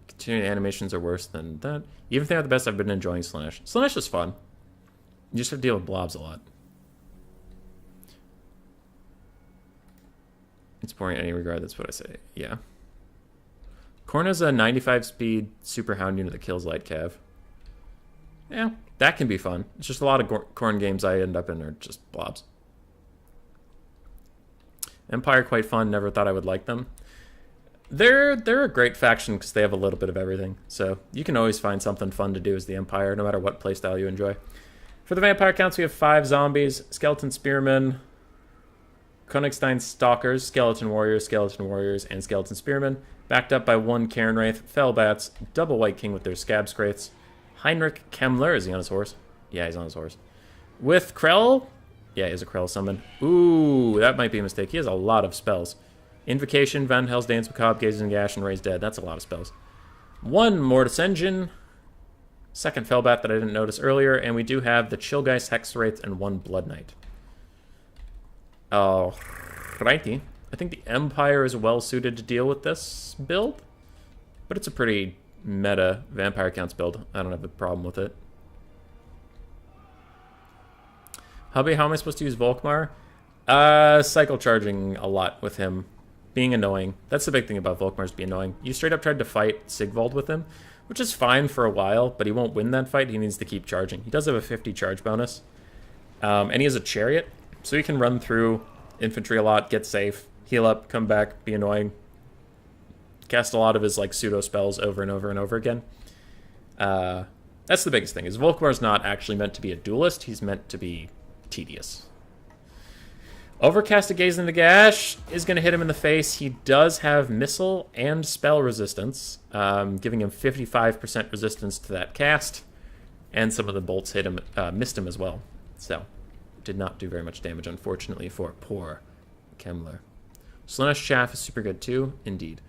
Continuing animations are worse than that. Even if they're not the best, I've been enjoying Slaanesh. Slaanesh is fun. You just have to deal with blobs a lot. It's boring in any regard, that's what I say. Yeah. Korna's a 95 speed super hound unit that kills light cav. Yeah, that can be fun. It's just a lot of Khorne games I end up in are just blobs. Empire, quite fun. Never thought I would like them. They're a great faction because they have a little bit of everything. So you can always find something fun to do as the Empire, no matter what playstyle you enjoy. For the Vampire Counts, we have 5 zombies, Skeleton Spearmen, Königstein Stalkers, Skeleton Warriors, and Skeleton Spearmen, backed up by 1 Cairn Wraith, Fellbats, Double White King with their Scab Scraiths, Heinrich Kemmler, is he on his horse? Yeah, he's on his horse. With Krell? Yeah, he's a Krell summon. Ooh, that might be a mistake. He has a lot of spells. Invocation, Van Hell's Dance, Macabre, Gaze and Gash, and Raise Dead. That's a lot of spells. 1 Mortis Engine, 2nd Fellbat that I didn't notice earlier, and we do have the Chillgeist Hex Wraith and 1 Blood Knight. Alrighty. I think the Empire is well suited to deal with this build, but it's a pretty meta Vampire Counts build. I don't have a problem with it. Hubby, how am I supposed to use Volkmar? Cycle charging a lot with him. Being annoying. That's the big thing about Volkmar, is to be annoying. You straight up tried to fight Sigvald with him, which is fine for a while, but he won't win that fight. He needs to keep charging. He does have a 50 charge bonus. And he has a chariot, so he can run through infantry a lot, get safe, heal up, come back, be annoying. Cast a lot of his like pseudo spells over and over and over again. That's the biggest thing, is Volkmar's not actually meant to be a duelist, he's meant to be tedious. Overcast a Gaze in the Gash is going to hit him in the face. He does have missile and spell resistance, giving him 55% resistance to that cast, and some of the bolts hit him, missed him as well. So, did not do very much damage, unfortunately, for poor Kemmler. Slaanesh Chaff is super good too, indeed.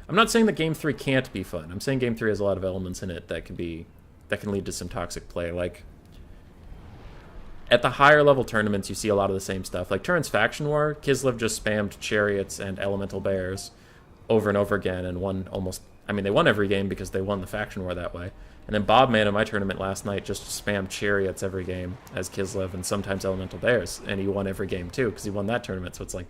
I'm not saying that Game 3 can't be fun. I'm saying Game 3 has a lot of elements in it that can lead to some toxic play. Like, at the higher level tournaments, you see a lot of the same stuff. Like Turin's Faction War, Kislev just spammed Chariots and Elemental Bears over and over again and won almost... I mean, they won every game because they won the Faction War that way. And then Bob Man in my tournament last night just spammed Chariots every game as Kislev and sometimes Elemental Bears. And he won every game too because he won that tournament. So it's like,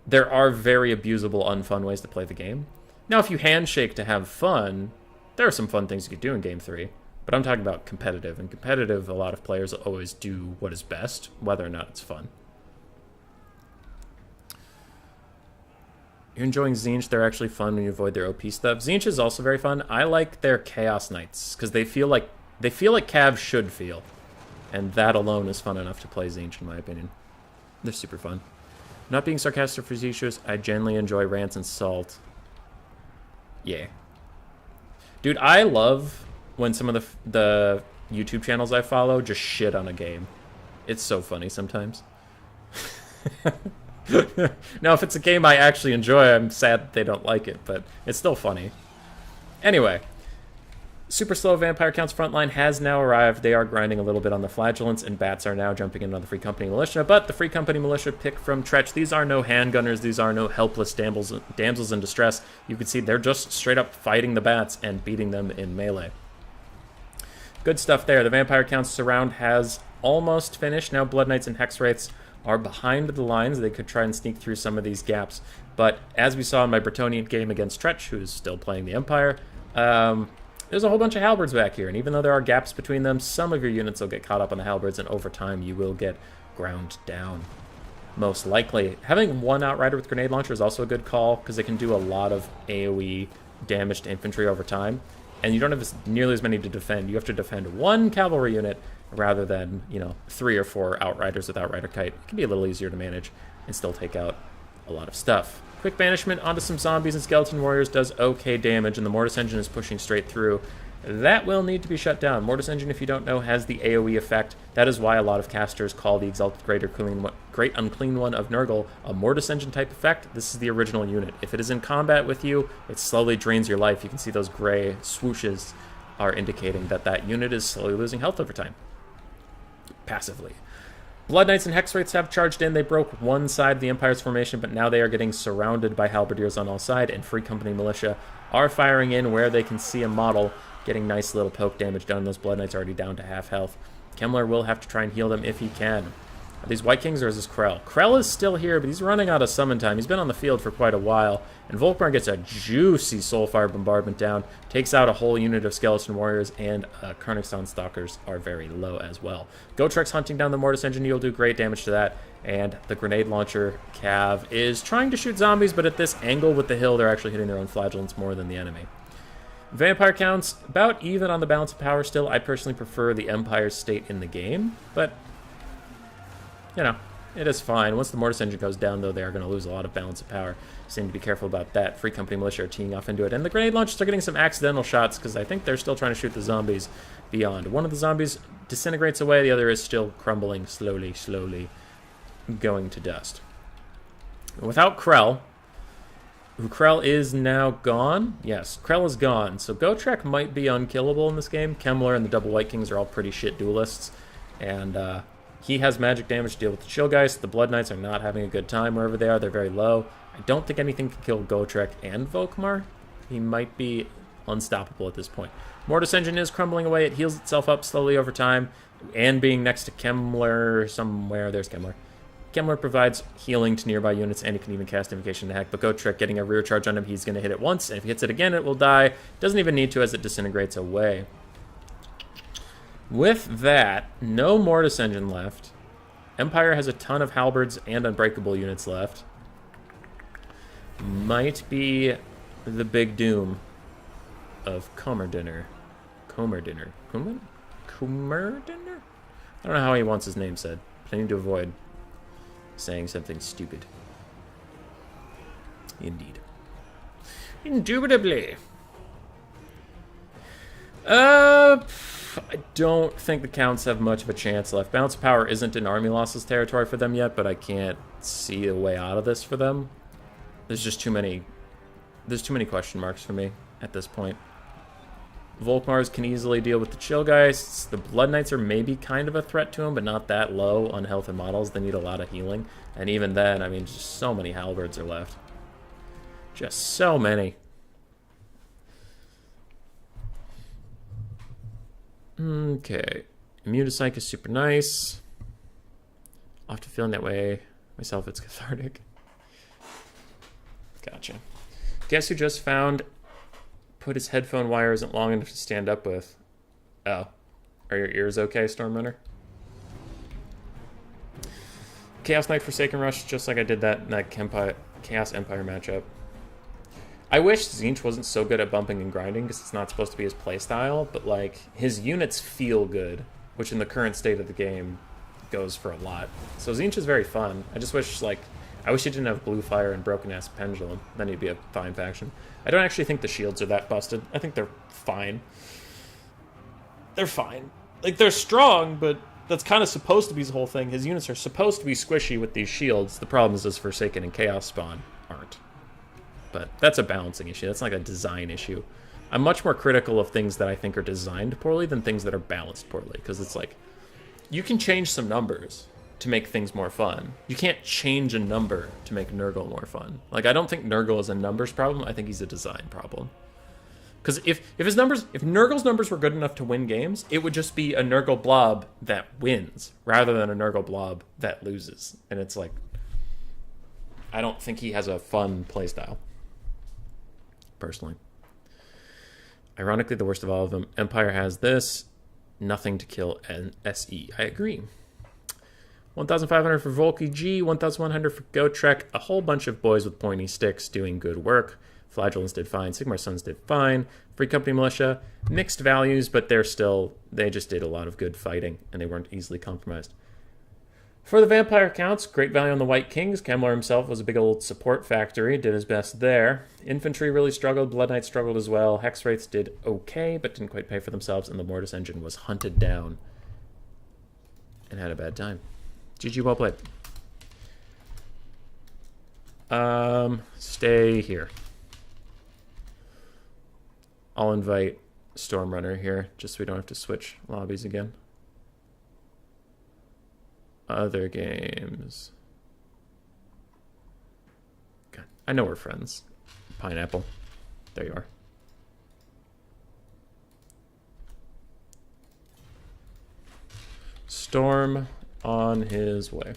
there are very abusable, unfun ways to play the game. Now, if you handshake to have fun, there are some fun things you could do in Game 3. But I'm talking about competitive. And competitive, a lot of players always do what is best, whether or not it's fun. You're enjoying Tzeentch. They're actually fun when you avoid their OP stuff. Tzeentch is also very fun. I like their Chaos Knights, because they feel like Cav should feel. And that alone is fun enough to play Tzeentch, in my opinion. They're super fun. Not being sarcastic for Zishus, I genuinely enjoy Rants and Salt. Yeah. Dude, I love when some of the YouTube channels I follow just shit on a game. It's so funny sometimes. Now, if it's a game I actually enjoy, I'm sad that they don't like it, but it's still funny. Anyway, Super Slow Vampire Counts Frontline has now arrived. They are grinding a little bit on the Flagellants, and Bats are now jumping in on the Free Company Militia, but the Free Company Militia pick from Tretch. These are no handgunners. These are no helpless damsels in distress. You can see they're just straight up fighting the Bats and beating them in melee. Good stuff there. The Vampire Counts Surround has almost finished. Now Blood Knights and Hex Wraiths are behind the lines. They could try and sneak through some of these gaps. But as we saw in my Bretonnian game against Tretch, who's still playing the Empire, there's a whole bunch of halberds back here, and even though there are gaps between them, some of your units will get caught up on the halberds, and over time you will get ground down. Most likely. Having one outrider with grenade launcher is also a good call, because it can do a lot of AoE damage to infantry over time, and you don't have nearly as many to defend. You have to defend one cavalry unit rather than, 3 or 4 outriders with outrider kite. It can be a little easier to manage and still take out a lot of stuff. Quick banishment onto some zombies and skeleton warriors does okay damage, and the Mortis Engine is pushing straight through. That will need to be shut down. Mortis Engine, if you don't know, has the AoE effect. That is why a lot of casters call the Exalted Great Unclean One of Nurgle a Mortis Engine type effect. This is the original unit. If it is in combat with you, it slowly drains your life. You can see those gray swooshes are indicating that that unit is slowly losing health over time. Passively. Blood Knights and Hex Wraiths have charged in. They broke one side of the Empire's formation, but now they are getting surrounded by halberdiers on all sides, and Free Company Militia are firing in where they can see a model, getting nice little poke damage done. Those Blood Knights are already down to half health. Kemmler will have to try and heal them if he can. Are these White Kings or is this Krell? Krell is still here, but he's running out of summon time. He's been on the field for quite a while, and Volkmar gets a juicy Soulfire bombardment down, takes out a whole unit of Skeleton Warriors, and Karnakstone Stalkers are very low as well. Gotrek's hunting down the Mortis Engine. You'll do great damage to that, and the Grenade Launcher Cav is trying to shoot zombies, but at this angle with the hill, they're actually hitting their own flagellants more than the enemy. Vampire counts about even on the balance of power still. I personally prefer the Empire's state in the game, but it is fine. Once the Mortis Engine goes down, though, they are going to lose a lot of balance of power. So you need to be careful about that. Free Company Militia are teeing off into it. And the grenade launchers are getting some accidental shots because I think they're still trying to shoot the zombies beyond. One of the zombies disintegrates away. The other is still crumbling slowly, going to dust. Without Krell, who Krell is now gone. Yes, Krell is gone. So Gotrek might be unkillable in this game. Kemmler and the Double White Kings are all pretty shit duelists. And he has magic damage to deal with the Chillgeist. The Blood Knights are not having a good time wherever they are. They're very low. I don't think anything can kill Gotrek and Volkmar. He might be unstoppable at this point. Mortis Engine is crumbling away. It heals itself up slowly over time. And being next to Kemmler somewhere. There's Kemmler. Kemmler provides healing to nearby units, and it can even cast Invocation to Heck. But Gotrek getting a rear charge on him, he's going to hit it once. And if he hits it again, it will die. Doesn't even need to as it disintegrates away. With that, no Mortis Engine left. Empire has a ton of halberds and unbreakable units left. Might be the big doom of Commerdinner. Commerdinner? I don't know how he wants his name said, but I need to avoid saying something stupid. Indeed. Indubitably. I don't think the Counts have much of a chance left. Balance of power isn't in army losses territory for them yet, but I can't see a way out of this for them. There's just too many question marks for me at this point. Volkmars can easily deal with the Chillgeists. The Blood Knights are maybe kind of a threat to him, but not that low on health and models. They need a lot of healing. And even then, I mean, just so many halberds are left. Just so many. Okay. Immunopsych is super nice. Often feeling that way myself, it's cathartic. Gotcha. Guess who just found put his headphone wire isn't long enough to stand up with? Oh. Are your ears okay, Stormrunner? Chaos Knight Forsaken Rush, just like I did that in that Chaos Empire matchup. I wish Tzeentch wasn't so good at bumping and grinding, because it's not supposed to be his playstyle, but like his units feel good, which in the current state of the game goes for a lot. So Tzeentch is very fun. I just wish I wish he didn't have Blue Fire and Broken Ass Pendulum. Then he'd be a fine faction. I don't actually think the shields are that busted. I think they're fine. They're fine. Like, they're strong, but that's kind of supposed to be his whole thing. His units are supposed to be squishy with these shields. The problem is his Forsaken and Chaos Spawn aren't. But that's a balancing issue. That's like a design issue. I'm much more critical of things that I think are designed poorly than things that are balanced poorly. Because it's like, you can change some numbers to make things more fun. You can't change a number to make Nurgle more fun. Like, I don't think Nurgle is a numbers problem. I think he's a design problem. Because if Nurgle's numbers were good enough to win games, it would just be a Nurgle blob that wins rather than a Nurgle blob that loses. And it's like, I don't think he has a fun playstyle, personally. Ironically, the worst of all of them. Empire has this. Nothing to kill SE. I agree. 1,500 for Volky G, 1,100 for Gotrek. A whole bunch of boys with pointy sticks doing good work. Flagellants did fine. Sigmar Sons did fine. Free Company Militia, mixed values, but they just did a lot of good fighting, and they weren't easily compromised. For the Vampire counts, great value on the White Kings. Kemmler himself was a big old support factory, did his best there. Infantry really struggled. Blood Knights struggled as well. Hex Wraiths did okay, but didn't quite pay for themselves, and the Mortis Engine was hunted down and had a bad time. GG, well played. Stay here. I'll invite Stormrunner here, just so we don't have to switch lobbies again. Other games. God, I know we're friends. Pineapple. There you are. Storm on his way.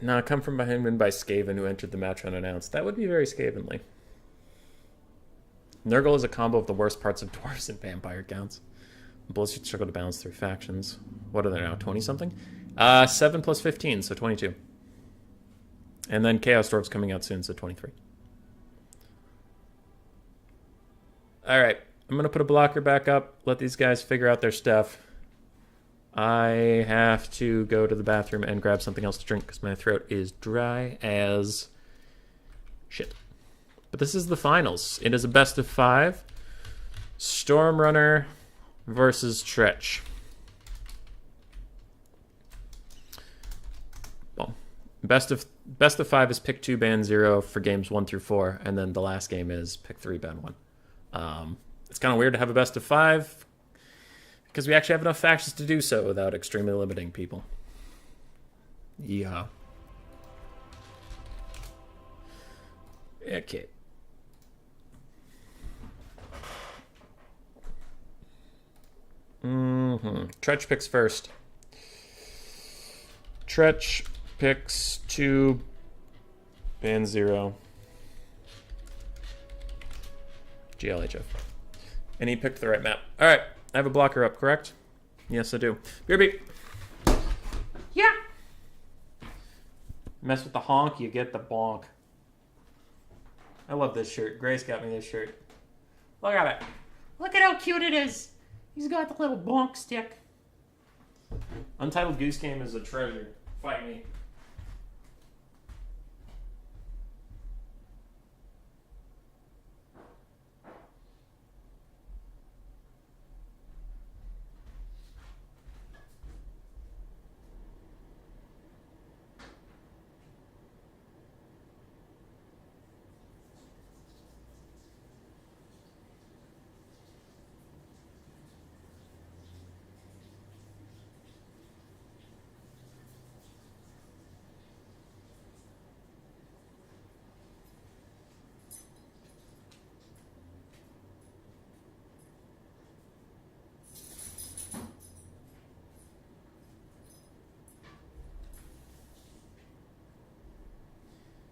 Now, come from behind him by Skaven, who entered the match unannounced. That would be very Skavenly. Nurgle is a combo of the worst parts of dwarves and vampire counts. Blizzard struggle to balance through factions. What are they now? 20-something? 7 plus 15, so 22. And then Chaos Dwarves coming out soon, so 23. Alright, I'm going to put a blocker back up. Let these guys figure out their stuff. I have to go to the bathroom and grab something else to drink because my throat is dry as shit. But this is the finals. It is a best of 5. Stormrunner versus Tretch. Well, best of 5 is pick 2, ban 0 for games 1 through 4, and then the last game is pick 3, ban 1. It's kind of weird to have a best of 5 because we actually have enough factions to do so without extremely limiting people. Yeah. Okay. Tretch picks first. Tretch picks 2, ban 0. GLHF. And he picked the right map. Alright, I have a blocker up, correct? Yes, I do. BRB. Yeah. Mess with the honk, you get the bonk. I love this shirt. Grace got me this shirt. Look at it. Look at how cute it is. He's got the little bonk stick. Untitled Goose Game is a treasure. Fight me.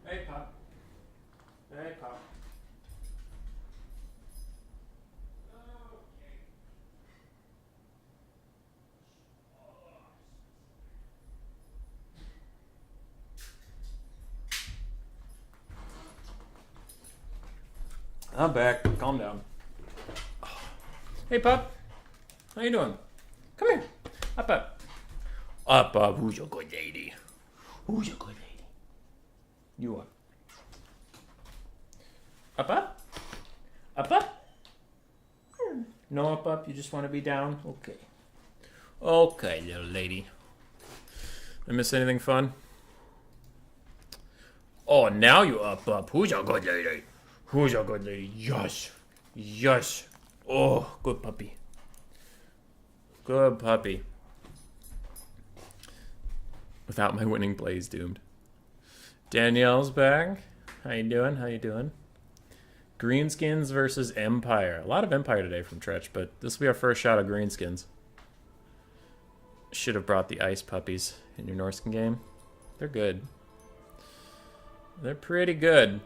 Hey, Pop. Hey, Pop. Okay. I'm back. Calm down. Hey, Pop. How you doing? Come here. Up, up. Up, up. Who's your good lady? Who's your good lady? You are. Up, up? Up, up? No up, up? You just want to be down? Okay. Okay, little lady. I miss anything fun? Oh, now you up, up. Who's your good lady? Who's your good lady? Yes. Yes. Oh, good puppy. Good puppy. Without my winning play, he's doomed. Danielle's back. How you doing? How you doing? Greenskins versus Empire. A lot of Empire today from Tretch, but this will be our first shot of Greenskins. Should have brought the ice puppies in your Norskin game. They're good. They're pretty good.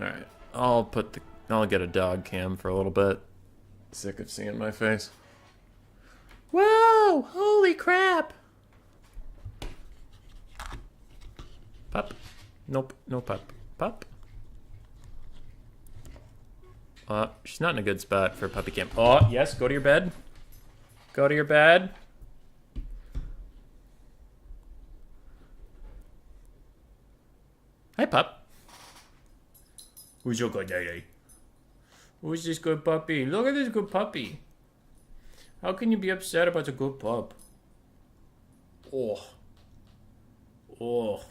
Alright. I'll get a dog cam for a little bit. Sick of seeing my face. Whoa! Holy crap! Pup. Nope, no pup. Pup. She's not in a good spot for puppy cam. Oh, yes, go to your bed. Go to your bed. Hi, pup. Who's your good daddy? Who's this good puppy? Look at this good puppy. How can you be upset about a good pup? Oh. Oh.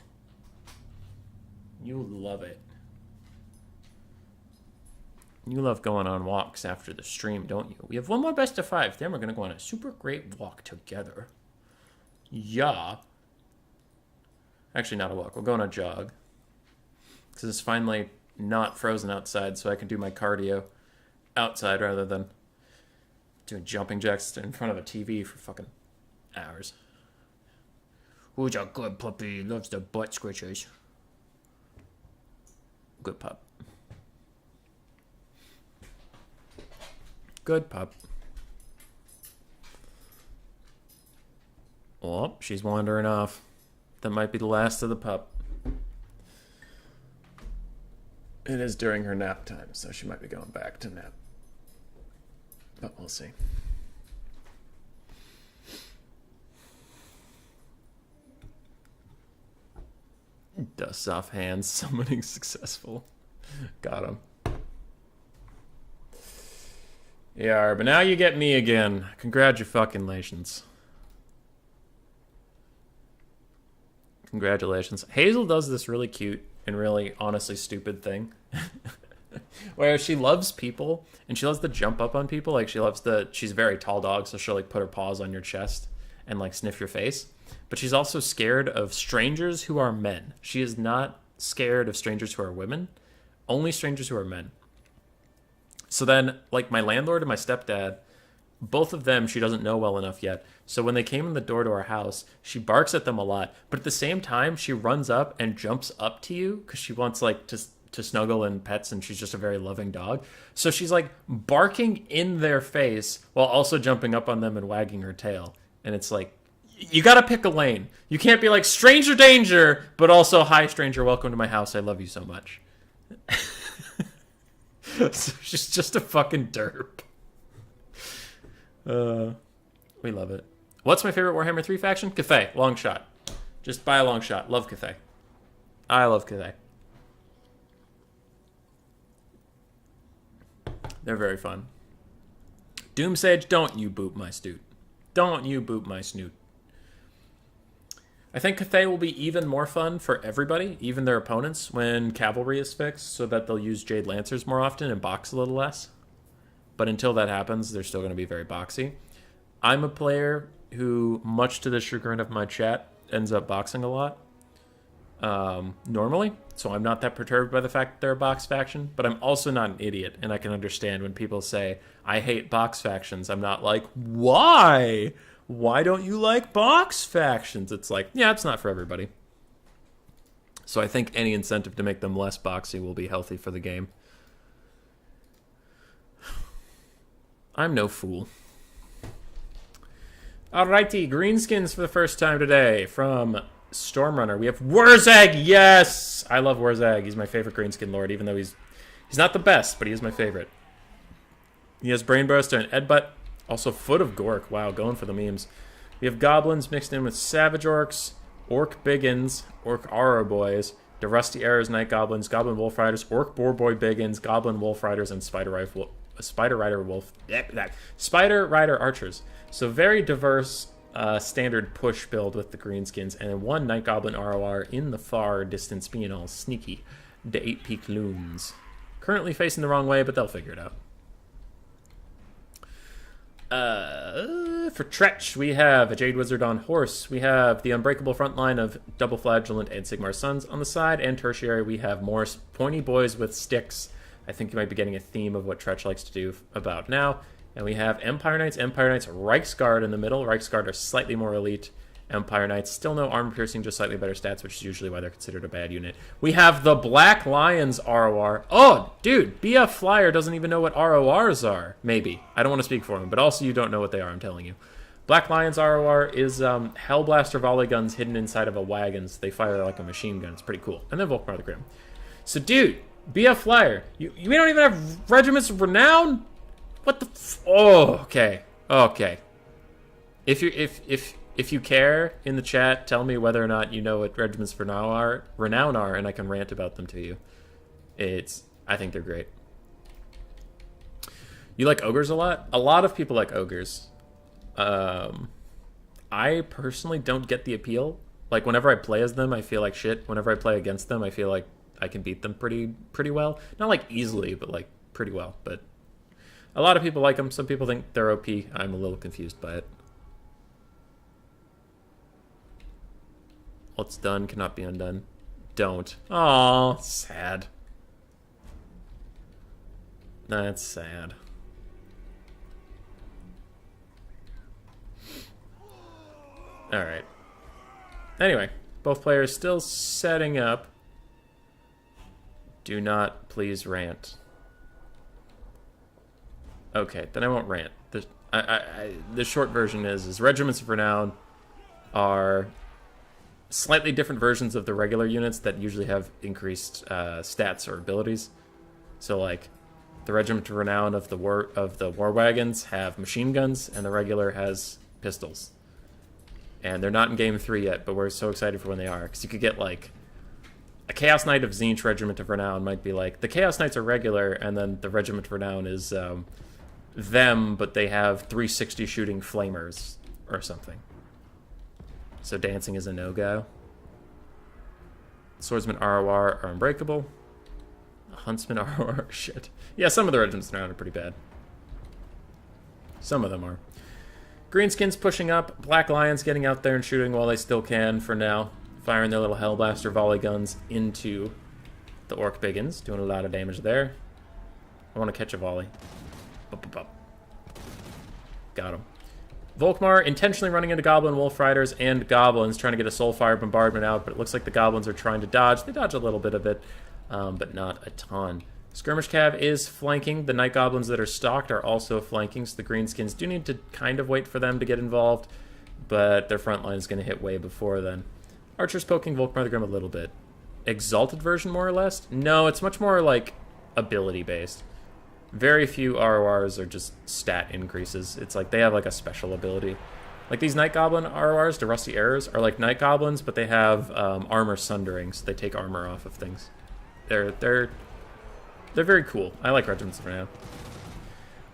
You love it. You love going on walks after the stream, don't you? We have one more best of 5. Then we're going to go on a super great walk together. Yeah. Actually, not a walk. We'll go on a jog. Because it's finally not frozen outside, so I can do my cardio outside rather than doing jumping jacks in front of a TV for fucking hours. Who's a good puppy? Loves the butt squishers. Good pup. Good pup. Oh, she's wandering off. That might be the last of the pup. It is during her nap time, so she might be going back to nap. But we'll see. Dust off hands, summoning successful. Got him. Yeah, but now you get me again. Congratulations. Congratulations. Hazel does this really cute and really honestly stupid thing. Where she loves people and she loves to jump up on people. Like she's a very tall dog, so she'll like put her paws on your chest and like sniff your face. But she's also scared of strangers who are men. She is not scared of strangers who are women. Only strangers who are men. So then, like, my landlord and my stepdad, both of them she doesn't know well enough yet. So when they came in the door to our house, she barks at them a lot. But at the same time, she runs up and jumps up to you because she wants, like, to snuggle and pets, and she's just a very loving dog. So she's, like, barking in their face while also jumping up on them and wagging her tail. And it's like, you gotta pick a lane. You can't be like, stranger danger, but also, hi, stranger, welcome to my house. I love you so much. So she's just a fucking derp. We love it. What's my favorite Warhammer 3 faction? Cathay. Long shot. Just buy a long shot. Love Cathay. I love Cathay. They're very fun. Doomsage, don't you boop my snoot. Don't you boop my snoot. I think Cathay will be even more fun for everybody, even their opponents, when Cavalry is fixed, so that they'll use Jade Lancers more often and box a little less. But until that happens, they're still going to be very boxy. I'm a player who, much to the chagrin of my chat, ends up boxing a lot. Normally, so I'm not that perturbed by the fact that they're a box faction, but I'm also not an idiot, and I can understand when people say, I hate box factions. I'm not like, why? Why don't you like box factions? It's like, yeah, it's not for everybody. So I think any incentive to make them less boxy will be healthy for the game. I'm no fool. Alrighty, greenskins for the first time today from Stormrunner. We have Wurzag. Yes, I love Wurzag. He's my favorite greenskin lord, even though he's not the best, but he is my favorite. He has Brainbuster and Edbutt. Also, Foot of Gork. Wow, going for the memes. We have Goblins mixed in with Savage Orcs, Orc Biggins, Orc Aura Boys, the Rusty Arrows Night Goblins, Goblin Wolf Riders, Orc Boar Boy Biggins, Goblin Wolf Riders, and Spider Rider Archers. So very diverse standard push build with the greenskins, and then one Night Goblin ROR in the far distance being all sneaky. The 8-peak loons. Currently facing the wrong way, but they'll figure it out. For Tretch, we have a Jade Wizard on horse. We have the Unbreakable front line of Double Flagellant and Sigmar's Sons on the side. And tertiary, we have more pointy boys with sticks. I think you might be getting a theme of what Tretch likes to do about now. And we have Empire Knights, Reichsguard in the middle. Reichsguard are slightly more elite. Empire Knights. Still no armor piercing, just slightly better stats, which is usually why they're considered a bad unit. We have the Black Lions ROR. Oh, dude, BF Flyer doesn't even know what RORs are. Maybe. I don't want to speak for him, but also you don't know what they are, I'm telling you. Black Lions ROR is Hellblaster volley guns hidden inside of a wagon. So they fire like a machine gun. It's pretty cool. And then Volkmar the Grim. So, dude, BF Flyer, we don't even have Regiments of Renown? What the oh, okay. Okay. If you care in the chat, tell me whether or not you know what Regiments of Renown are, and I can rant about them to you. I think they're great. You like ogres a lot? A lot of people like ogres. I personally don't get the appeal. Like, whenever I play as them, I feel like shit. Whenever I play against them, I feel like I can beat them pretty well. Not like easily, but like pretty well. But a lot of people like them. Some people think they're OP. I'm a little confused by it. What's done cannot be undone. Don't. Aw, sad. That's sad. Alright. Anyway, both players still setting up. Do not please rant. Okay, then I won't rant. The short version is Regiments of Renown are slightly different versions of the regular units that usually have increased stats or abilities. So, like, the Regiment of Renown of the War Wagons have machine guns, and the regular has pistols. And they're not in Game 3 yet, but we're so excited for when they are. Because you could get, like, a Chaos Knight of Tzeentch Regiment of Renown might be like, the Chaos Knights are regular, and then the Regiment of Renown is them, but they have 360 shooting flamers or something. So dancing is a no-go. Swordsman ROR are unbreakable. Huntsman ROR, shit. Yeah, some of the regiments around are pretty bad. Some of them are. Greenskins pushing up. Black Lions getting out there and shooting while they still can for now. Firing their little Hellblaster volley guns into the Orc Biggins. Doing a lot of damage there. I want to catch a volley. Up, up, up. Got him. Volkmar intentionally running into Goblin Wolf Riders and Goblins, trying to get a Soulfire bombardment out, but it looks like the Goblins are trying to dodge. They dodge a little bit of it, but not a ton. Skirmish Cav is flanking. The Night Goblins that are stocked are also flanking, so the Greenskins do need to kind of wait for them to get involved, but their front line is going to hit way before then. Archers poking Volkmar the Grim a little bit. Exalted version, more or less? No, it's much more like ability-based. Very few RORs are just stat increases. It's like they have like a special ability. Like these Night Goblin RORs, the Rusty Errors, are like Night Goblins, but they have armor sundering, so they take armor off of things. They're very cool. I like Regiments for now.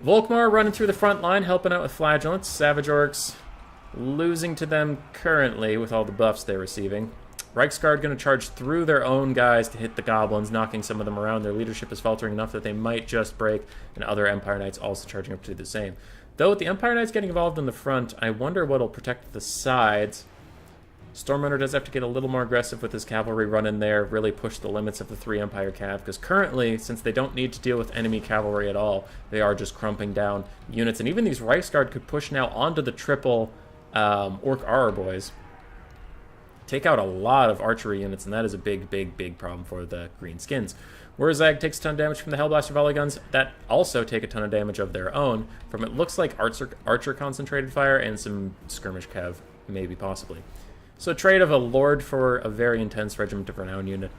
Volkmar running through the front line, helping out with Flagellants. Savage Orcs losing to them currently with all the buffs they're receiving. Reichsguard going to charge through their own guys to hit the Goblins, knocking some of them around. Their leadership is faltering enough that they might just break, and other Empire Knights also charging up to do the same. Though with the Empire Knights getting involved in the front, I wonder what'll protect the sides. Stormrunner does have to get a little more aggressive with his cavalry run in there, really push the limits of the 3 Empire Cav, because currently, since they don't need to deal with enemy cavalry at all, they are just crumping down units, and even these Reichsguard could push now onto the triple Orc Auror Boys. Take out a lot of archery units, and that is a big problem for the Greenskins. Wurzag takes a ton of damage from the Hellblaster volley guns that also take a ton of damage of their own from, it looks like, archer concentrated fire and some skirmish cav, maybe possibly. So trade of a Lord for a very intense Regiment of Renown unit.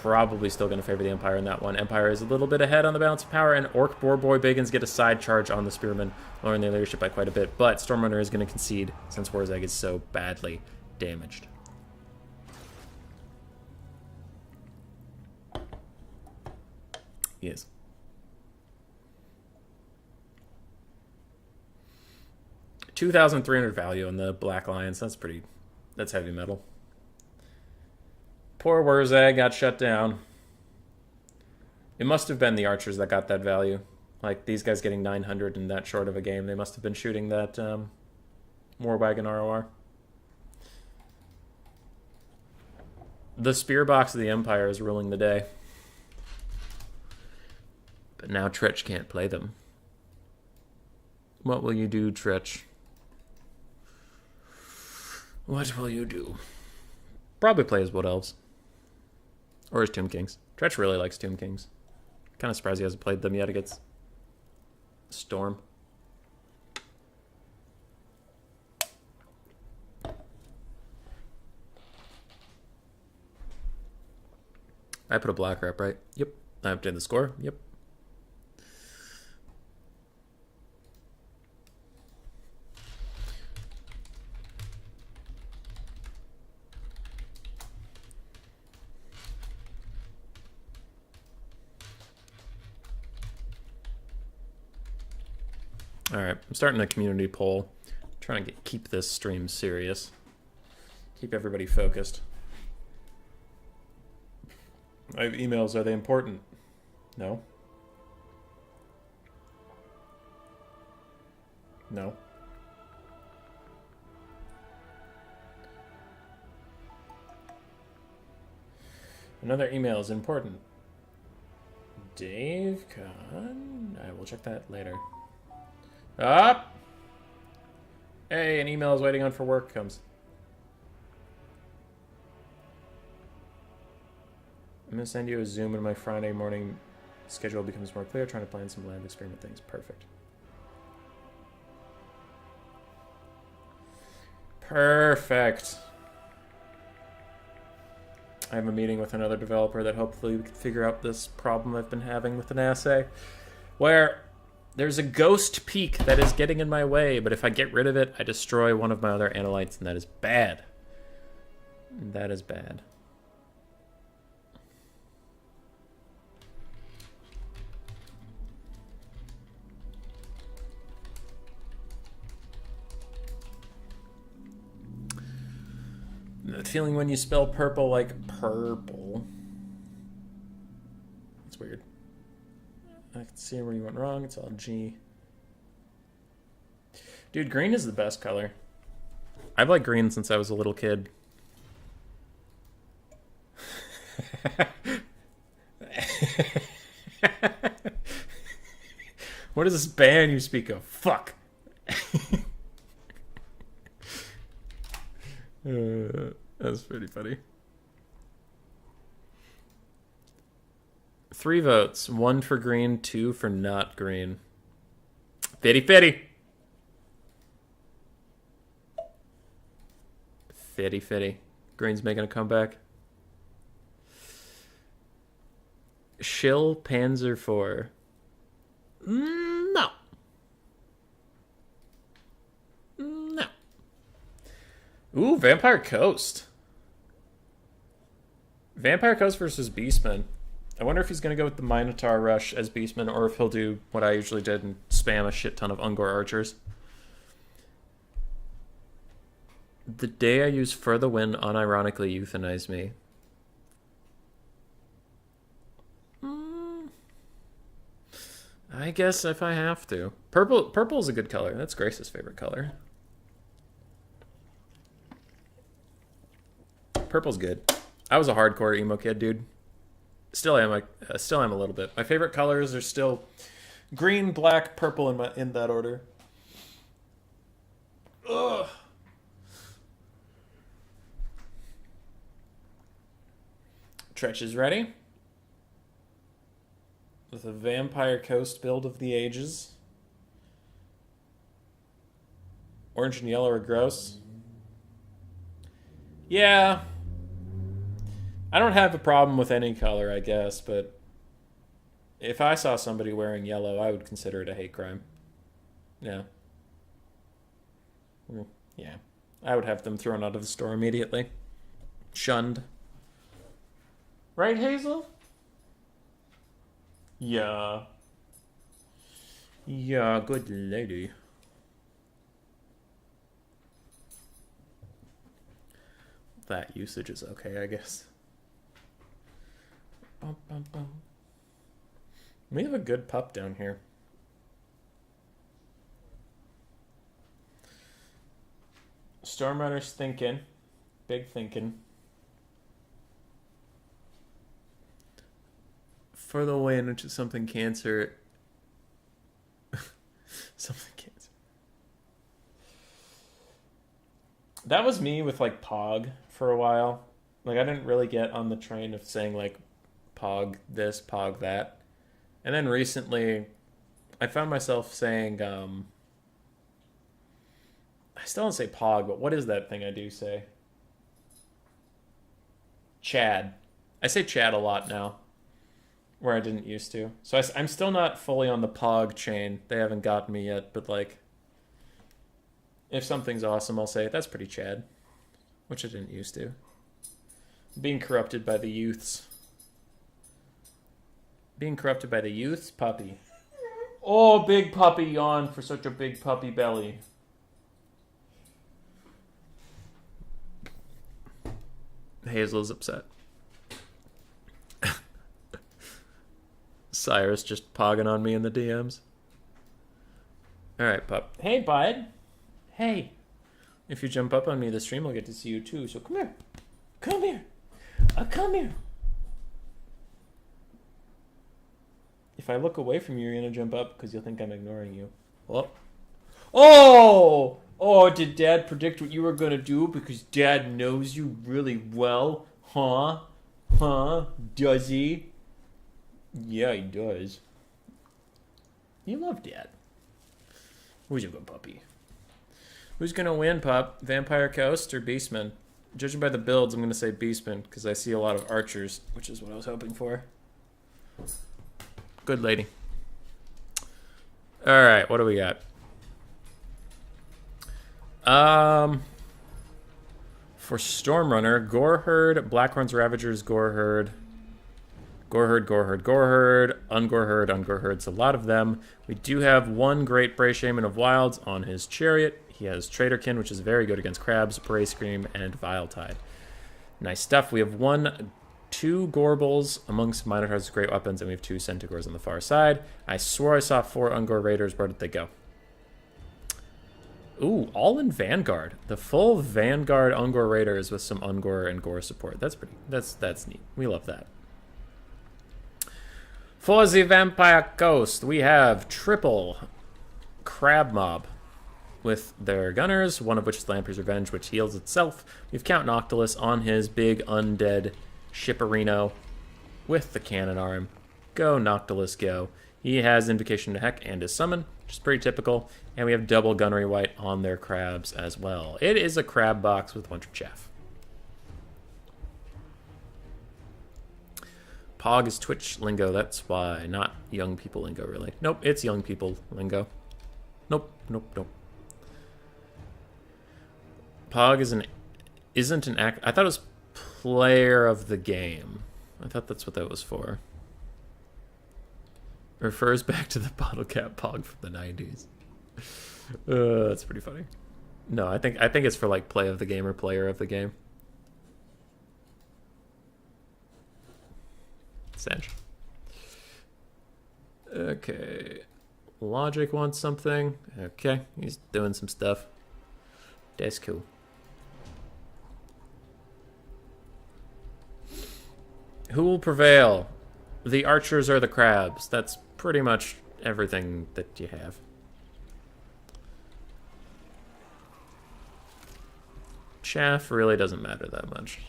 Probably still going to favor the Empire in that one. Empire is a little bit ahead on the balance of power, and Orc Boarboy Biggins get a side charge on the Spearmen, lowering their leadership by quite a bit. But Stormrunner is going to concede since Wurzag is so badly damaged. He is. $2,300 value on the Black Lions. That's heavy metal. Poor Wurzag got shut down. It must have been the archers that got that value. Like, these guys getting 900 in that short of a game. They must have been shooting that War Wagon ROR. The spear box of the Empire is ruling the day. But now Tritch can't play them. What will you do, Tritch? What will you do? Probably play as Wood Elves. Or as Tomb Kings. Tretch really likes Tomb Kings. Kind of surprised he hasn't played them yet against Storm. I put a black rep, right? Yep. I updated the score. Yep. All right, I'm starting a community poll. I'm trying to keep this stream serious. Keep everybody focused. I have emails. Are they important? No. No. Another email is important. Dave Kahn? I will check that later. Up! Hey, an email is waiting on for work comes. I'm going to send you a Zoom when my Friday morning schedule becomes more clear. Trying to plan some land experiment things. Perfect. Perfect. I have a meeting with another developer that hopefully we can figure out this problem I've been having with an assay, where there's a ghost peak that is getting in my way, but if I get rid of it, I destroy one of my other analytes, and that is bad. That is bad. The feeling when you spell purple like purple. It's weird. I can see where you went wrong. It's all G. Dude, green is the best color. I've liked green since I was a little kid. What is this band you speak of? Fuck. That's pretty funny. 3 votes. 1 for green, 2 for not green. Fitty fitty. Fitty fitty. Green's making a comeback. Shill Panzer 4. No. No. Ooh, Vampire Coast. Vampire Coast versus Beastman. I wonder if he's going to go with the Minotaur Rush as Beastman, or if he'll do what I usually did and spam a shit ton of Ungor Archers. The day I use For the Win unironically euthanized me. I guess if I have to. Purple's a good color. That's Grace's favorite color. Purple's good. I was a hardcore emo kid, dude. Still am. Still am a little bit. My favorite colors are still green, black, purple in that order. Ugh. Tretch is ready. With a Vampire Coast build of the ages. Orange and yellow are gross. Yeah. I don't have a problem with any color, I guess, but if I saw somebody wearing yellow, I would consider it a hate crime. Yeah. Yeah. I would have them thrown out of the store immediately. Shunned. Right, Hazel? Yeah. Yeah, good lady. That usage is okay, I guess. Bum, bum, bum. We have a good pup down here. Stormrunner's thinking. Big thinking. For the Win, which is something cancer. Something cancer. That was me with like Pog for a while. Like I didn't really get on the train of saying like Pog this, Pog that. And then recently I found myself saying I still don't say Pog, but what is that thing I do say? Chad. I say Chad a lot now, where I didn't used to. So I'm still not fully on the Pog chain. They haven't gotten me yet, but like, if something's awesome, I'll say, that's pretty Chad, which I didn't used to. Being corrupted by the youths. Being corrupted by the youths, puppy. Oh, big puppy yawn for such a big puppy belly. Hazel's upset. Cyrus just pogging on me in the DMs. Alright, pup. Hey, bud. Hey. If you jump up on me, the stream will get to see you too, so come here. Come here. Come here. If I look away from you, you're going to jump up because you'll think I'm ignoring you. Oh! Oh! Oh, did Dad predict what you were going to do because Dad knows you really well? Huh? Huh? Does he? Yeah, he does. You love Dad. Who's a good puppy? Who's going to win, pup? Vampire Coast or Beastman? Judging by the builds, I'm going to say Beastman because I see a lot of archers, which is what I was hoping for. Good lady. Alright, what do we got? For Stormrunner, Goreherd, Blackhorns Ravagers, Goreherd, Ungoreherd. It's a lot of them. We do have one Great Bray Shaman of Wilds on his chariot. He has Traderkin, which is very good against crabs, Bray Scream, and Viletide. Nice stuff. We have two Gorbles amongst Minotaurs' great weapons, and we have two Centaurs on the far side. I swore I saw 4 Ungor Raiders. Where did they go? Ooh, all in Vanguard. The full Vanguard Ungor Raiders with some Ungor and Gore support. That's neat. We love that. For the Vampire Coast, we have triple Crab Mob with their gunners, one of which is Lamprey's Revenge, which heals itself. We have Count Noctilus on his big undead Shipperino with the cannon arm. Go, Noctilus, go. He has Invocation to Heck and his Summon, which is pretty typical. And we have double Gunnery White on their crabs as well. It is a crab box with a bunch of chaff. Pog is Twitch lingo, that's why. Not young people lingo, really. Nope, it's young people lingo. Nope. Pog isn't an act. I thought it was player of the game. I thought that's what that was for. Refers back to the bottle cap Pog from the 90s. That's pretty funny. No, I think it's for like play of the game or player of the game. Sanch. Okay. Logic wants something. Okay, he's doing some stuff. That's cool. Who will prevail? The archers or the crabs? That's pretty much everything that you have. Chaff really doesn't matter that much.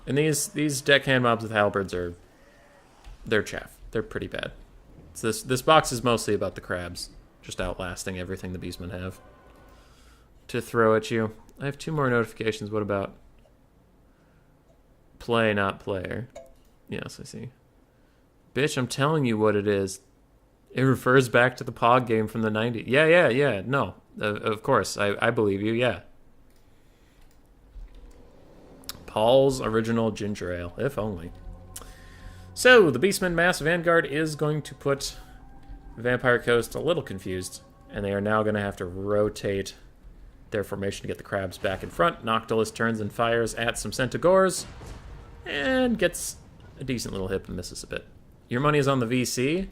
And these deckhand mobs with halberds they're chaff. They're pretty bad. So this box is mostly about the crabs, just outlasting everything the beastmen have to throw at you. I have 2 more notifications. What about play, not player? Yes, I see. Bitch, I'm telling you what it is. It refers back to the Pog game from the 90s. Yeah. No, of course. I believe you, yeah. Paul's original ginger ale, if only. So, the Beastman Mass Vanguard is going to put Vampire Coast a little confused, and they are now going to have to rotate their formation to get the crabs back in front. Noctilus turns and fires at some Centaurs, and gets a decent little hit and misses a bit. Your money is on the VC.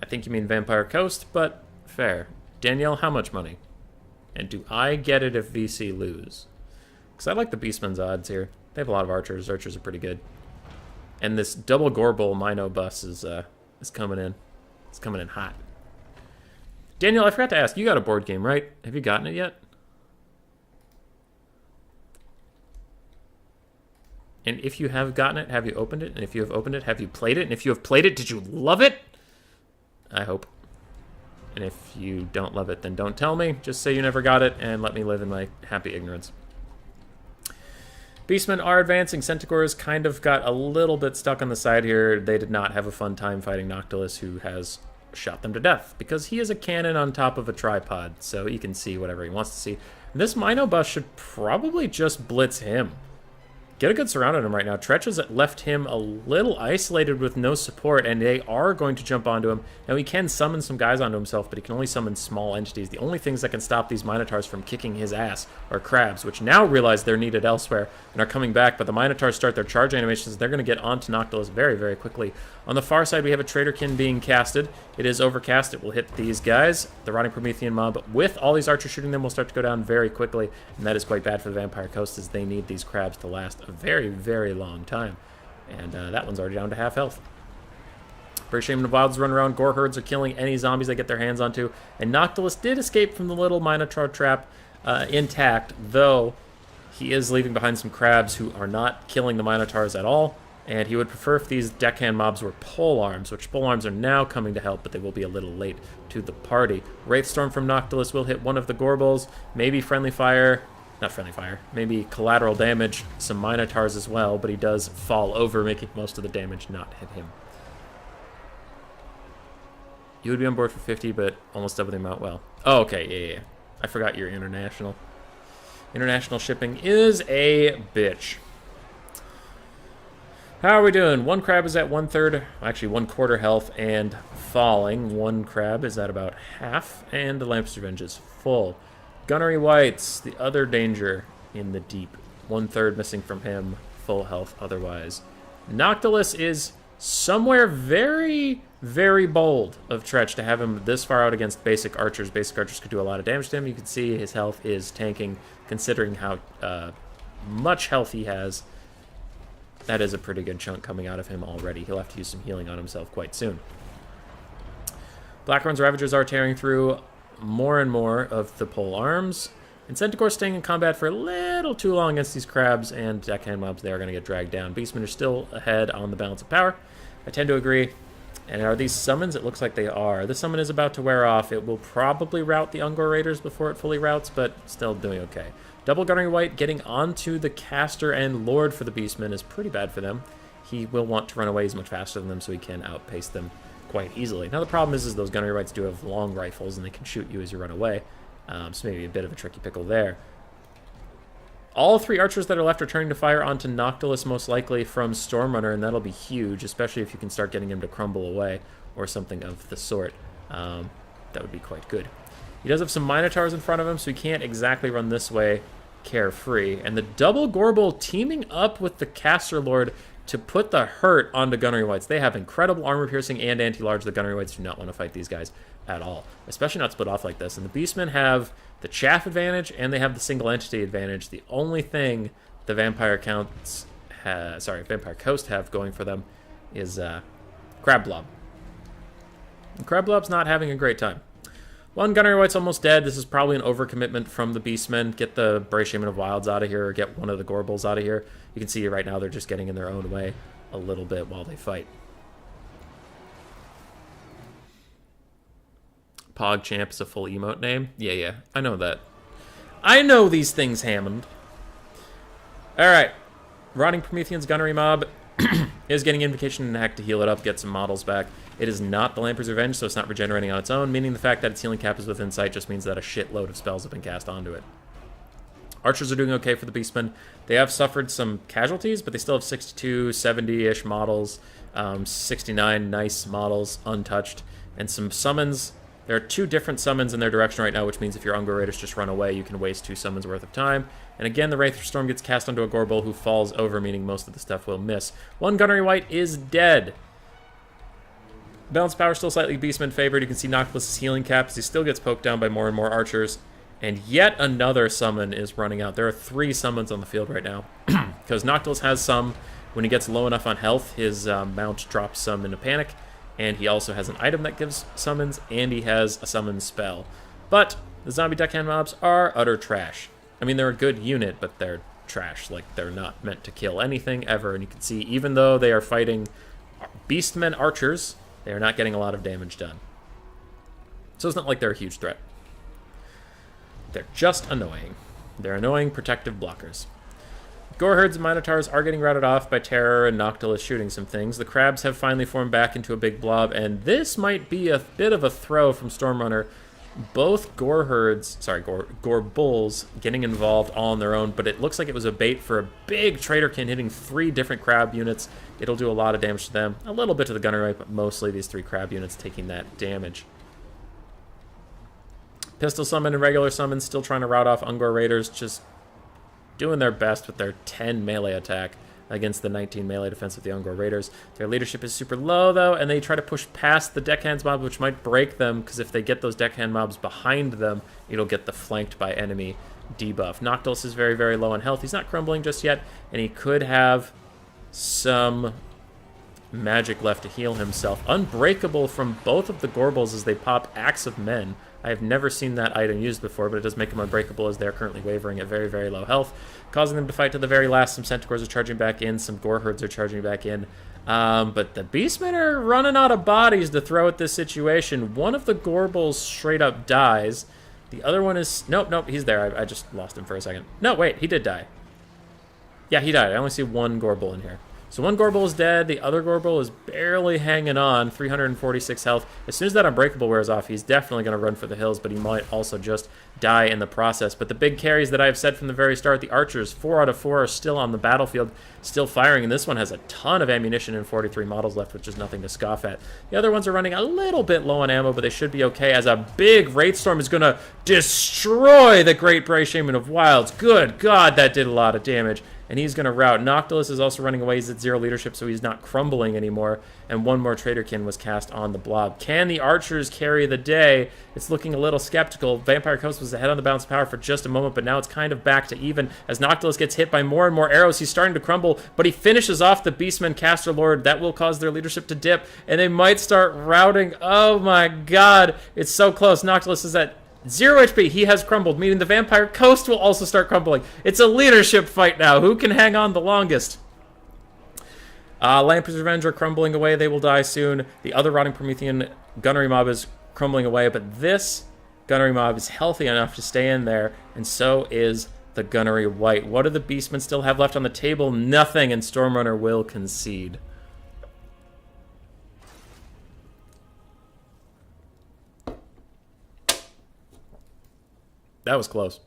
I think you mean Vampire Coast, but fair. Danielle, how much money? And do I get it if VC lose? Because I like the Beastman's odds here. They have a lot of archers. Archers are pretty good. And this double Gorble Mino bus is coming in. It's coming in hot. Daniel, I forgot to ask. You got a board game, right? Have you gotten it yet? And if you have gotten it, have you opened it? And if you have opened it, have you played it? And if you have played it, did you love it? I hope. And if you don't love it, then don't tell me. Just say you never got it and let me live in my happy ignorance. Beastmen are advancing. Centaurs kind of got a little bit stuck on the side here. They did not have a fun time fighting Noctilus, who has shot them to death because he is a cannon on top of a tripod, so he can see whatever he wants to see. And this Mino bus should probably just blitz him. Get a good surround on him right now. Tretch has left him a little isolated with no support, and they are going to jump onto him. Now, he can summon some guys onto himself, but he can only summon small entities. The only things that can stop these Minotaurs from kicking his ass are crabs, which now realize they're needed elsewhere and are coming back, but the Minotaurs start their charge animations. They're going to get onto Noctilus very, very quickly. On the far side, we have a Traitorkin being casted. It is overcast. It will hit these guys. The Rotting Promethean mob, with all these archers shooting them, will start to go down very quickly, and that is quite bad for the Vampire Coast, as they need these crabs to last a very, very long time. And that one's already down to half health. British Shaman of Wilds run around. Gore herds are killing any zombies they get their hands onto. And Noctilus did escape from the little Minotaur trap intact, though he is leaving behind some crabs who are not killing the Minotaurs at all. And he would prefer if these deckhand mobs were pole arms, which pole arms are now coming to help, but they will be a little late to the party. Wraithstorm from Noctilus will hit one of the Gorbals. Maybe friendly fire. Not friendly fire. Maybe collateral damage. Some Minotaurs as well, but he does fall over, making most of the damage not hit him. You would be on board for 50, but almost double the amount. Well, oh, okay, yeah. I forgot you're international. International shipping is a bitch. How are we doing? One crab is at 1/3, actually 1/4 health and falling. One crab is at about half, and the Lamp's Revenge is full. Gunnery Whites, the other danger in the deep. 1/3 missing from him, full health otherwise. Noctilus is somewhere very, very bold of Tretch to have him this far out against basic archers. Basic archers could do a lot of damage to him. You can see his health is tanking, considering how much health he has. That is a pretty good chunk coming out of him already. He'll have to use some healing on himself quite soon. Blackhorn's Ravagers are tearing through more and more of the pole arms. And Centaur staying in combat for a little too long against these crabs and deckhand mobs. They are going to get dragged down. Beastmen are still ahead on the balance of power. I tend to agree. And are these summons? It looks like they are. The summon is about to wear off. It will probably rout the Ungor Raiders before it fully routs, but still doing okay. Double Gunnery White getting onto the caster and Lord for the Beastmen is pretty bad for them. He will want to run away. He's much faster than them, so he can outpace them quite easily. Now the problem is those Gunnery Whites do have long rifles, and they can shoot you as you run away. So maybe a bit of a tricky pickle there. All three archers that are left are turning to fire onto Noctilus, most likely from Stormrunner, and that'll be huge, especially if you can start getting him to crumble away or something of the sort. That would be quite good. He does have some Minotaurs in front of him, so he can't exactly run this way carefree. And the double Gorbal teaming up with the Caster Lord to put the hurt onto Gunnery Whites. They have incredible armor piercing and anti-large. The Gunnery Whites do not want to fight these guys at all, especially not split off like this. And the Beastmen have the chaff advantage and they have the single entity advantage. The only thing the Vampire Coast have going for them is Crab Blob. And Crab Blob's not having a great time. One Gunnery White's almost dead. This is probably an overcommitment from the Beastmen. Get the Brave Shaman of Wilds out of here, or get one of the Gorbals out of here. You can see right now they're just getting in their own way a little bit while they fight. PogChamp is a full emote name. Yeah, I know that. I know these things, Hammond. Alright. Rotting Promethean's Gunnery Mob is getting Invocation and Hack to heal it up, get some models back. It is not the Lamper's Revenge, so it's not regenerating on its own, meaning the fact that its healing cap is within sight just means that a shitload of spells have been cast onto it. Archers are doing okay for the Beastmen. They have suffered some casualties, but they still have 62, 70-ish models, 69 nice models, untouched, and some summons. There are two different summons in their direction right now, which means if your Ungor Raiders just run away, you can waste 2 summons worth of time. And again, the Wraithstorm gets cast onto a Gorbal who falls over, meaning most of the stuff will miss. One Gunnery White is dead. Balance power still slightly Beastman favored. You can see Noctilus' healing cap as he still gets poked down by more and more archers. And yet another summon is running out. There are 3 summons on the field right now. Because Noctilus has some. When he gets low enough on health, his mount drops some into panic. And he also has an item that gives summons, and he has a summon spell. But the zombie deckhand mobs are utter trash. I mean, they're a good unit, but they're trash. Like, they're not meant to kill anything ever. And you can see, even though they are fighting beastmen archers, they are not getting a lot of damage done. So it's not like they're a huge threat. They're just annoying. They're annoying protective blockers. Goreherds and Minotaurs are getting routed off by Terror and Noctilus shooting some things. The crabs have finally formed back into a big blob, and this might be a bit of a throw from Stormrunner. Both Gore Bulls getting involved all on their own, but it looks like it was a bait for a big Traderkin hitting 3 different crab units. It'll do a lot of damage to them. A little bit to the gunnery, but mostly these 3 crab units taking that damage. Pistol Summon and Regular Summon still trying to rout off Ungor Raiders, just doing their best with their 10 melee attack against the 19 melee defense of the Ungor Raiders. Their leadership is super low, though, and they try to push past the deckhands mob, which might break them, because if they get those deckhand mobs behind them, it'll get the flanked by enemy debuff. Noctilus is very, very low on health. He's not crumbling just yet, and he could have some magic left to heal himself. Unbreakable from both of the Gorbals as they pop Axe of Men. I have never seen that item used before, but it does make them unbreakable as they're currently wavering at very, very low health, causing them to fight to the very last. Some Centaurs are charging back in, some Goreherds are charging back in. But the Beastmen are running out of bodies to throw at this situation. One of the Gorbals straight up dies. The other one is... Nope, he's there. I just lost him for a second. No, wait, he did die. Yeah, he died. I only see one Gorbal in here. So one Gorbal is dead, the other Gorbal is barely hanging on, 346 health. As soon as that Unbreakable wears off, he's definitely going to run for the hills, but he might also just die in the process. But the big carries that I've said from the very start, the archers, 4 out of 4 are still on the battlefield, still firing, and this one has a ton of ammunition and 43 models left, which is nothing to scoff at. The other ones are running a little bit low on ammo, but they should be okay, as a big Wraith Storm is going to destroy the Great Bray Shaman of Wilds. Good God, that did a lot of damage. And he's going to rout. Noctilus is also running away. He's at 0 leadership, so he's not crumbling anymore. And one more Traderkin was cast on the blob. Can the archers carry the day? It's looking a little skeptical. Vampire Coast was ahead on the balance of power for just a moment, but now it's kind of back to even. As Noctilus gets hit by more and more arrows, he's starting to crumble, but he finishes off the Beastman Caster Lord. That will cause their leadership to dip, and they might start routing. Oh my God. It's so close. Noctilus is at 0 HP, he has crumbled, meaning the Vampire Coast will also start crumbling. It's a leadership fight now. Who can hang on the longest? Lampert's Revenge are crumbling away. They will die soon. The other Rotting Promethean gunnery mob is crumbling away, but this gunnery mob is healthy enough to stay in there, and so is the gunnery white. What do the Beastmen still have left on the table? Nothing, and Stormrunner will concede. That was close.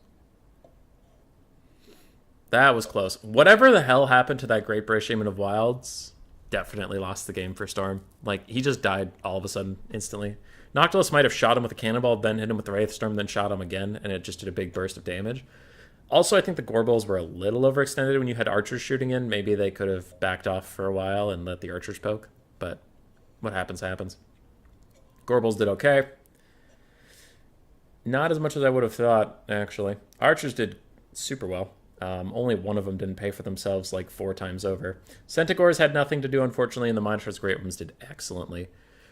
That was close. Whatever the hell happened to that Great Bray Shaman of Wilds definitely lost the game for Storm. Like, he just died all of a sudden, instantly. Noctilus might have shot him with a cannonball, then hit him with the Wraith Storm, then shot him again, and it just did a big burst of damage. Also, I think the Gorbals were a little overextended when you had archers shooting in. Maybe they could have backed off for a while and let the archers poke, but what happens, happens. Gorbals did okay. Not as much as I would have thought, actually. Archers did super well. Only one of them didn't pay for themselves like 4 times over. Centaurs had nothing to do, unfortunately, and the Minotaurs Great Ones did excellently.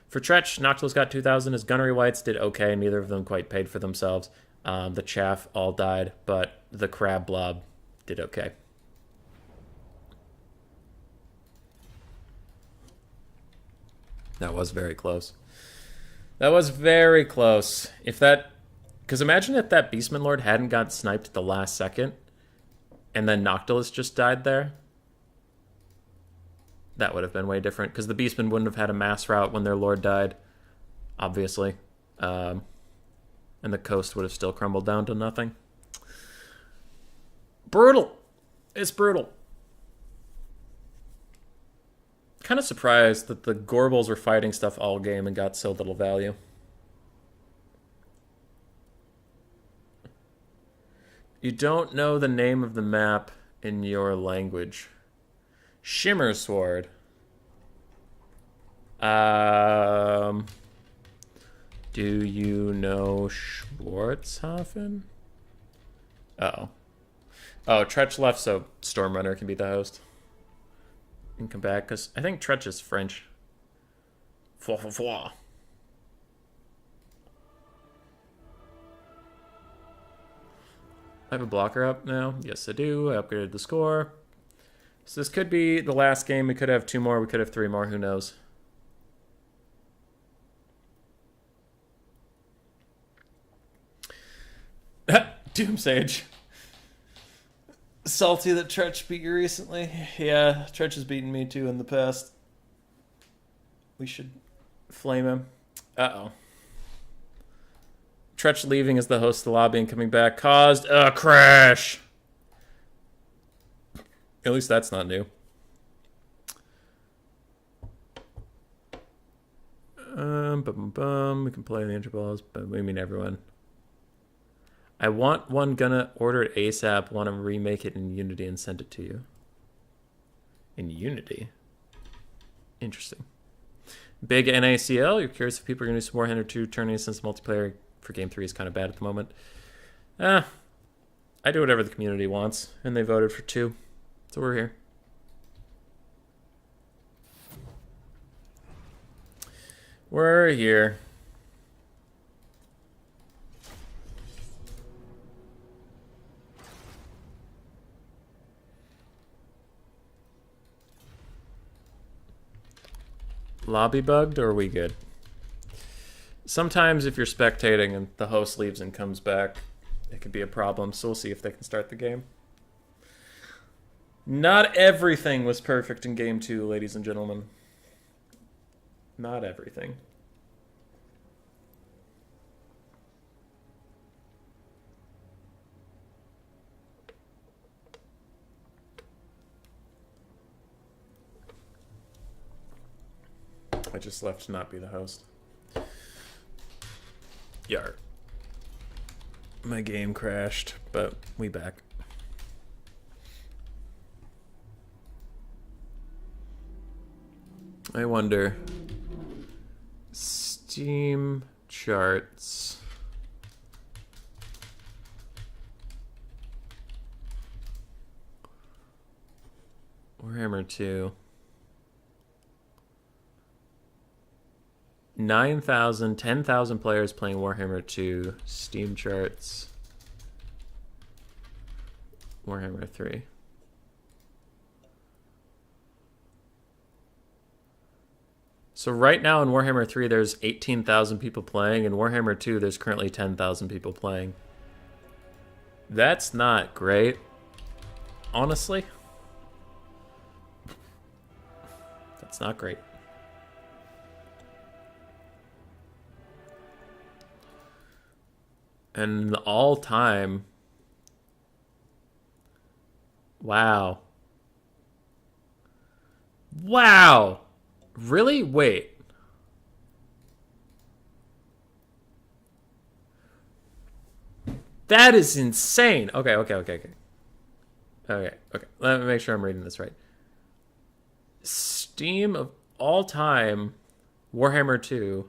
For Tretch, Noctilus got 2,000. His Gunnery Whites did okay. Neither of them quite paid for themselves. The Chaff all died, but the Crab Blob did okay. That was very close. That was very close. Because imagine if that Beastman Lord hadn't got sniped at the last second, and then Noctilus just died there. That would have been way different, because the Beastmen wouldn't have had a mass rout when their Lord died, obviously. And the coast would have still crumbled down to nothing. Brutal. It's brutal. Kind of surprised that the Gorbals were fighting stuff all game and got so little value. You don't know the name of the map in your language. Shimmer Sword. Do you know Schwarzhafen? Uh-oh. Oh, Tretch left, so Stormrunner can be the host. And come back, because I think Tretch is French. Fwa, fwa, fwa. I have a blocker up now. Yes, I do. I upgraded the score. So this could be the last game. We could have 2 more. We could have 3 more. Who knows? Doom Sage. Salty that Tretch beat you recently. Yeah, Tretch has beaten me too in the past. We should flame him. Uh-oh. Tretch leaving as the host of the lobby and coming back caused a crash. At least that's not new. We can play the intervals, but we mean everyone. I want one, gonna order it ASAP, want to remake it in Unity and send it to you. In Unity? Interesting. Big NACL, you're curious if people are going to do some Warhammer 2 tourneys since multiplayer for Game 3 is kind of bad at the moment. I do whatever the community wants, and they voted for 2. So we're here. We're here. Lobby bugged, or are we good? Sometimes if you're spectating and the host leaves and comes back, it could be a problem, so we'll see if they can start the game. Not everything was perfect in Game 2, ladies and gentlemen. Not everything. I just left to not be the host. Yar. My game crashed, but we back. I wonder. Steam charts. Warhammer 2. 9,000, 10,000 players playing Warhammer 2. Steam charts. Warhammer 3. So right now in Warhammer 3, there's 18,000 people playing. In Warhammer 2, there's currently 10,000 people playing. That's not great, honestly. That's not great. And the all-time... Wow. Wow! Really? Wait. That is insane. Okay. Okay. Let me make sure I'm reading this right. Steam of all time, Warhammer 2.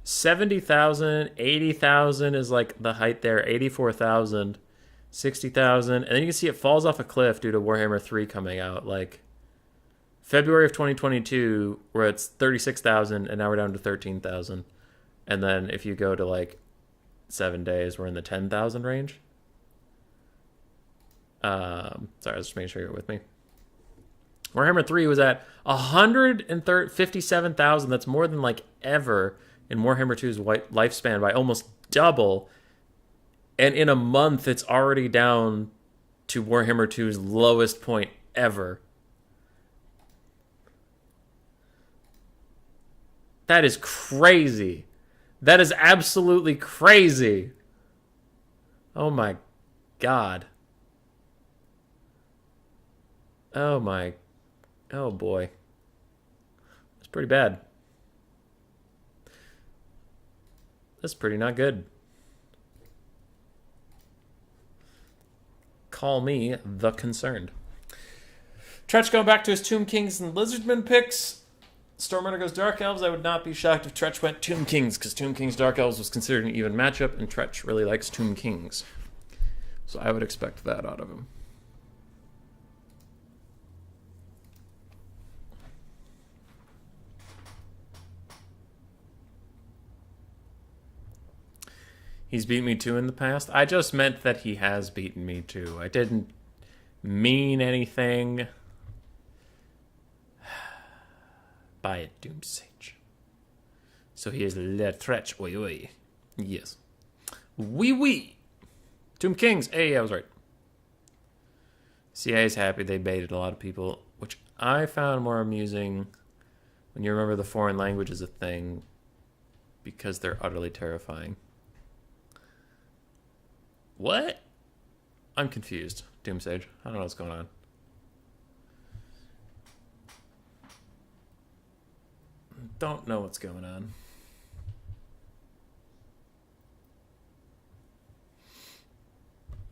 70,000, 80,000 is like the height there. 84,000, 60,000. And then you can see it falls off a cliff due to Warhammer 3 coming out. Like... February of 2022, where it's 36,000, and now we're down to 13,000. And then if you go to like 7 days, we're in the 10,000 range. Sorry, I was just making sure you're with me. Warhammer 3 was at 157,000. That's more than like ever in Warhammer 2's lifespan by almost double. And in a month, it's already down to Warhammer 2's lowest point ever. That is crazy. That is absolutely crazy. Oh my God. Oh boy. That's pretty bad. That's pretty not good. Call me the concerned. Tretch going back to his Tomb Kings and Lizardmen picks. Stormrunner goes Dark Elves. I would not be shocked if Tretch went Tomb Kings, because Tomb Kings Dark Elves was considered an even matchup, and Tretch really likes Tomb Kings. So I would expect that out of him. He's beat me too in the past. I just meant that he has beaten me too. I didn't mean anything by it, Doomsage. So he is le Tretch. Oi, oi. Yes. Wee wee. Tomb Kings. Hey, I was right. CIA is happy they baited a lot of people, which I found more amusing when you remember the foreign language is a thing because they're utterly terrifying. What? I'm confused, Doomsage. I don't know what's going on. Don't know what's going on.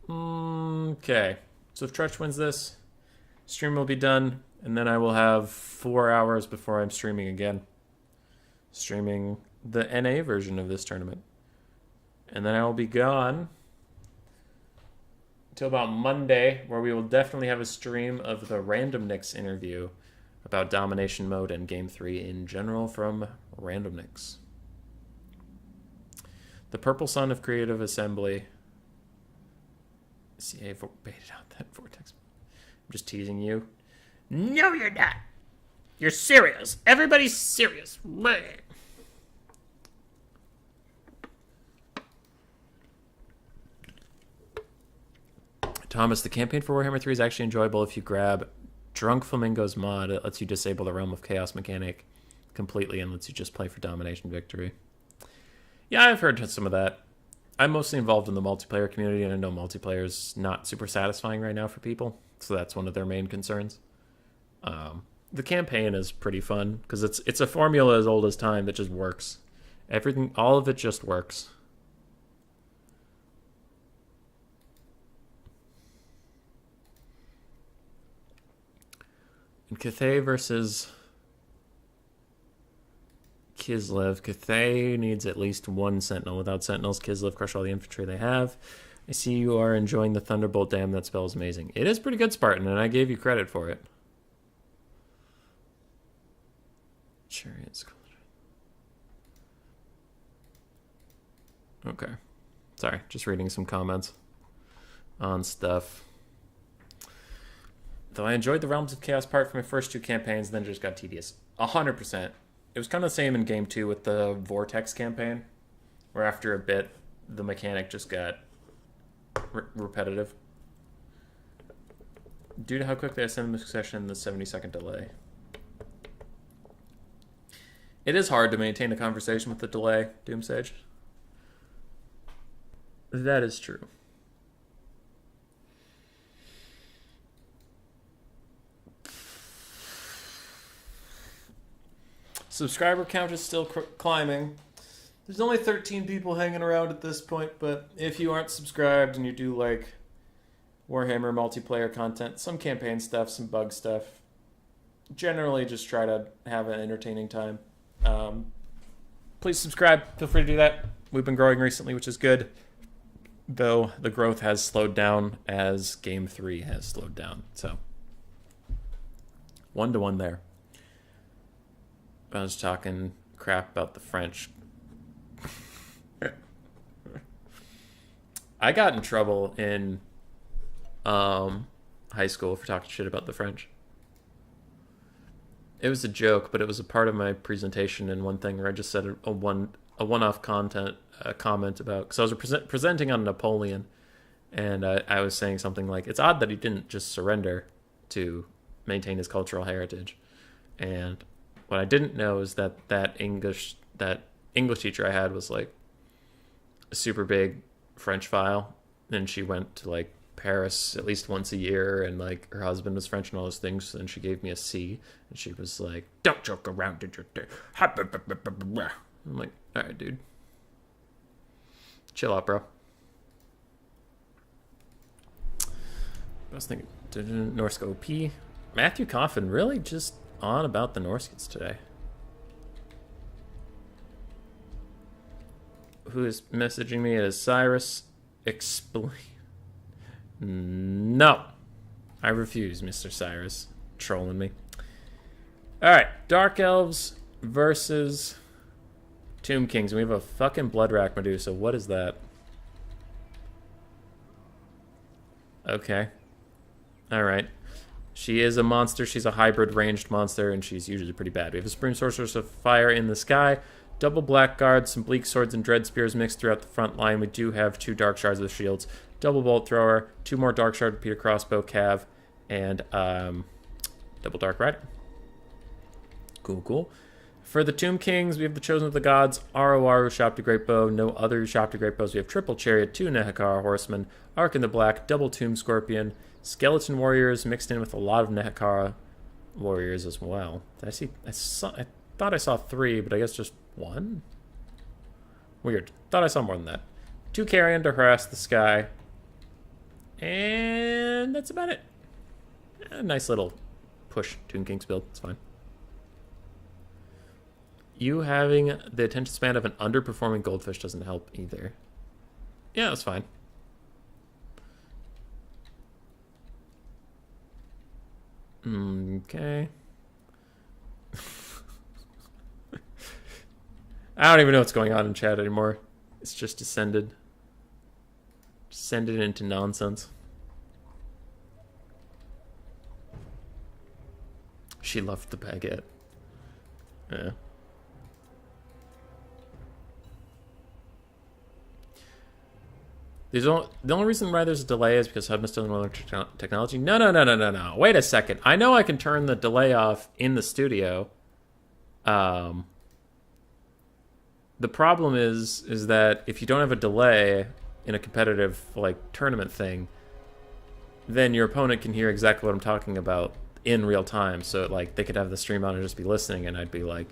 Okay. So if Tretch wins this, stream will be done, and then I will have 4 hours before I'm streaming again. Streaming the NA version of this tournament. And then I will be gone until about Monday, where we will definitely have a stream of the Randomnix interview about domination mode and Game 3 in general from Randomnix. The Purple Sun of Creative Assembly. CA baited out that vortex. I'm just teasing you. No, you're not. You're serious. Everybody's serious. Thomas, the campaign for Warhammer 3 is actually enjoyable if you grab Drunk Flamingo's mod. It lets you disable the Realm of Chaos mechanic completely and lets you just play for domination victory. Yeah, I've heard some of that. I'm mostly involved in the multiplayer community, and I know multiplayer is not super satisfying right now for people, so that's one of their main concerns. The campaign is pretty fun because it's a formula as old as time that just works. Everything, all of it just works. And Cathay versus Kislev. Cathay needs at least one Sentinel. Without Sentinels, Kislev crush all the infantry they have. I see you are enjoying the Thunderbolt. Damn, that spell is amazing. It is pretty good, Spartan, and I gave you credit for it. Chariots. Okay. Sorry, just reading some comments on stuff. Though I enjoyed the Realms of Chaos part for my first two campaigns, then it just got tedious. 100%. It was kind of the same in Game 2 with the Vortex campaign, where after a bit, the mechanic just got repetitive. Due to how quickly I send the succession, the 70-second delay. It is hard to maintain a conversation with the delay, Doomsage. That is true. Subscriber count is still climbing. There's only 13 people hanging around at this point, but if you aren't subscribed and you do like Warhammer multiplayer content, some campaign stuff, some bug stuff, generally just try to have an entertaining time. Please subscribe. Feel free to do that. We've been growing recently, which is good, though the growth has slowed down as Game 3 has slowed down. So 1-to-1 there. I was talking crap about the French. I got in trouble in high school for talking shit about the French. It was a joke, but it was a part of my presentation and one thing where I just said a one-off comment about, because I was presenting on Napoleon, and I was saying something like, it's odd that he didn't just surrender to maintain his cultural heritage. And what I didn't know is that English teacher I had was like a super big Frenchphile, and she went to like Paris at least once a year, and like her husband was French and all those things, and she gave me a C, and she was like, "Don't joke around in your day." I'm like, all right, dude, chill out, bro. I was thinking, Norsk OP. Matthew Coffin really just on about the Norskets today. Who is messaging me as Cyrus? Explain. No. I refuse, Mr. Cyrus. Trolling me. Alright. Dark Elves versus Tomb Kings. We have a fucking Bloodrack Medusa. What is that? Okay. Alright. She is a monster. She's a hybrid ranged monster, and she's usually pretty bad. We have a Supreme Sorceress of Fire in the sky, double Black Guard, some Bleak Swords and Dread Spears mixed throughout the front line. We do have 2 Dark Shards with shields, double Bolt Thrower, 2 more Dark Shard Repeater Crossbow Cav, and double Dark Rider. Cool, cool. For the Tomb Kings, we have the Chosen of the Gods, Aru Shopti Great Bow, no other Shopti Great Bows. We have Triple Chariot, 2 Nehekara Horsemen, Arc in the Black, double Tomb Scorpion, Skeleton Warriors mixed in with a lot of Nehekara Warriors as well. Did I see? I thought I saw 3, but I guess just 1? Weird. Thought I saw more than that. 2 Carrion to harass the sky. And that's about it. A nice little push Tomb Kings build. It's fine. You having the attention span of an underperforming goldfish doesn't help either. Yeah, that's fine. Okay. I don't even know what's going on in chat anymore. It's just descended into nonsense. She loved the baguette. Yeah. The only reason why there's a delay is because Hubness doesn't want technology. No. Wait a second. I know I can turn the delay off in the studio. The problem is that if you don't have a delay in a competitive like tournament thing, then your opponent can hear exactly what I'm talking about in real time. So like they could have the stream on and just be listening, and I'd be like,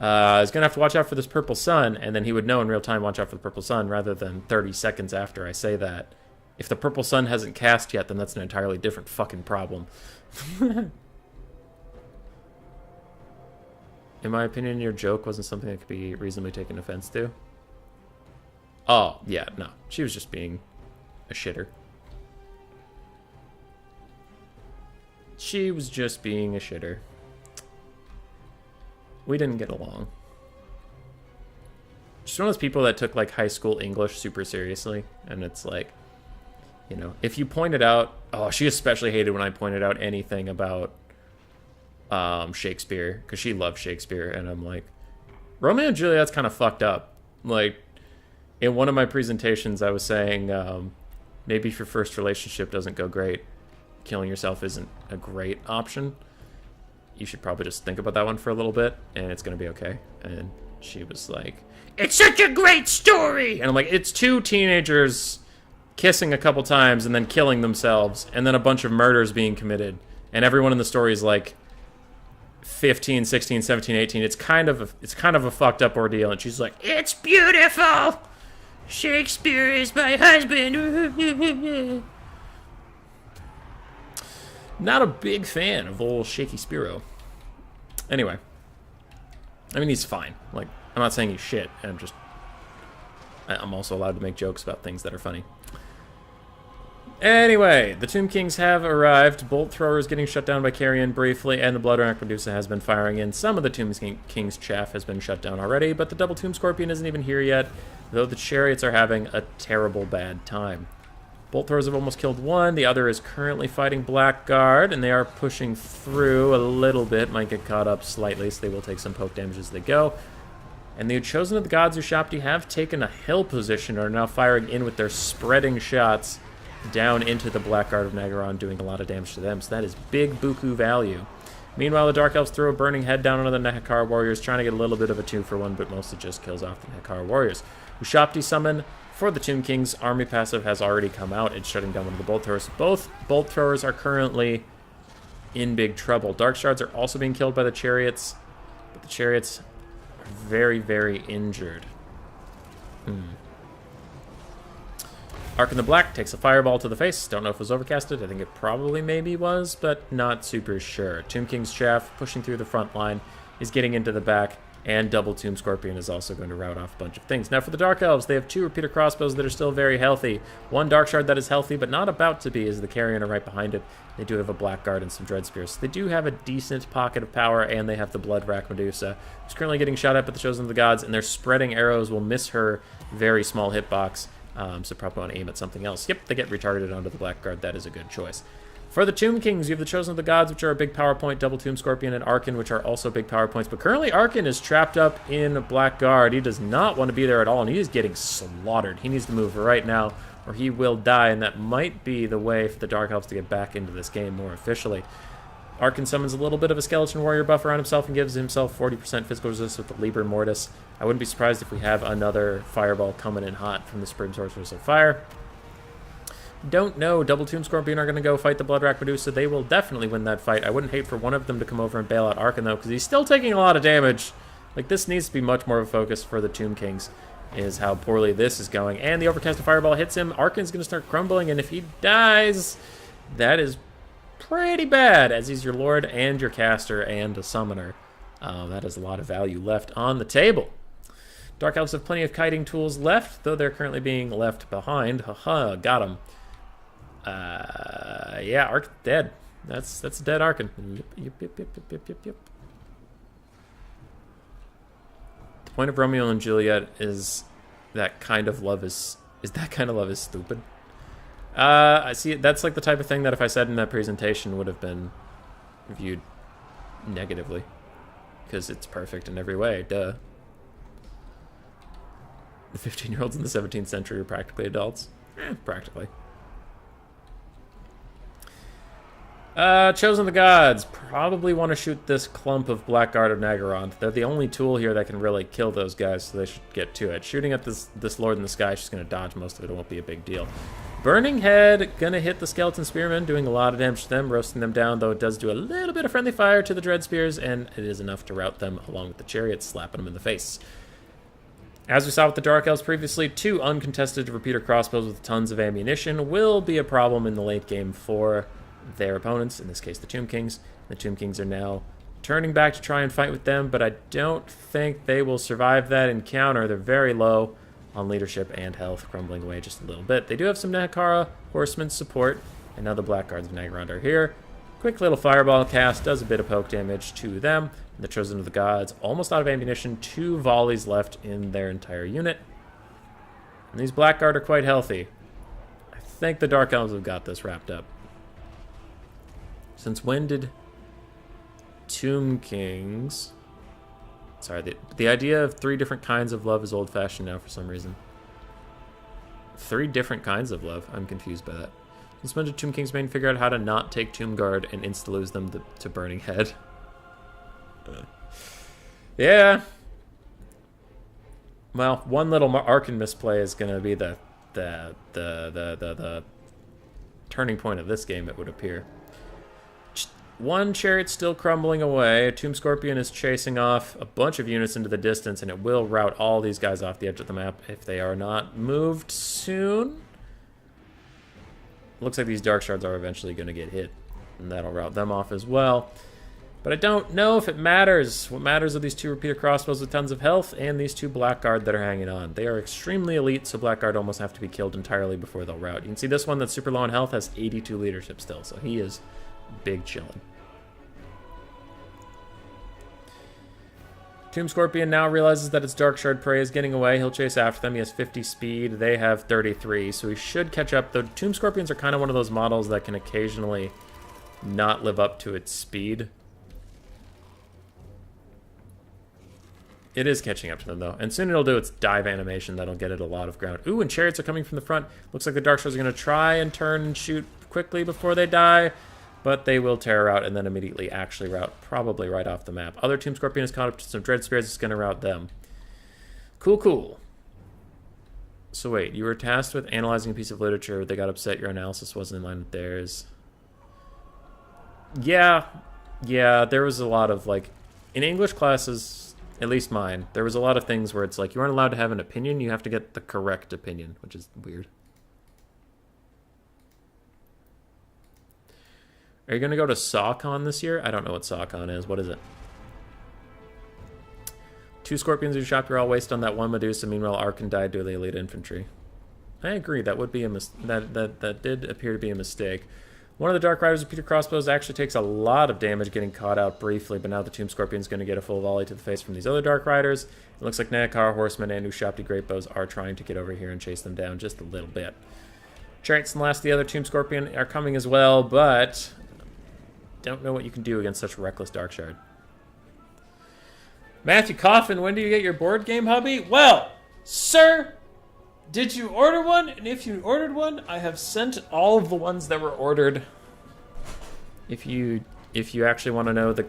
I was going to have to watch out for this purple sun, and then he would know in real time, watch out for the purple sun, rather than 30 seconds after I say that. If the purple sun hasn't cast yet, then that's an entirely different fucking problem. In my opinion, your joke wasn't something that could be reasonably taken offense to. Oh, yeah, no. She was just being a shitter. She was just being a shitter. We didn't get along. Just one of those people that took like high school English super seriously, and it's like, you know, if you pointed out, oh, she especially hated when I pointed out anything about Shakespeare, because she loved Shakespeare, and I'm like, Romeo and Juliet's kind of fucked up. Like, in one of my presentations, I was saying, maybe if your first relationship doesn't go great, killing yourself isn't a great option. You should probably just think about that one for a little bit, and it's going to be okay. And she was like, it's such a great story! And I'm like, it's 2 teenagers kissing a couple times and then killing themselves, and then a bunch of murders being committed. And everyone in the story is like 15, 16, 17, 18. It's kind of a fucked up ordeal. And she's like, it's beautiful! Shakespeare is my husband! Not a big fan of old Shaky Spiro. Anyway. I mean, he's fine. Like, I'm not saying he's shit. I'm also allowed to make jokes about things that are funny. Anyway, the Tomb Kings have arrived. Bolt Thrower is getting shut down by Carrion briefly, and the Blood Rack Medusa has been firing in. Some of the Tomb Kings' chaff has been shut down already, but the Double Tomb Scorpion isn't even here yet, though the Chariots are having a terrible bad time. Bolt Throwers have almost killed one. The other is currently fighting Blackguard, and they are pushing through a little bit. Might get caught up slightly, so they will take some poke damage as they go. And the Chosen of the Gods Ushapti have taken a hill position and are now firing in with their spreading shots down into the Blackguard of Nagaron, doing a lot of damage to them. So that is big buku value. Meanwhile, the Dark Elves throw a burning head down onto the Nehekara Warriors, trying to get a little bit of a 2-for-1, but mostly just kills off the Nehekara Warriors. Ushapti summon for the Tomb Kings. Army passive has already come out. It's shutting down one of the Bolt Throwers. Both Bolt Throwers are currently in big trouble. Dark Shards are also being killed by the Chariots, but the Chariots are very, very injured. Arc in the Black takes a fireball to the face. Don't know if it was overcasted. I think it probably maybe was, but not super sure. Tomb King's Chaff pushing through the front line is getting into the back, and Double Tomb Scorpion is also going to rout off a bunch of things. Now for the Dark Elves, they have 2 Repeater Crossbows that are still very healthy. 1 Dark Shard that is healthy, but not about to be, as the Carrion are right behind it. They do have a Blackguard and some Dread Spears. So they do have a decent pocket of power, and they have the Blood Rack Medusa, who's currently getting shot at by the Chosen of the Gods, and their spreading arrows will miss her very small hitbox. So probably want to aim at something else. Yep, they get retargeted onto the Blackguard. That is a good choice. For the Tomb Kings, you have the Chosen of the Gods, which are a big power point, Double Tomb Scorpion, and Arkan, which are also big power points. But currently, Arkan is trapped up in Blackguard. He does not want to be there at all, and he is getting slaughtered. He needs to move right now, or he will die, and that might be the way for the Dark Elves to get back into this game more officially. Arkan summons a little bit of a Skeleton Warrior buff around himself and gives himself 40% physical resist with the Liber Mortis. I wouldn't be surprised if we have another Fireball coming in hot from the Supreme Sorceress of Fire. Don't know. Double Tomb Scorpion are going to go fight the Bloodrack Medusa. They will definitely win that fight. I wouldn't hate for one of them to come over and bail out Arkan, though, because he's still taking a lot of damage. Like, this needs to be much more of a focus for the Tomb Kings, is how poorly this is going. And the Overcast of Fireball hits him. Arkan's going to start crumbling, and if he dies, that is pretty bad, as he's your Lord and your Caster and a Summoner. That is a lot of value left on the table. Dark Elves have plenty of kiting tools left, though they're currently being left behind. Haha, got him. Yeah, Ark dead. That's a dead Arkan. Yep. The point of Romeo and Juliet is that kind of love is stupid. I see. That's like the type of thing that if I said in that presentation would have been viewed negatively, because it's perfect in every way. Duh. The 15-year-olds in the 17th century are practically adults. Practically. Chosen of the Gods probably want to shoot this clump of Blackguard of Naggarond. They're the only tool here that can really kill those guys, so they should get to it. Shooting at this Lord in the Sky, she's going to dodge most of it. It won't be a big deal. Burning Head going to hit the Skeleton Spearmen, doing a lot of damage to them, roasting them down, though it does do a little bit of friendly fire to the Dread Spears, and it is enough to rout them along with the Chariots, slapping them in the face. As we saw with the Dark Elves previously, 2 uncontested repeater crossbows with tons of ammunition will be a problem in the late game for their opponents, in this case the Tomb Kings. The Tomb Kings are now turning back to try and fight with them, but I don't think they will survive that encounter. They're very low on leadership and health, crumbling away just a little bit. They do have some Nakara Horsemen support, and now the Blackguards of Naggarond are here. Quick little fireball cast does a bit of poke damage to them. The Chosen of the Gods almost out of ammunition, 2 volleys left in their entire unit. And these Blackguard are quite healthy. I think the Dark Elves have got this wrapped up. Since when did Tomb Kings... Sorry, the idea of 3 different kinds of love is old-fashioned now for some reason. 3 different kinds of love? I'm confused by that. Since when did Tomb Kings main figure out how to not take Tomb Guard and insta-lose them to Burning Head? Yeah. Well, one little Arkan misplay is going to be the turning point of this game, it would appear. One Chariot still crumbling away. A Tomb Scorpion is chasing off a bunch of units into the distance, and it will rout all these guys off the edge of the map if they are not moved soon. Looks like these Dark Shards are eventually going to get hit, and that'll rout them off as well. But I don't know if it matters. What matters are these 2 repeater crossbows with tons of health and these 2 Blackguard that are hanging on. They are extremely elite, so Blackguard almost have to be killed entirely before they'll rout. You can see this one that's super low on health has 82 leadership still, so he is big chillin'. Tomb Scorpion now realizes that its Dark Shard prey is getting away. He'll chase after them. He has 50 speed. They have 33, so he should catch up. The Tomb Scorpions are kind of one of those models that can occasionally not live up to its speed. It is catching up to them, though. And soon it'll do its dive animation that'll get it a lot of ground. Ooh, and Chariots are coming from the front. Looks like the Dark Shards are going to try and turn and shoot quickly before they die. But they will tear out and then immediately actually rout, probably right off the map. Other Tomb Scorpion is caught up to some Dread Spears. It's going to rout them. Cool. So wait, you were tasked with analyzing a piece of literature. They got upset your analysis wasn't in line with theirs. Yeah, there was a lot of, like, in English classes, at least mine, there was a lot of things where it's like, you aren't allowed to have an opinion, you have to get the correct opinion, which is weird. Are you going to go to SawCon this year? I don't know what SawCon is. What is it? 2 Scorpions you shot, you're all wasted on that 1 Medusa. Meanwhile, Arkan died to the elite infantry. I agree. That would be a that did appear to be a mistake. One of the Dark Riders of Peter Crossbows actually takes a lot of damage getting caught out briefly, but now the Tomb Scorpion's going to get a full volley to the face from these other Dark Riders. It looks like Nakar Horsemen and Ushapti Greatbows are trying to get over here and chase them down just a little bit. Chariots and Last, the other Tomb Scorpion, are coming as well, but don't know what you can do against such reckless Dark Shard. Matthew Coffin, when do you get your board game hubby? Well, sir, did you order one? And if you ordered one, I have sent all of the ones that were ordered. If you actually want to know the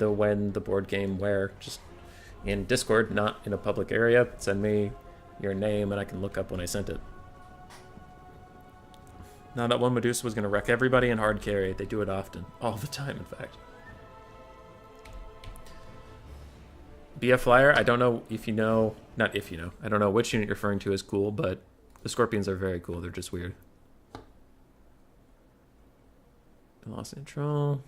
when the board game where, just in Discord, not in a public area, send me your name and I can look up when I sent it. Now that one Medusa was going to wreck everybody in hard carry. They do it often. All the time, in fact. BF Flyer, I don't know if you know, not if you know, I don't know which unit you're referring to as cool, but the Scorpions are very cool. They're just weird. Lost Intro.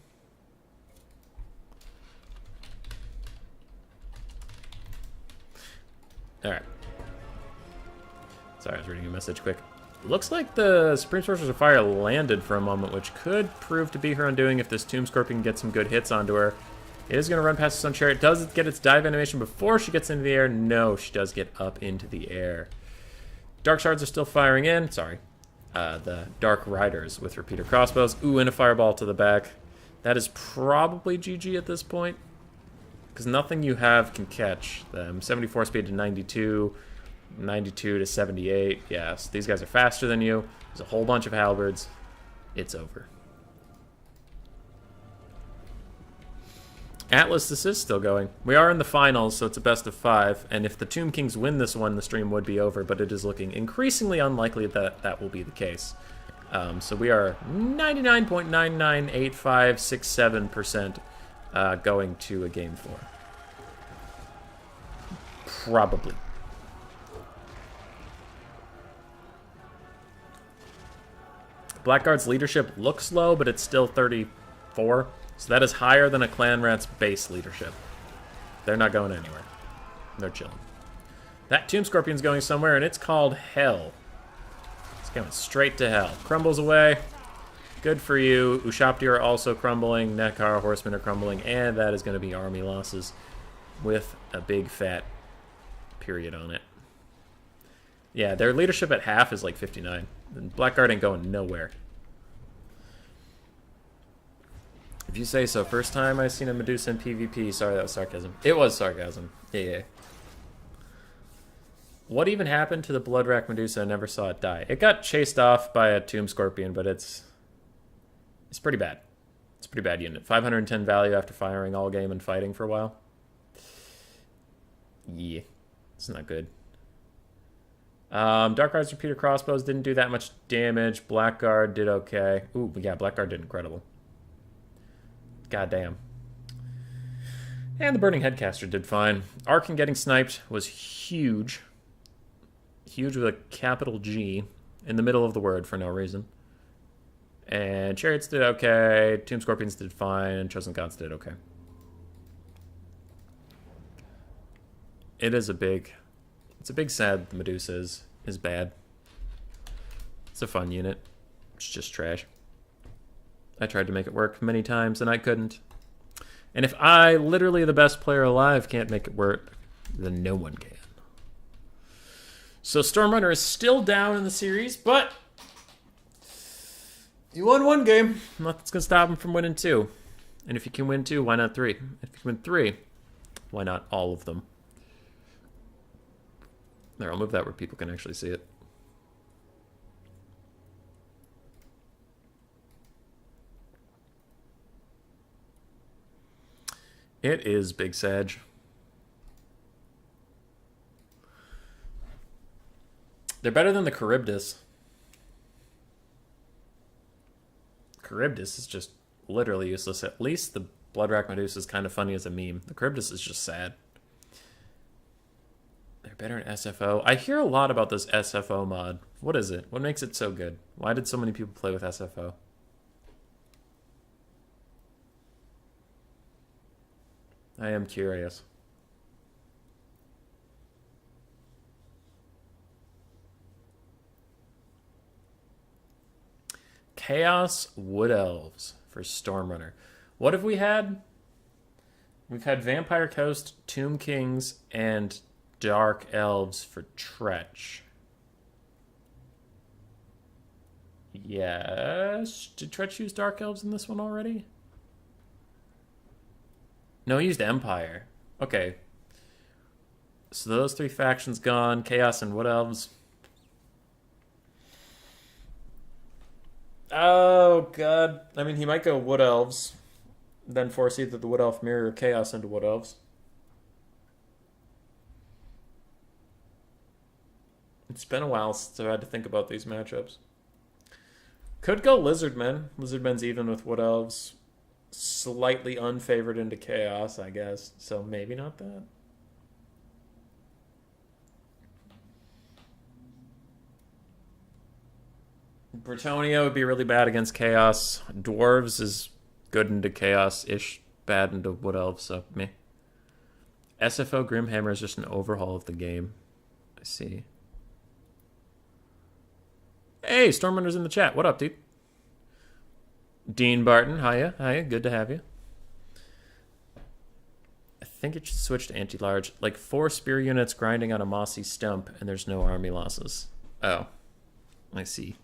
Alright. Sorry, I was reading a message quick. Looks like the Supreme Sorceress of Fire landed for a moment, which could prove to be her undoing if this Tomb Scorpion gets some good hits onto her. It is going to run past the Sun Chariot. Does it get its dive animation before she gets into the air? No, she does get up into the air. Dark Shards are still firing in. Sorry. The Dark Riders with repeater crossbows. Ooh, and a fireball to the back. That is probably GG at this point, because nothing you have can catch them. 74 speed to 92, 92 to 78. Yes, these guys are faster than you. There's a whole bunch of halberds. It's over. Atlas, this is still going. We are in the finals, so it's a best of 5. And if the Tomb Kings win this one, the stream would be over. But it is looking increasingly unlikely that that will be the case. So we are 99.998567% going to a game 4. Probably. Blackguard's leadership looks low, but it's still 34. So that is higher than a Clan Rat's base leadership. They're not going anywhere. They're chilling. That Tomb Scorpion's going somewhere, and it's called Hell. It's going straight to Hell. Crumbles away. Good for you. Ushapti are also crumbling. Nekar Horsemen are crumbling. And that is going to be army losses with a big fat period on it. Yeah, their leadership at half is like 59. And Blackguard ain't going nowhere. If you say so. First time I've seen a Medusa in PvP. Sorry, that was sarcasm. It was sarcasm. Yeah. What even happened to the Bloodrack Medusa? I never saw it die. It got chased off by a Tomb Scorpion, but it's pretty bad. It's a pretty bad unit. 510 value after firing all game and fighting for a while. Yeah, it's not good. Dark Riders Repeater Crossbows didn't do that much damage. Blackguard did okay. Ooh, yeah, Blackguard did incredible. Goddamn. And the Burning Headcaster did fine. Arkin getting sniped was huge. Huge with a capital G in the middle of the word for no reason. And Chariots did okay. Tomb Scorpions did fine. And Chosen Gods did okay. It's a big sad the Medusa is bad. It's a fun unit. It's just trash. I tried to make it work many times, and I couldn't. And if I, literally the best player alive, can't make it work, then no one can. So Stormrunner is still down in the series, but you won one game. Nothing's going to stop him from winning 2. And if you can win 2, why not 3? If you can win 3, why not all of them? There, I'll move that where people can actually see it. It is Big Sag. They're better than the Charybdis. Charybdis is just literally useless. At least the Bloodrack Medusa is kind of funny as a meme. The Charybdis is just sad. They're better in SFO. I hear a lot about this SFO mod. What is it? What makes it so good? Why did so many people play with SFO? I am curious. Chaos Wood Elves for Stormrunner. What have we had? We've had Vampire Coast, Tomb Kings, and Dark Elves for Tretch. Yes. Did Tretch use Dark Elves in this one already? No, he used Empire. Okay. So those three factions gone. Chaos and Wood Elves. Oh, God. I mean, he might go Wood Elves. Then force either the Wood Elf Mirror or Chaos into Wood Elves. It's been a while since I've had to think about these matchups. Could go Lizardmen. Lizardmen's even with Wood Elves. Slightly unfavored into Chaos, I guess. So maybe not that. Bretonia would be really bad against Chaos. Dwarves is good into Chaos-ish, bad into Wood Elves, so me. SFO Grimhammer is just an overhaul of the game. I see. Hey, Stormrunner's in the chat. What up, dude? Dean Barton, hiya. Good to have you. I think it should switch to anti-large. Like 4 spear units grinding on a mossy stump, and there's no army losses. Oh, I see.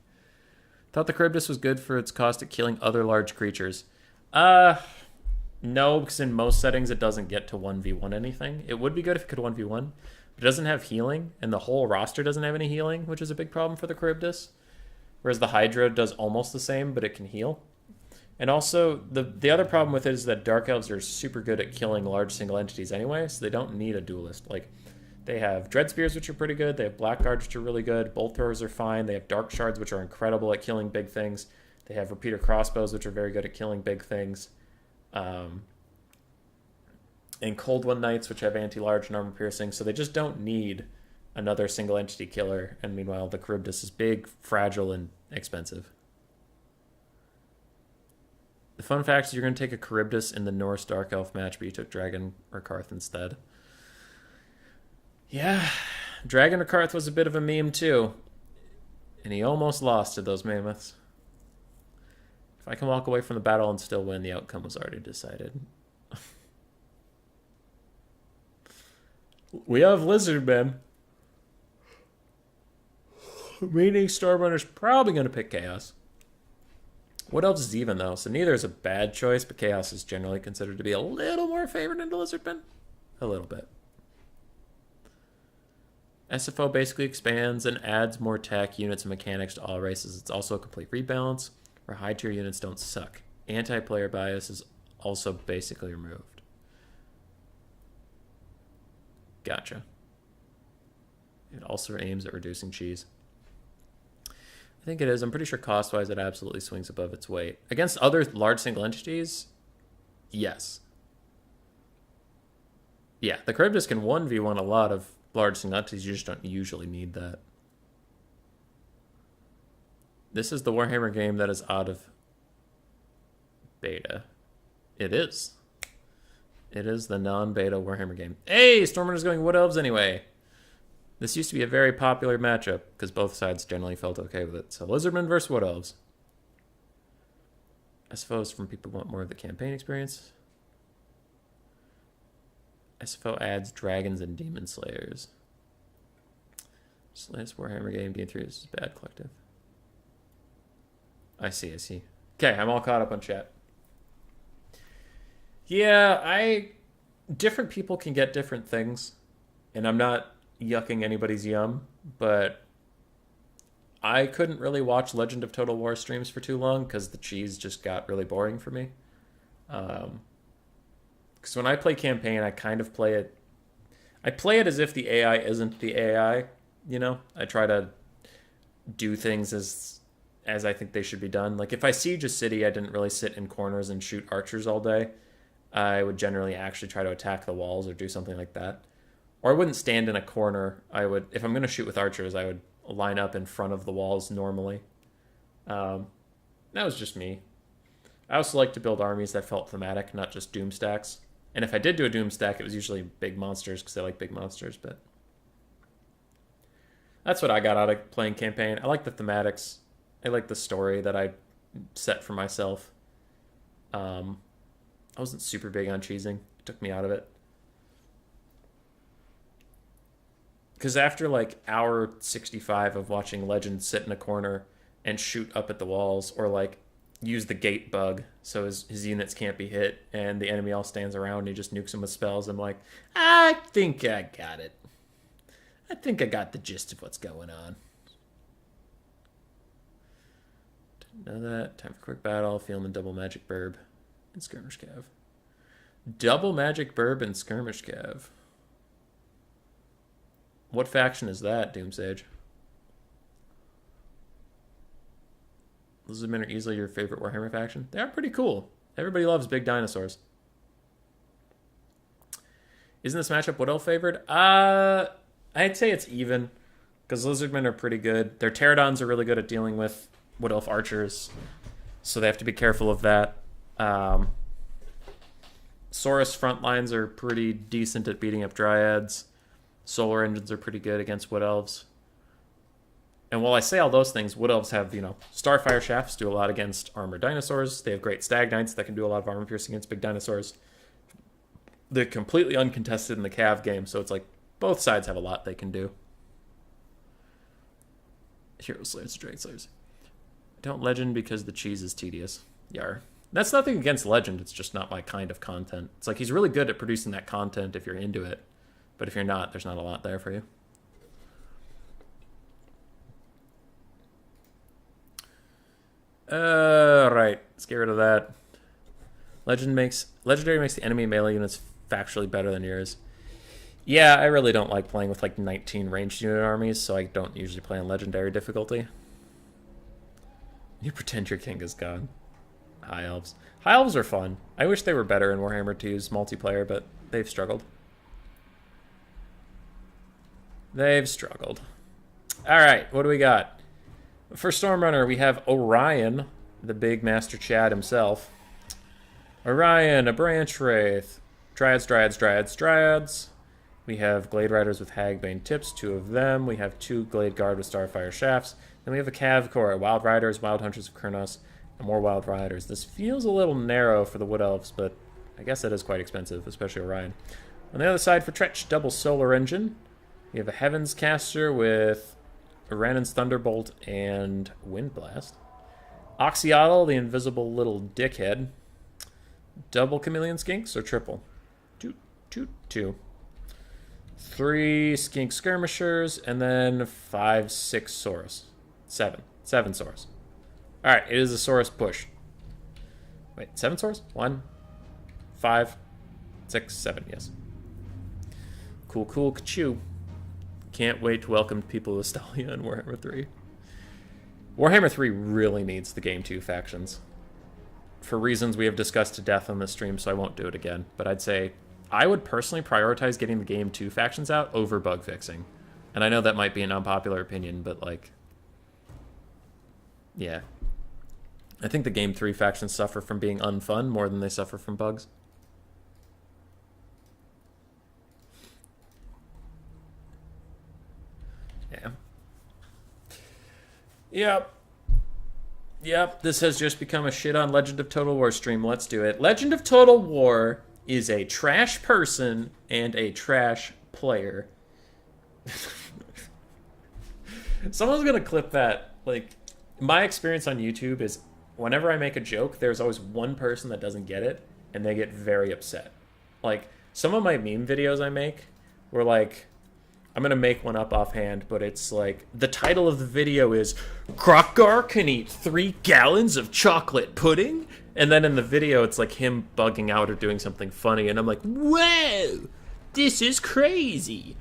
Thought the Charybdis was good for its cost at killing other large creatures. No, because in most settings it doesn't get to 1v1 anything. It would be good if it could 1v1, but it doesn't have healing, and the whole roster doesn't have any healing, which is a big problem for the Charybdis. Whereas the Hydra does almost the same, but it can heal. And also, the other problem with it is that Dark Elves are super good at killing large single entities anyway, so they don't need a duelist. Like, they have Dread Spears, which are pretty good. They have Blackguards, which are really good. Bolt Throwers are fine. They have Dark Shards, which are incredible at killing big things. They have Repeater Crossbows, which are very good at killing big things. And Cold One Knights, which have anti-large and armor piercing. So they just don't need another single entity killer. And meanwhile, the Charybdis is big, fragile, and expensive. The fun fact is you're going to take a Charybdis in the Norse Dark Elf match, but you took Dragon or Karth instead. Yeah, Dragon or Karth was a bit of a meme too. And he almost lost to those mammoths. If I can walk away from the battle and still win, the outcome was already decided. We have Lizardmen. Meaning Stormrunner's probably going to pick Chaos. What else is even, though? So neither is a bad choice, but Chaos is generally considered to be a little more favored into Lizardmen. A little bit. SFO basically expands and adds more tech, units, and mechanics to all races. It's also a complete rebalance, where high-tier units don't suck. Anti-player bias is also basically removed. Gotcha. It also aims at reducing cheese. I think it is. I'm pretty sure cost-wise it absolutely swings above its weight. Against other large single entities, yes. Yeah, the Charybdis can 1v1 a lot of large single entities. You just don't usually need that. This is the Warhammer game that is out of beta. It is. It is the non-beta Warhammer game. Hey, Stormrunner's going Wood Elves anyway. This used to be a very popular matchup because both sides generally felt okay with it. So Lizardmen versus Wood Elves. I suppose from people who want more of the campaign experience. SFO adds dragons and demon slayers. Latest Warhammer game, D3 is bad collective. I see. Okay, I'm all caught up on chat. Yeah, different people can get different things. And I'm not yucking anybody's yum, but I couldn't really watch Legend of Total War streams for too long because the cheese just got really boring for me. Because when I play campaign, I kind of play it... I play it as if the AI isn't the AI, you know? I try to do things as I think they should be done. Like, if I siege a city, I didn't really sit in corners and shoot archers all day. I would generally actually try to attack the walls or do something like that. Or I wouldn't stand in a corner. I would, if I'm going to shoot with archers, I would line up in front of the walls normally. That was just me. I also like to build armies that felt thematic, not just doom stacks. And if I did do a doom stack, it was usually big monsters because I like big monsters. But that's what I got out of playing campaign. I like the thematics. I like the story that I set for myself. I wasn't super big on cheesing. It took me out of it. Because after like hour 65 of watching Legend sit in a corner and shoot up at the walls, or like use the gate bug so his units can't be hit and the enemy all stands around and he just nukes them with spells, I'm like, I think I got it. I think I got the gist of what's going on. Didn't know that. Time for quick battle. Feeling the double magic burb and skirmish cav. Double magic burb and skirmish cav. What faction is that, Doomsage? Lizardmen are easily your favorite Warhammer faction. They are pretty cool. Everybody loves big dinosaurs. Isn't this matchup Wood Elf favored? I'd say it's even, because Lizardmen are pretty good. Their Pterodons are really good at dealing with Wood Elf archers, so they have to be careful of that. Saurus front lines are pretty decent at beating up Dryads. Solar engines are pretty good against Wood Elves. And while I say all those things, Wood Elves have, Starfire Shafts do a lot against armored dinosaurs. They have great Stag Knights that can do a lot of armor piercing against big dinosaurs. They're completely uncontested in the Cav game, so it's like both sides have a lot they can do. Hero Slayers, Dragon Slayers. Don't Legend because the cheese is tedious. Yar. That's nothing against Legend, it's just not my kind of content. It's like he's really good at producing that content if you're into it. But if you're not, there's not a lot there for you. Right. Let's get rid of that. Legendary makes the enemy melee units factually better than yours. Yeah, I really don't like playing with like 19 ranged unit armies, so I don't usually play on legendary difficulty. You pretend your king is gone. High Elves. High Elves are fun. I wish they were better in Warhammer 2's multiplayer, but they've struggled. They've struggled. Alright, what do we got? For Stormrunner, we have Orion, the big Master Chad himself. Orion, a Branch Wraith. Dryads, Dryads, Dryads, Dryads. We have Glade Riders with Hagbane Tips, 2 of them. We have 2 Glade Guard with Starfire Shafts. Then we have a Cav Corps, Wild Riders, Wild Hunters of Kurnos, and more Wild Riders. This feels a little narrow for the Wood Elves, but I guess that is quite expensive, especially Orion. On the other side, for Tretch, double Solar Engine. We have a Heavens Caster with Uranon's Thunderbolt and Wind Blast. Oxyotl, the invisible little dickhead. Double Chameleon Skinks or triple? 2. 3 Skink Skirmishers, and then 5, 6 Saurus. 7 Saurus. Alright, it is a Saurus push. Wait, 7 Saurus? 1, 5, 6, 7, yes. Cool, ka-choo. Can't wait to welcome people to Stalia and Warhammer 3. Warhammer 3 really needs the Game 2 factions. For reasons we have discussed to death on this stream, so I won't do it again. But I'd say I would personally prioritize getting the Game 2 factions out over bug fixing. And I know that might be an unpopular opinion, but like, yeah. I think the Game 3 factions suffer from being unfun more than they suffer from bugs. Yeah. Yep, this has just become a shit on Legend of Total War stream. Let's do it. Legend of Total War is a trash person and a trash player. Someone's gonna clip that. Like, my experience on YouTube is whenever I make a joke, there's always one person that doesn't get it, and they get very upset. Like, some of my meme videos I make were like, I'm going to make one up offhand, but it's like, the title of the video is, Krokgar can eat 3 gallons of chocolate pudding? And then in the video, it's like him bugging out or doing something funny, and I'm like, whoa, this is crazy.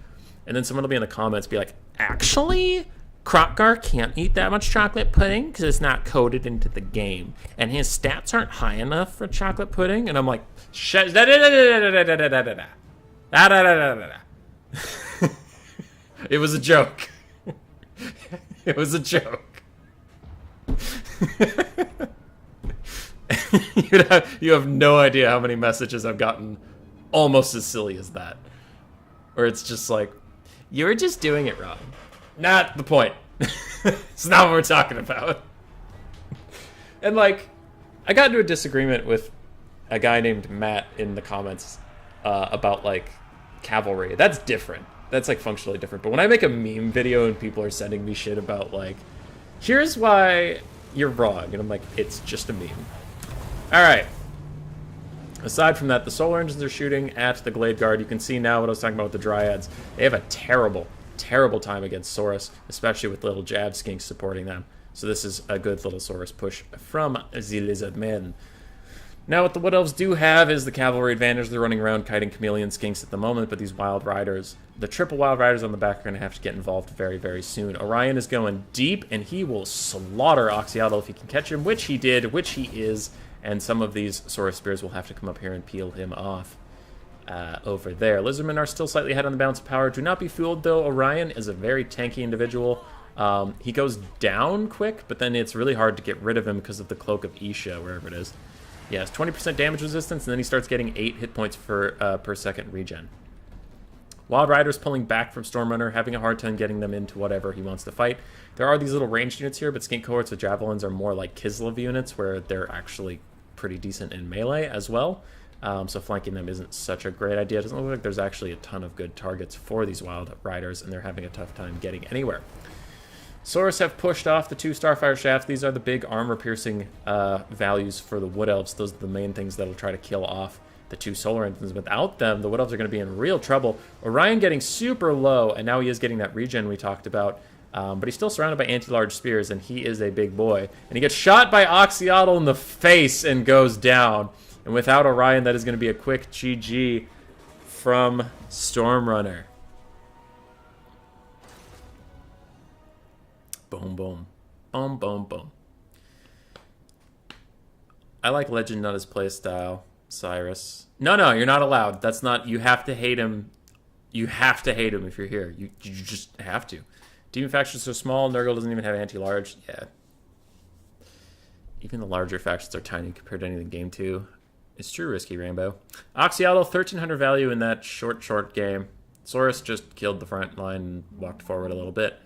And then someone will be in the comments be like, actually, Krokgar can't eat that much chocolate pudding because it's not coded into the game. And his stats aren't high enough for chocolate pudding. And I'm like, it was a joke. It was a joke. You have no idea how many messages I've gotten almost as silly as that. Where it's just like, you were just doing it wrong. Not the point. It's not what we're talking about. And, like, I got into a disagreement with a guy named Matt in the comments about, like, cavalry. That's different. That's, like, functionally different. But when I make a meme video and people are sending me shit about, like, here's why you're wrong. And I'm like, it's just a meme. All right. Aside from that, the solar engines are shooting at the Glade Guard. You can see now what I was talking about with the Dryads. They have a terrible, terrible time against Saurus, especially with little Jab Skinks supporting them. So this is a good little Saurus push from the Lizard Men. Now, what the Wood Elves do have is the cavalry advantage. They're running around kiting Chameleon Skinks at the moment, but these Wild Riders, the triple Wild Riders on the back are going to have to get involved very, very soon. Orion is going deep, and he will slaughter Oxyotl if he can catch him, which he did, which he is. And some of these Saurus Spears will have to come up here and peel him off over there. Lizardmen are still slightly ahead on the balance of power. Do not be fooled, though. Orion is a very tanky individual. He goes down quick, but then it's really hard to get rid of him because of the Cloak of Isha, wherever it is. He has 20% damage resistance, and then he starts getting 8 hit points per second regen. Wild Rider's pulling back from Stormrunner, having a hard time getting them into whatever he wants to fight. There are these little ranged units here, but Skink cohorts with Javelins are more like Kislev units, where they're actually pretty decent in melee as well. So flanking them isn't such a great idea. It doesn't look like there's actually a ton of good targets for these Wild Riders, and they're having a tough time getting anywhere. Saurus have pushed off the 2 Starfire Shafts. These are the big armor-piercing values for the Wood Elves. Those are the main things that'll try to kill off the 2 Solar Engines. Without them, the Wood Elves are going to be in real trouble. Orion getting super low, and now he is getting that regen we talked about. But he's still surrounded by anti-large spears, and he is a big boy. And he gets shot by Oxyotl in the face and goes down. And without Orion, that is going to be a quick GG from Stormrunner. Boom, boom. Boom, boom, boom. I like Legend, not his playstyle, Cyrus. No, you're not allowed. That's not... You have to hate him. You have to hate him if you're here. You just have to. Demon factions are so small. Nurgle doesn't even have anti-large. Yeah. Even the larger factions are tiny compared to anything Game 2. It's true, Risky Rainbow. Oxyotl, 1,300 value in that short game. Saurus just killed the front line and walked forward a little bit.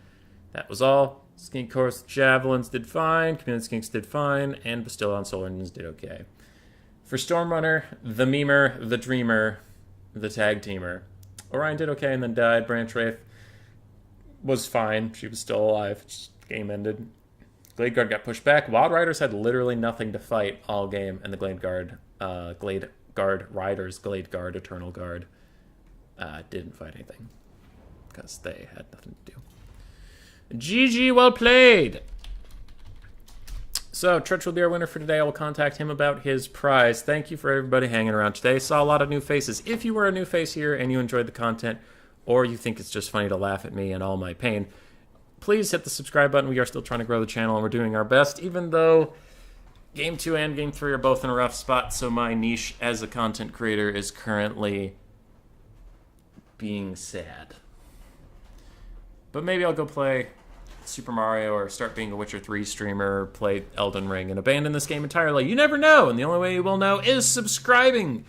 That was all. Skink Course Javelins did fine. Chameleon Skinks did fine. And Bastillon Solar Engines did okay. For Stormrunner, the Memer, the Dreamer, the Tag Teamer. Orion did okay and then died. Branch Wraith was fine. She was still alive. Just game ended. Glade Guard got pushed back. Wild Riders had literally nothing to fight all game, and the Glade Guard Riders, Glade Guard, Eternal Guard, didn't fight anything because they had nothing to do. GG, well played. So, Tretch will be our winner for today. I will contact him about his prize. Thank you for everybody hanging around today. Saw a lot of new faces. If you were a new face here and you enjoyed the content, or you think it's just funny to laugh at me and all my pain, please hit the subscribe button. We are still trying to grow the channel, and we're doing our best, even though Game 2 and Game 3 are both in a rough spot, so my niche as a content creator is currently being sad. But maybe I'll go play Super Mario or start being a Witcher 3 streamer, play Elden Ring, and abandon this game entirely. You never know, and the only way you will know is subscribing.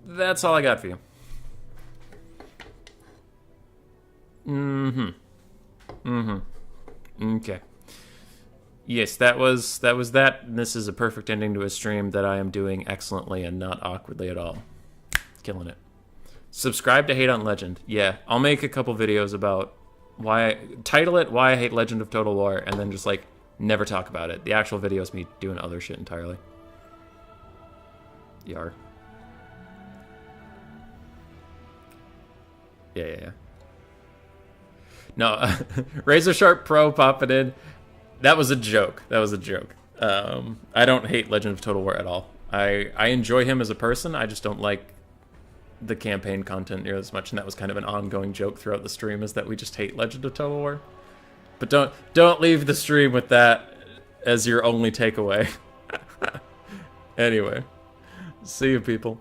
That's all I got for you. Okay. Yes, that was that. And this is a perfect ending to a stream that I am doing excellently and not awkwardly at all. Killing it. Subscribe to Hate on Legend. Yeah, I'll make a couple videos about title it Why I Hate Legend of Total War, and then just like never talk about it. The actual video is me doing other shit entirely. Yar. Yeah. No, Razor Sharp Pro popping in. That was a joke. I don't hate Legend of Total War at all. I enjoy him as a person. I just don't like the campaign content near as much, and that was kind of an ongoing joke throughout the stream, is that we just hate Legend of Total War. But don't leave the stream with that as your only takeaway. Anyway, see you people.